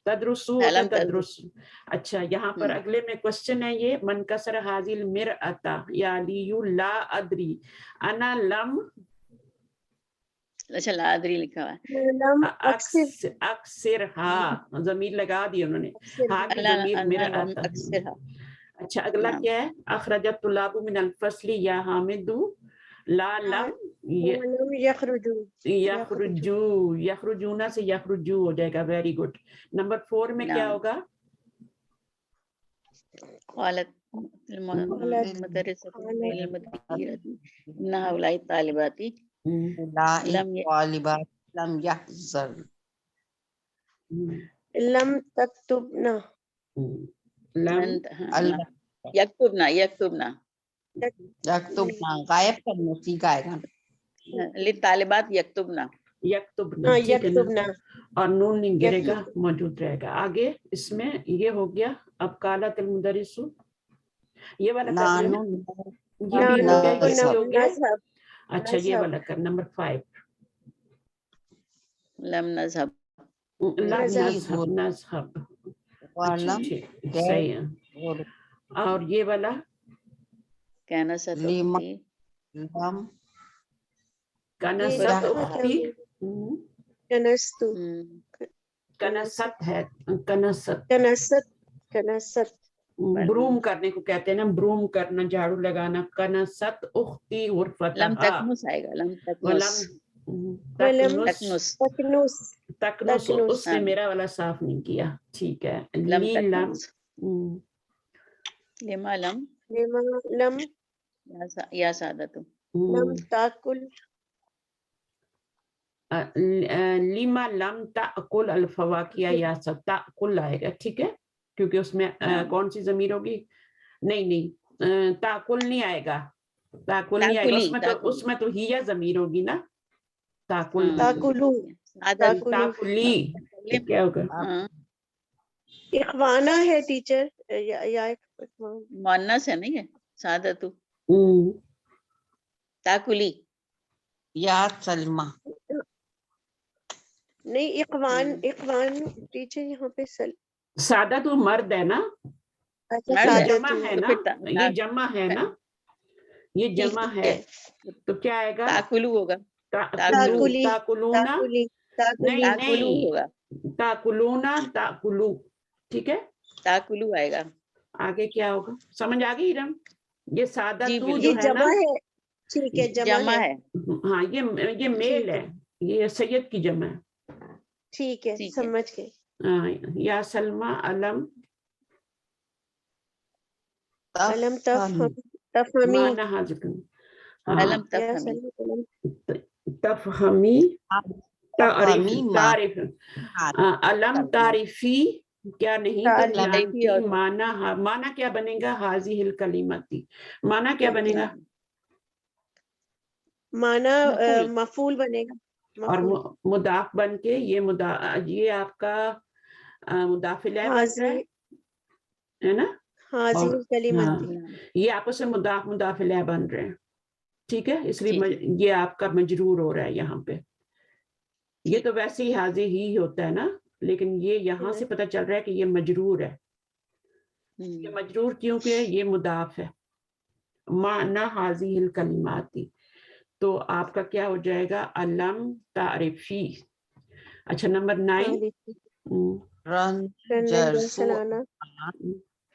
تدرسو ہوتا ہے تدرس. اچھا یہاں پر اگلے میں کوشچن ہے یہ, من کسر حاضل مرأتا یا علیو لا ادری انا لم, اچھا لا ادری لکھا ہوا ہے, اکثر ہاں ضمیر لگا دی انہوں نے, ہاں کی ضمیر مرأتا. اچھا اگلا کیا ہے, اخرجت طلاب من الفصل یا حامدو لا لم یخرجو, یخرجونا سے یخرجو ہو جائے گا. Very good. نمبر 4 میں کیا ہوگا, قالت المدرسة للمديرة إن هؤلاء الطالبات لم لم يحزن لم تكتبنا لم یکتبنا یکتبنا غائب کرنا سیکھا آئے گا للطالبات یکتبنا یکتبنا ٹھیک ہے نا یکتبنا اور نون نہیں گرے گا موجود رہے گا. آگے اس میں یہ ہو گیا. اب قالت المدرس یہ والا کر لیں. یہ بھی ہو گیا یہ بھی ہو گیا. اچھا یہ والا کر نمبر 5 لم نذهب نذهب اچھا ٹھیک صحیح ہے. اور یہ والا كان ستأتي لم کنست اختی کنست کنست ہے کنست کنست بروم کرنے کو کہتے ہیں نا. بروم کرنا جھاڑو لگانا. کنست اختی لم غرفتها تکنس آئے گا لم ولم تکنس تکنس تکنس اس نے میرا والا صاف نہیں کیا. ٹھیک ہے. لم لی لم تکنس لما لم لم یا سعادت لم تاکل لما لم تأکل الفواکہ یا سب تأکل آئے گا. ٹھیک ہے کیونکہ اس میں کون سی ضمیر ہوگی. نہیں تأکل نہیں آئے گا. تأکل نہیں آئے گا. اس میں تو ہی ضمیر ہوگی نا. تأکل تاکلو تاکلی کیا ہوگا. اخوانہ ہے ٹیچر یا مؤنث ہے نہیں ہے سعادت تاکلی یا سلمہ نہیں اخوان ٹیچر یہاں پہ سادہ تو مرد ہے نا. یہ جمع ہے نا. یہ جمع ہے نا. یہ جمع ہے تو کیا آئے گا. تاکلو ہوگا تاکلونا نہیں ہوگا تاکلونا تاکلو. ٹھیک ہے تاکلو آئے گا. آگے کیا ہوگا سمجھ آ گئی رم. یہ سادہ تو جو یہ ہے نا جمع ہے. ٹھیک ہے جمع ہے. ہاں یہ میل ہے. یہ سید کی جمع ہے. ٹھیک ہے سمجھ گئے. یا سلمہ علم علم تفہمی معنی حاضر علم تفہمی تعریف علم تعریفی کیا نہیں جانتی. معنی کیا بنے گا. حاضی الکلمتی معنی کیا بنے گا. معنی مفعول بنے گا. اور مضاف بن کے یہ آپ کا مضاف الیہ بن رہا ہے نا. حاضی الکلمتی یہ آپس میں مضاف الیہ بن رہے ہیں. ٹھیک ہے اس لیے یہ آپ کا مجرور ہو رہا ہے یہاں پہ. یہ تو ویسے ہی حاضی ہی ہوتا ہے نا لیکن یہ یہاں سے پتہ چل رہا ہے کہ یہ مجرور ہے. یہ مجرور کیونکہ یہ مضاف ہے. معنی حاضی الکلماتی تو آپ کا کیا ہو جائے گا. علم تعریفی. اچھا نمبر 9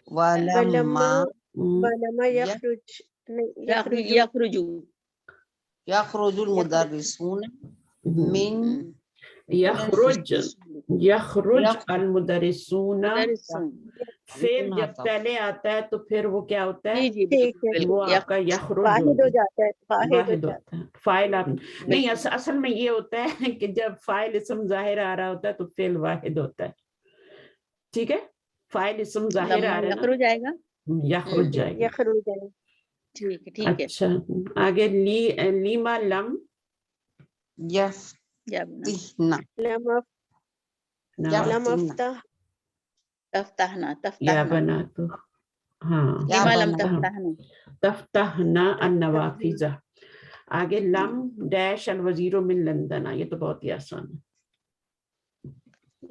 ولما یخرج المدرسون من یخرج المدرسون. پھر جب پہلے آتا ہے تو پھر وہ کیا ہوتا ہے. وہ آپ کا یخرج واحد ہو جاتا ہے. واحد ہوتا ہے. فاعل آپ نہیں اصل میں یہ ہوتا ہے کہ جب فاعل اسم ظاہر آ رہا ہوتا ہے تو فعل واحد ہوتا ہے. ٹھیک ہے فاعل اسم ظاہر آ رہا ہے یخرج آئے گا. یخرج جائے گا. ٹھیک ہے. اچھا آگے لیما لم یفتحنا تفتحنا یا بنا تو ہاں لما لم تفتحنا تفتحنا النوافذ. آگے لم ڈیش الوزیر من لندن. یہ تو بہت ہی آسان ہے.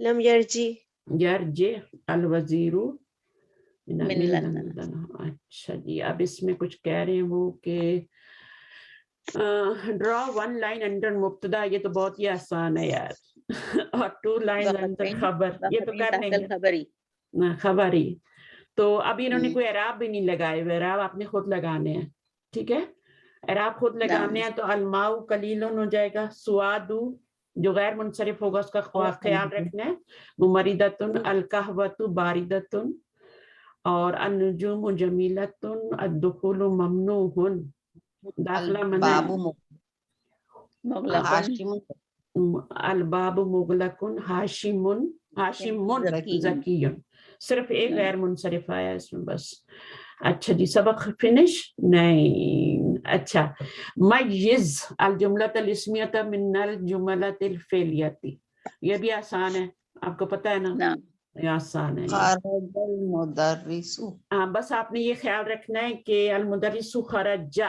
لم یرجی یرجع الوزیر من لندن. اچھا جی اب اس میں کچھ کہہ رہے ہیں وہ کہ ڈرا 1 لائن انڈر مبتدا. یہ تو بہت ہی آسان ہے یار. اور 2 لائن انڈر خبر. یہ تو کر لیں گے خبری. تو ابھی انہوں نے کوئی اعراب بھی نہیں لگائے ہوئے. اعراب آپ نے خود لگانے ہیں. ٹھیک ہے اعراب خود لگانے ہیں. تو الماء قلیل ہو جائے گا. سواد جو غیر منصرف ہوگا اس کا خیال رکھنا ہے. ممردۃ القہوۃ باردۃ اور النجوم جمیلۃ الدخول ممنوع. داخلہ منع. الباب مغلقن ہاشمن زکیون. صرف ایک غیر منصرف آیا اس میں بس. اچھا جی سبق فنش نہیں. اچھا میز الجملۃ الاسمیۃ من الجملۃ الفعلیۃ. یہ بھی آسان ہے, آپ کو پتہ ہے نا, یہ آسان ہے. خرج المدرس. ہاں بس آپ نے یہ خیال رکھنا ہے کہ المدرس خرج,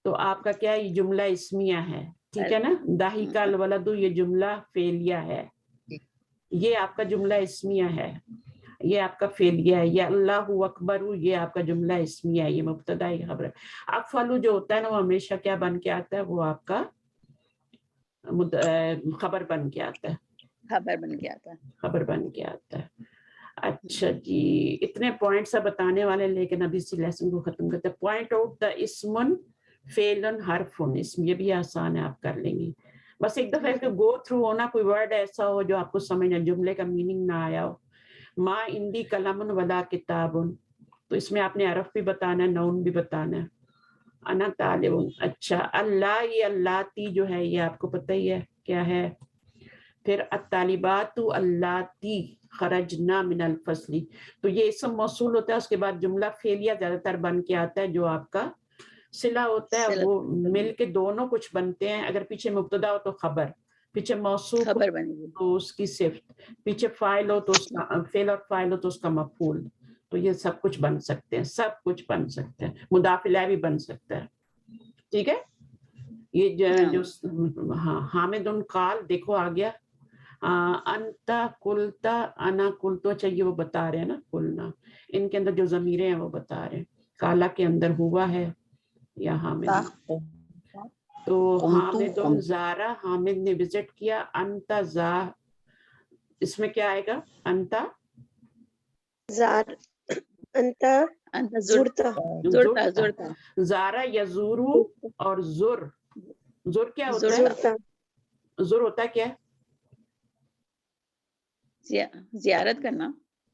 تو آپ کا کیا یہ جملہ اسمیہ ہے, ٹھیک ہے نا. ضحک الولد یہ جملہ فعلیہ ہے, یہ آپ کا جملہ اسمیہ ہے, یہ آپ کا فعلیہ ہے. یا اللہ اکبر یہ آپ کا جملہ اسمیہ ہے, یہ مبتدا ہے خبر. افعلوا جو ہوتا ہے نا وہ ہمیشہ کیا بن کے آتا ہے, وہ آپ کا خبر بن کے آتا ہے, خبر بن کے آتا ہے, خبر بن کے آتا ہے. اچھا جی اتنے پوائنٹس بتانے والے, لیکن ابھی اسی لیسن کو ختم کرتے ہیں. پوائنٹ آؤٹ دا اسمن فعلن حرفن, اسم یہ بھی آسان ہے, آپ کر لیں گی. بس ایک دفعہ گو تھرو ہونا, کوئی ورڈ ایسا ہو جو آپ کو سمجھنا, جملے کا میننگ نہ آیا ہو. ما عندی قلم ولا کتاب, تو اس میں آپ نے حرف بھی بتانا ہے, نون بھی بتانا ہے. انا طالب. اچھا اللہ, یہ اللہ تی جو ہے یہ آپ کو پتہ ہی ہے کیا ہے. پھر الطالبات اللاتی خرجنا من الفصل, تو یہ اسم موصول ہوتا ہے, اس کے بعد جملہ فعلیہ زیادہ تر بن کے آتا ہے, جو آپ کا صلہ ہوتا ہے وہ مل کے دونوں کچھ بنتے ہیں. اگر پیچھے مبتدا ہو تو خبر, پیچھے موصوف خبر بنے گی, تو اس کی صفت, پیچھے فاعل ہو تو اس کا فعل اور فاعل ہو تو اس کا مفعول. تو یہ سب کچھ بن سکتے ہیں, سب کچھ بن سکتے ہیں. مضاف الیہ بھی بن سکتا ہے, ٹھیک ہے. یہ جو ہاں حامد قال, دیکھو آ گیا. انتا قلتا انا قلتو, چاہیے وہ بتا رہے ہیں نا, قلنا ان کے اندر جو ضمیریں ہیں وہ بتا رہے ہیں. کالا کے اندر ہوا ہے یا حامد, تو حامد زارا, حامد نے وزٹ کیا. انتا زا, اس میں کیا آئے گا, انتا زار, انتا زرتا, زارا یزورو, اور زر, زر کیا ہوتا ہے, زرتا, زر ہوتا ہے کیا, زیارت کرنا.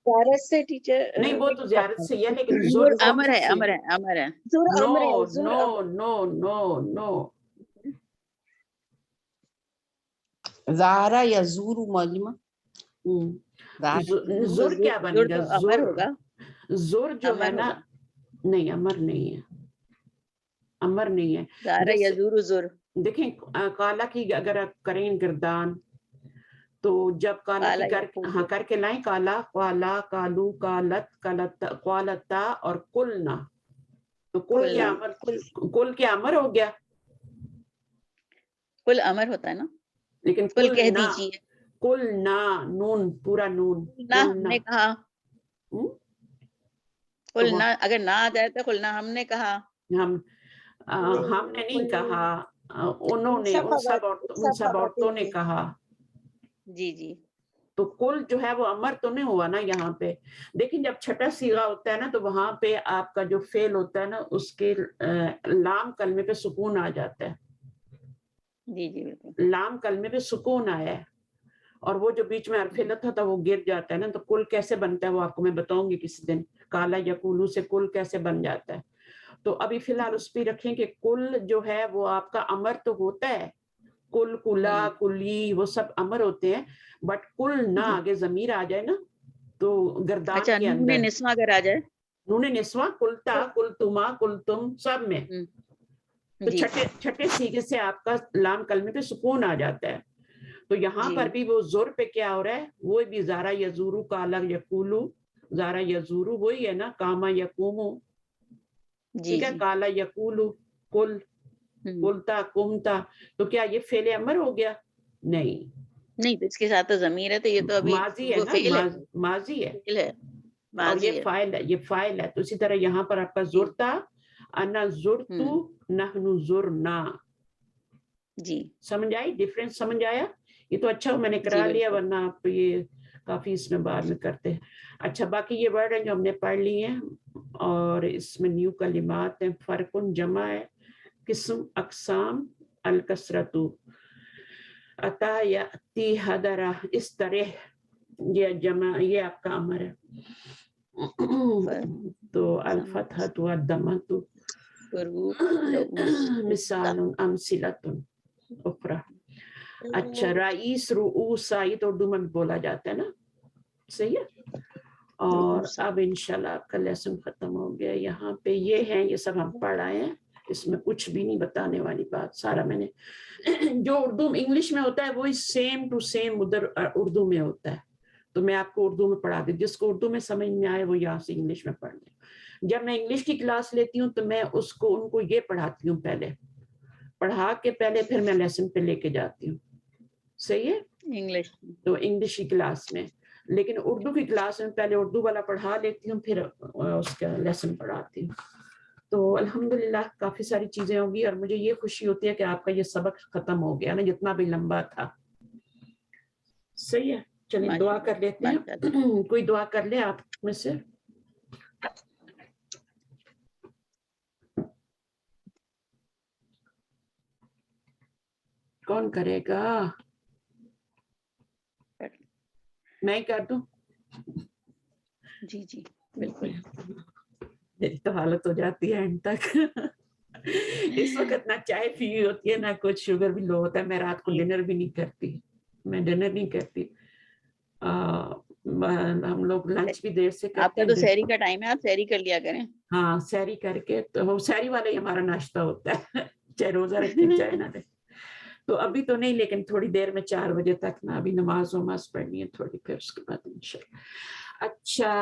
زیارت سے ٹیچر نہیں وہ تو زیارت سے ہے, لیکن زر امر ہے, امر ہے, امر ہے. نو نو نو نو نو, زارا یزور معلومہ. زر کیا بنے گا, امر ہوگا, زر جو ہے نا, نہیں امر نہیں ہے, امر نہیں ہے. زارا یزور زر, دیکھیں کالا کی اگر آپ کریں گردان, تو جب کالا کی کر کے لائیں, کالا کالا کالو کالت قالتا اور کلنا, تو کل کیا امر, کل کیا امر ہو گیا, کل امر ہوتا ہے نا, لیکن کل کہہ دیجیے, کل نہ, نون پورا نون, ہم نے کہا, کل نہ اگر نہ آ جائے تو کل نہ ہم نے کہا, ہم نے نہیں کہا, انہوں نے, ان سب عورتوں نے کہا. جی جی, تو کل جو ہے وہ امر تو نہیں ہوا نا یہاں پہ. لیکن جب چھٹا صیغہ ہوتا ہے نا, تو وہاں پہ آپ کا جو فعل ہوتا ہے نا, اس کے لام کلمے پہ سکون آ جاتا ہے. جی جی بالکل, لام کلمے پہ سکون آیا ہے, اور وہ جو بیچ میں حرف علت تھا وہ گر جاتا ہے نا. تو کل کیسے بنتا ہے وہ آپ کو میں بتاؤں گی کسی دن, کالا یقولو سے کل کیسے بن جاتا ہے. تو ابھی فی الحال اس پہ رکھیں کہ کل جو ہے وہ آپ کا امر تو ہوتا ہے, کل کلا کلی وہ سب امر ہوتے ہیں, بٹ کل نہ آگے ضمیر آ جائے نا, تو گردان اچھا کے اندر نون نسواں اگر آ جائے, نون نسواں, کلتا کلتما کلتم سب میں, تو چھٹے سیغے سے آپ کا لام کلمے پہ سکون آ جاتا ہے. تو یہاں پر بھی وہ زور پہ کیا ہو رہا ہے, وہ بھی زارا یزورو کالا یقولو, زارا یزورو وہی ہے نا, کاما یقومو, ٹھیک ہے. کالا یقولو کل, کلتا کمتا, تو کیا یہ فعل امر ہو گیا, نہیں نہیں, تو اس کے ساتھ تو ضمیر ہے, تو یہ تو ابھی ماضی ہے نا, ماضی ہے, اور یہ فاعل ہے, یہ فاعل ہے. تو اسی طرح یہاں پر آپ کا زرتا, انا زرتو نحنو زرنا, جی سمجھ آئی ڈفرینس, سمجھ آیا. یہ تو اچھا میں نے کرا لیا, ورنہ آپ یہ کافی اس میں بعد میں کرتے ہیں. اچھا باقی یہ ورڈ ہیں جو ہم نے پڑھ لی ہیں, اور اس میں نیو کلمات ہیں. فرقن جمع ہے, قسم اقسام, الکسرتو, عطا یاتی حضرہ, اس طرح یہ جمع, یہ آپ کا امر ہے. تو الفتحۃ والضمۃ مثال امثلۃ اخرى. اچھا رئیس رؤوس یہ تو اردو میں بولا جاتا ہے نا, صحیح ہے. اور اب انشاءاللہ آپ کا لیسن ختم ہو گیا. یہاں پہ یہ ہیں, یہ سب ہم پڑھ آئے ہیں, اس میں کچھ بھی نہیں بتانے والی بات, سارا میں نے جو اردو انگلش میں ہوتا ہے وہی سیم ٹو سیم ادھر اردو میں ہوتا ہے. تو میں آپ کو اردو میں پڑھا دوں, جس کو اردو میں سمجھ میں آئے وہ یہاں سے انگلش میں پڑھ لیں. جب میں انگلش کی کلاس لیتی ہوں تو میں ان کو یہ پڑھاتی ہوں, پہلے پڑھا کے پہلے پھر میں لیسن پہ لے کے جاتی ہوں, صحیح ہے, انگلش. تو انگلش کی کلاس میں. لیکن اردو کی کلاس میں پہلے اردو والا پڑھا لیتی ہوں, پھر اس کا لیسن پڑھاتی ہوں. تو الحمدللہ کافی ساری چیزیں ہوگی, اور مجھے یہ خوشی ہوتی ہے کہ آپ کا یہ سبق ختم ہو گیا نا, جتنا بھی لمبا تھا. صحیح ہے, چلیں دعا کر لیتے ہیں. کوئی دعا کر لے آپ میں سے. کون کرے گا؟ میں کر دوں؟ جی جی بالکل. میری تو حالت ہو جاتی ہے اینڈ تک. اس وقت نہ چائے پی ہوتی ہے نہ کچھ, شوگر بھی لو ہوتا ہے. میں رات کو ڈنر بھی نہیں کرتی, میں ڈنر نہیں کرتی. ہم لوگ لنچ بھی دیر سے کرتے ہیں. آپ کا تو سحری کا ٹائم ہے, آپ سحری کر لیا کریں. ہاں سحری کر کے, تو سحری والا ہی ہمارا ناشتہ ہوتا ہے, چاہے روزہ رکھیں چاہے نہ رکھیں. تو ابھی تو نہیں, لیکن تھوڑی دیر میں 4 بجے تک نا, ابھی نماز پڑھنی ہے تھوڑی, پھر اس کے بعد انشاءاللہ. اچھا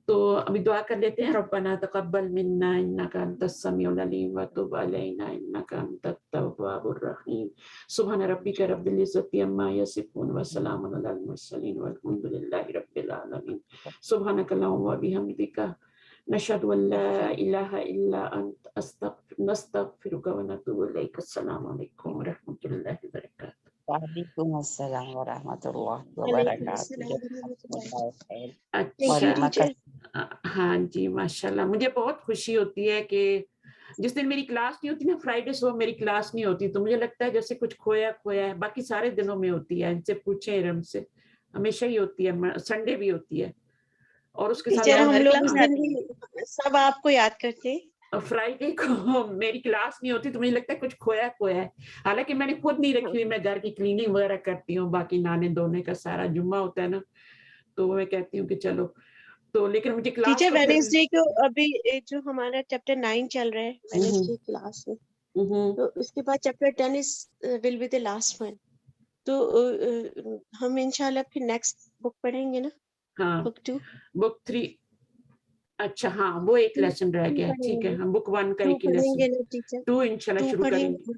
تو ابھی دعا کر لیتے ہیں. ربنا تقبل منا انک انت السمیع العلیم وتب علینا انک انت التواب الرحیم. سبحان ربک رب العزۃ عما یصفون وسلام علی المرسلین والحمد للہ رب العالمین. سبحانک اللہم وبحمدک نشهد ان لا الہ الا انت نستغفرک ونتوب الیک. السلام علیکم ورحمۃ اللہ وبرکاتہ. وعلیکم السلام ورحمۃ اللہ وعلیکم وبرکاتہ. السلام. اچھا ٹیچر. ہاں جی ماشاءاللہ. مجھے بہت خوشی ہوتی ہے کہ جس دن میری کلاس نہیں ہوتی نا, فرائیڈے صبح میری کلاس نہیں ہوتی, تو مجھے لگتا ہے جیسے کچھ کھویا ہے. باقی سارے دنوں میں ہوتی ہے, ان سے پوچھیں ارم سے, ہمیشہ ہی ہوتی ہے, سنڈے بھی ہوتی ہے. اور اس کے ساتھ ٹیچر ہم لوگ اس میں دن بھی سب آپ کو یاد کرتے ہیں. فرائیڈے کو میری کلاس نہیں ہوتی تو مجھے لگتا ہے کچھ کھویا ہے. حالانکہ میں نے خود نہیں رکھی ہوئی, میں گھر کی کلیننگ وغیرہ کرتی ہوں, باقی نانے دھونے کا سارا جمعہ ہوتا ہے نا, تو میں کہتی ہوں کہ چلو. تو لیکن مجھے کلاس ٹیچر تو پھر ویڈنسڈے کو ابھی جو ہمارا چیپٹر 9 چل رہا ہے ویڈنسڈے کلاس میں, تو اس کے بعد chapter 10 will be the last one. تو ہم انشاءاللہ پھر نیکسٹ بک پڑھیں گے نا, ہاں بک 2. بک 3. اچھا ہاں وہ ایک لیسن رہ گیا, ٹھیک ہے, ہم بک 1 کا 2 ایک ہی پڑھیں لیسن, گے نا ٹیچر, 2 انشاءاللہ 2 شروع پڑھیں کریں گے. گے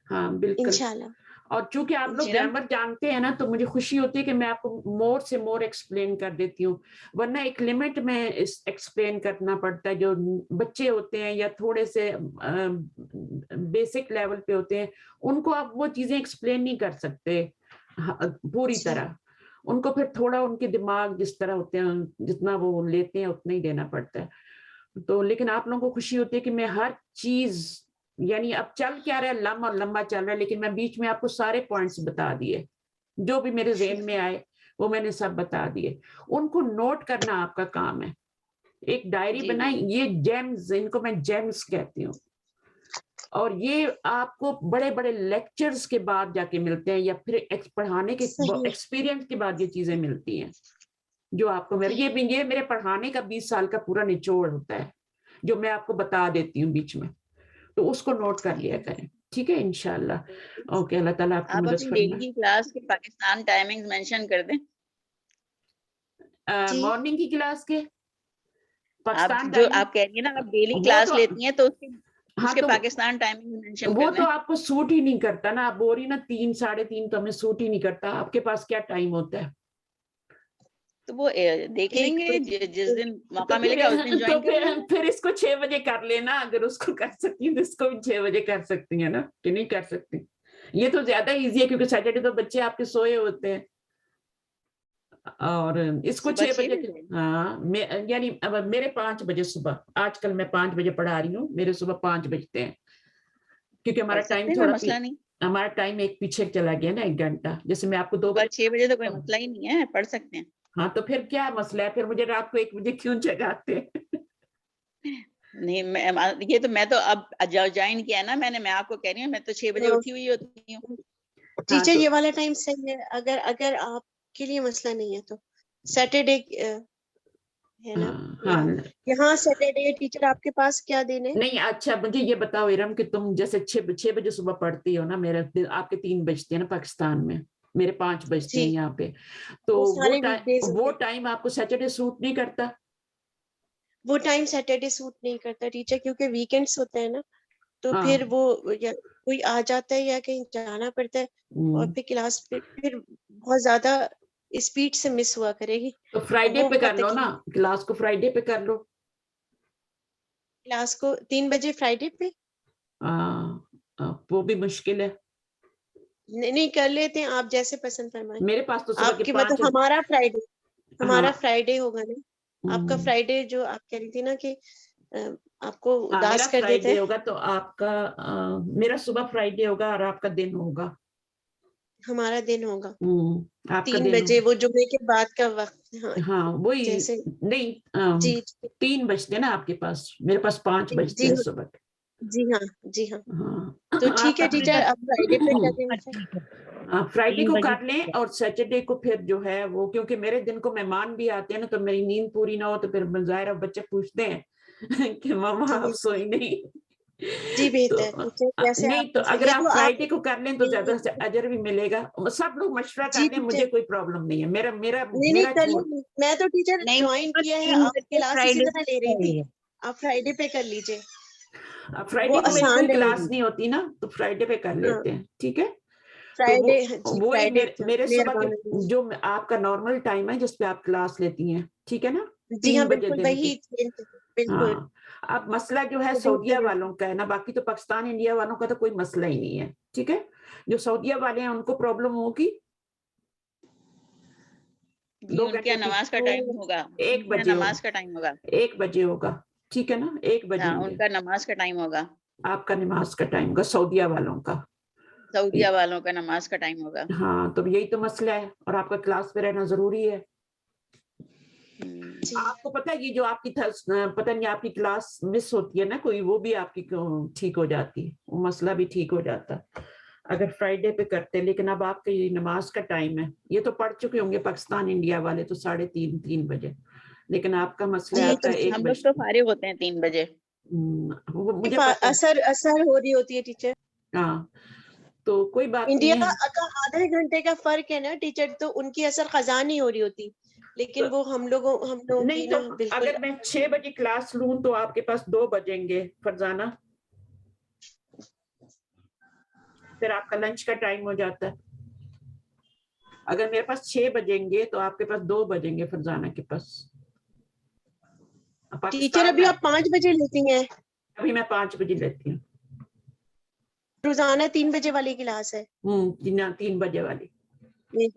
ہاں بالکل. انشاءاللہ. اور چونکہ آپ لوگ گرامر جانتے ہیں نا, تو مجھے خوشی ہوتی ہے کہ میں آپ کو مور سے مور ایکسپلین کر دیتی ہوں, ورنہ ایک لمٹ میں ایکسپلین کرنا پڑتا ہے. جو بچے ہوتے ہیں یا تھوڑے سے بیسک لیول پہ ہوتے ہیں, ان کو آپ وہ چیزیں ایکسپلین نہیں کر سکتے پوری طرح. ان کو پھر تھوڑا ان کے دماغ جس طرح ہوتے ہیں, جتنا وہ لیتے ہیں اتنا ہی دینا پڑتا ہے. تو لیکن آپ لوگوں کو خوشی ہوتی ہے کہ میں ہر چیز, یعنی اب چل کیا رہا ہے, لمبا چل رہا ہے, لیکن میں بیچ میں آپ کو سارے پوائنٹس بتا دیے, جو بھی میرے ذہن میں آئے وہ میں نے سب بتا دیے. ان کو نوٹ کرنا آپ کا کام ہے. ایک ڈائری بنائیں, یہ جیمز, ان کو میں جیمز کہتی ہوں. اور یہ آپ کو بڑے بڑے لیکچرز کے بعد جا کے ملتے ہیں, یا پھر پڑھانے کے ایکسپیرینس کے بعد یہ چیزیں ملتی ہیں, جو آپ کو یہ میرے پڑھانے کا 20 سال کا پورا نچوڑ ہوتا ہے, جو میں آپ کو بتا دیتی ہوں بیچ میں. تو اس کو نوٹ کر لیا کریں, ٹھیک ہے انشاءاللہ. اوکے, اللہ تعالیٰ آپ کی آپ مدد اپنی ڈیلی کی کلاس کے پاکستان ٹائمنگز مینشن کر دیں. مارننگ کی کلاس کے آپ پاکستان جو ٹائم, آپ کہہ رہی ہیں نا آپ ڈیلی کلاس لیتی ہیں, تو اس کے تو پاکستان ٹائمنگ مینشن وہ کر تو دیں. آپ کو سوٹ ہی نہیں کرتا نا, آپ بول رہی نا 3 ساڑھے 3, تو ہمیں سوٹ ہی نہیں کرتا. آپ کے پاس کیا ٹائم ہوتا ہے؟ تو وہ دیکھ لیں گے, جس دن موقع ملے گا اس دن جوائن کر لیں گے. پھر اس کو 6 بجے کر لینا, اگر اس کو کر سکتی ہیں تو اس کو بھی 6 بجے کر سکتی ہیں نا, کہ نہیں کر سکتی. یہ تو زیادہ ایزی ہے, کیونکہ سیٹرڈے تو بچے آپ کے سوئے ہوتے ہیں, اور اس کو 6 بجے. ہاں یعنی میرے 5 بجے صبح, آج کل میں 5 بجے پڑھا رہی ہوں, میرے صبح 5 بجتے ہیں, کیونکہ ہمارا ٹائم تھوڑا, ہمارا ٹائم ایک پیچھے چلا گیا نا 1 گھنٹہ. جیسے میں آپ کو 2 بجے 6 بجے تو کوئی مسئلہ ہی نہیں ہے, پڑھ سکتے ہیں. ہاں تو پھر کیا مسئلہ ہے, پھر مجھے رات کو 1 بجے کیوں جگاتے ہیں؟ نہیں, یہ تو میں تو اب جوائن کیا نا میں نے, میں آپ کو کہہ رہی ہوں, میں تو 6 بجے اٹھی ہوئی ہوتی ہوں. ٹیچر یہ والا ٹائم صحیح ہے اگر آپ کے لیے مسئلہ نہیں ہے تو سیٹرڈے ہے نا یہاں سیٹرڈے ٹیچر آپ کے پاس کیا دن ہے نہیں. اچھا مجھے یہ بتاؤ ارم کہ تم جیسے 6 بجے صبح پڑھتی ہو نا, میرے آپ کے 3 بجتے ہیں نا پاکستان میں, میرے 5 بجتے ہیں یہاں پہ, تو وہ ٹائم آپ کو سیٹرڈے سوٹ نہیں کرتا؟ وہ ٹائم سیٹرڈے سوٹ نہیں کرتا ٹیچر, کیونکہ ویکینڈس ہوتا ہے نا, تو پھر وہ کوئی آ جاتا ہے یا کہیں جانا پڑتا ہے, اور پھر کلاس پھر بہت زیادہ اسپیڈ سے مس ہوا کرے گی. تو فرائیڈے پہ کر لو نا, کلاس کو فرائیڈے پہ کر لو. کلاس کو 3 بجے فرائیڈے پہ وہ بھی مشکل ہے. نہیں کر لیتے ہیں, آپ جیسے پسند فرمائیں. میرے پاس تو آپ کی مطلب ہمارا فرائیڈے ہوگا نا, آپ کا فرائیڈے جو آپ کہہ رہی تھی نا کہ آپ کو اداس کر دیتا ہے, ہوگا تو آپ کا میرا صبح فرائیڈے ہوگا اور آپ کا دن ہوگا, ہمارا دن ہوگا آپ کا 3 دن بجے وہ جمعے کے بعد کا وقت. ہاں وہی جیسے نہیں جی 3 بجتے نا آپ کے پاس, میرے پاس 5 بجتے ہیں صبح. جی ہاں تو ٹھیک ہے ٹیچر, اب فرائیڈے پہ کر دیں. فرائیڈے کو کر لیں, اور سیٹرڈے کو پھر جو ہے وہ, کیونکہ میرے دن کو مہمان بھی آتے ہیں نا, تو میری نیند پوری نہ ہو تو پھر ظاہر بچے پوچھتے ہیں کہ ماما آپ سوئی نہیں. جی بہتر نہیں تو اگر آپ فرائیڈے کو کر لیں تو زیادہ سے اجر بھی ملے گا. سب لوگ مشورہ کر لیں, مجھے کوئی پرابلم نہیں ہے. میرا میں تو ٹیچر جوائن کیا ہے, آپ کلاس اسی طرح لے رہی تھی, آپ فرائیڈے پہ کر لیجئے. فرائیڈے کو میری کوئی کلاس نہیں ہوتی نا, تو فرائیڈے پہ کر لیتے ہیں, ٹھیک ہے. وہی میرے صبح کے جو آپ کا نارمل ٹائم ہے جس پہ آپ کلاس لیتی ہیں, ٹھیک ہے نا, 3 بجے دن کی. ہاں اب مسئلہ جو ہے سعودیہ والوں کا ہے نا, باقی تو پاکستان انڈیا والوں کا تو کوئی مسئلہ ہی نہیں ہے, ٹھیک ہے. جو سعودیہ والے ہیں ان کو پرابلم ہوگی. 2 گھنٹے نماز کا ٹائم ہوگا, 1 بجے نماز کا ٹائم ہوگا, 1 بجے ہوگا, ٹھیک ہے نا, 1 بجے ان کا نماز کا ٹائم ہوگا, آپ کا نماز کا ٹائم ہوگا, سعودیہ والوں کا, سعودیہ والوں کا نماز کا ٹائم ہوگا. ہاں تو یہی تو مسئلہ ہے, اور آپ کا کلاس پہ رہنا ضروری ہے. آپ کو پتہ ہے یہ جو آپ کی پتہ نہیں آپ کی کلاس مس ہوتی ہے نا کوئی, وہ بھی آپ کی ٹھیک ہو جاتی ہے, وہ مسئلہ بھی ٹھیک ہو جاتا اگر فرائیڈے پہ کرتے. لیکن اب آپ کا یہ نماز کا ٹائم ہے, یہ تو پڑھ چکے ہوں گے پاکستان انڈیا والے تو 3:30 بجے, لیکن آپ کا مسئلہ آپ کا 1 ہم بجے. لوگ تو فارغ ہوتے ہیں 3 بجے. مجھے اثر ہو رہی ہوتی ہے ٹیچر. ہاں تو کوئی بات انڈیا نہیں ہے, کا آدھے گھنٹے کا فرق ہے نا ٹیچر, تو ان کی اثر خزاں نہیں ہو رہی ہوتی, لیکن وہ ہم لوگوں نہیں تو اگر میں 6 بجے کلاس لوں تو آپ کے پاس 2 بجیں گے فرزانہ, پھر آپ کا لنچ کا ٹائم ہو جاتا ہے. اگر میرے پاس 6 بجیں گے تو آپ کے پاس 2 بجیں گے فرزانہ کے پاس. ٹیچر ابھی آپ 5 بجے لیتی ہیں؟ ابھی میں 5 بجے لیتی ہوں. روزانہ 3 بجے والی کلاس ہے؟ 3 بجے والی.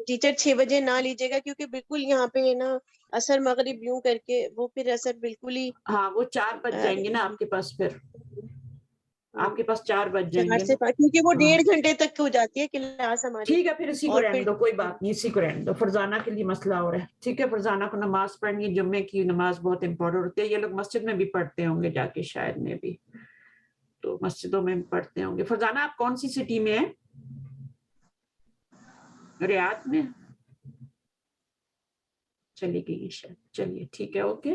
ٹیچر 6 بجے نہ لیجیے گا, کیونکہ بالکل یہاں پہ نا اثر مغرب یوں کر کے وہ پھر اثر بالکل ہی, ہاں وہ 4 بج جائیں گے نا آپ کے پاس, پھر آپ کے پاس 4 بج جائیں 4 گے, سے 5, کیونکہ وہ 1.5 گھنٹے تک ہو جاتی ہے کلاس ہماری. ٹھیک ہے پھر اسی کو رہنے دو, کوئی بات نہیں, اسی کو رہنے دو. فرزانہ کے لیے مسئلہ ہو رہا ہے, ٹھیک ہے. فرزانہ کو نماز پڑھنی ہے, جمعے کی نماز بہت امپورٹنٹ ہوتی ہے. یہ لوگ مسجد میں بھی پڑھتے ہوں گے جا کے, شاید میں بھی تو مسجدوں میں پڑھتے ہوں گے. فرزانہ آپ کون سی سٹی میں ہیں؟ ریاض میں. چلی گئی شاید, چلیے ٹھیک ہے, اوکے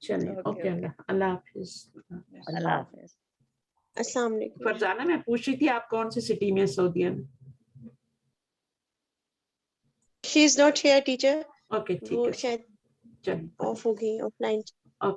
چلیے, اوکے, اللہ حافظ. اللہ حافظ. السلام علیکم. فرزانہ میں پوچھ رہی تھی آپ کون سی سٹی میں سعودیہ میں؟ She is not here teacher, okay ٹھیک وہ ہے, شاید چلیے آف ہو گئی, آف لائن.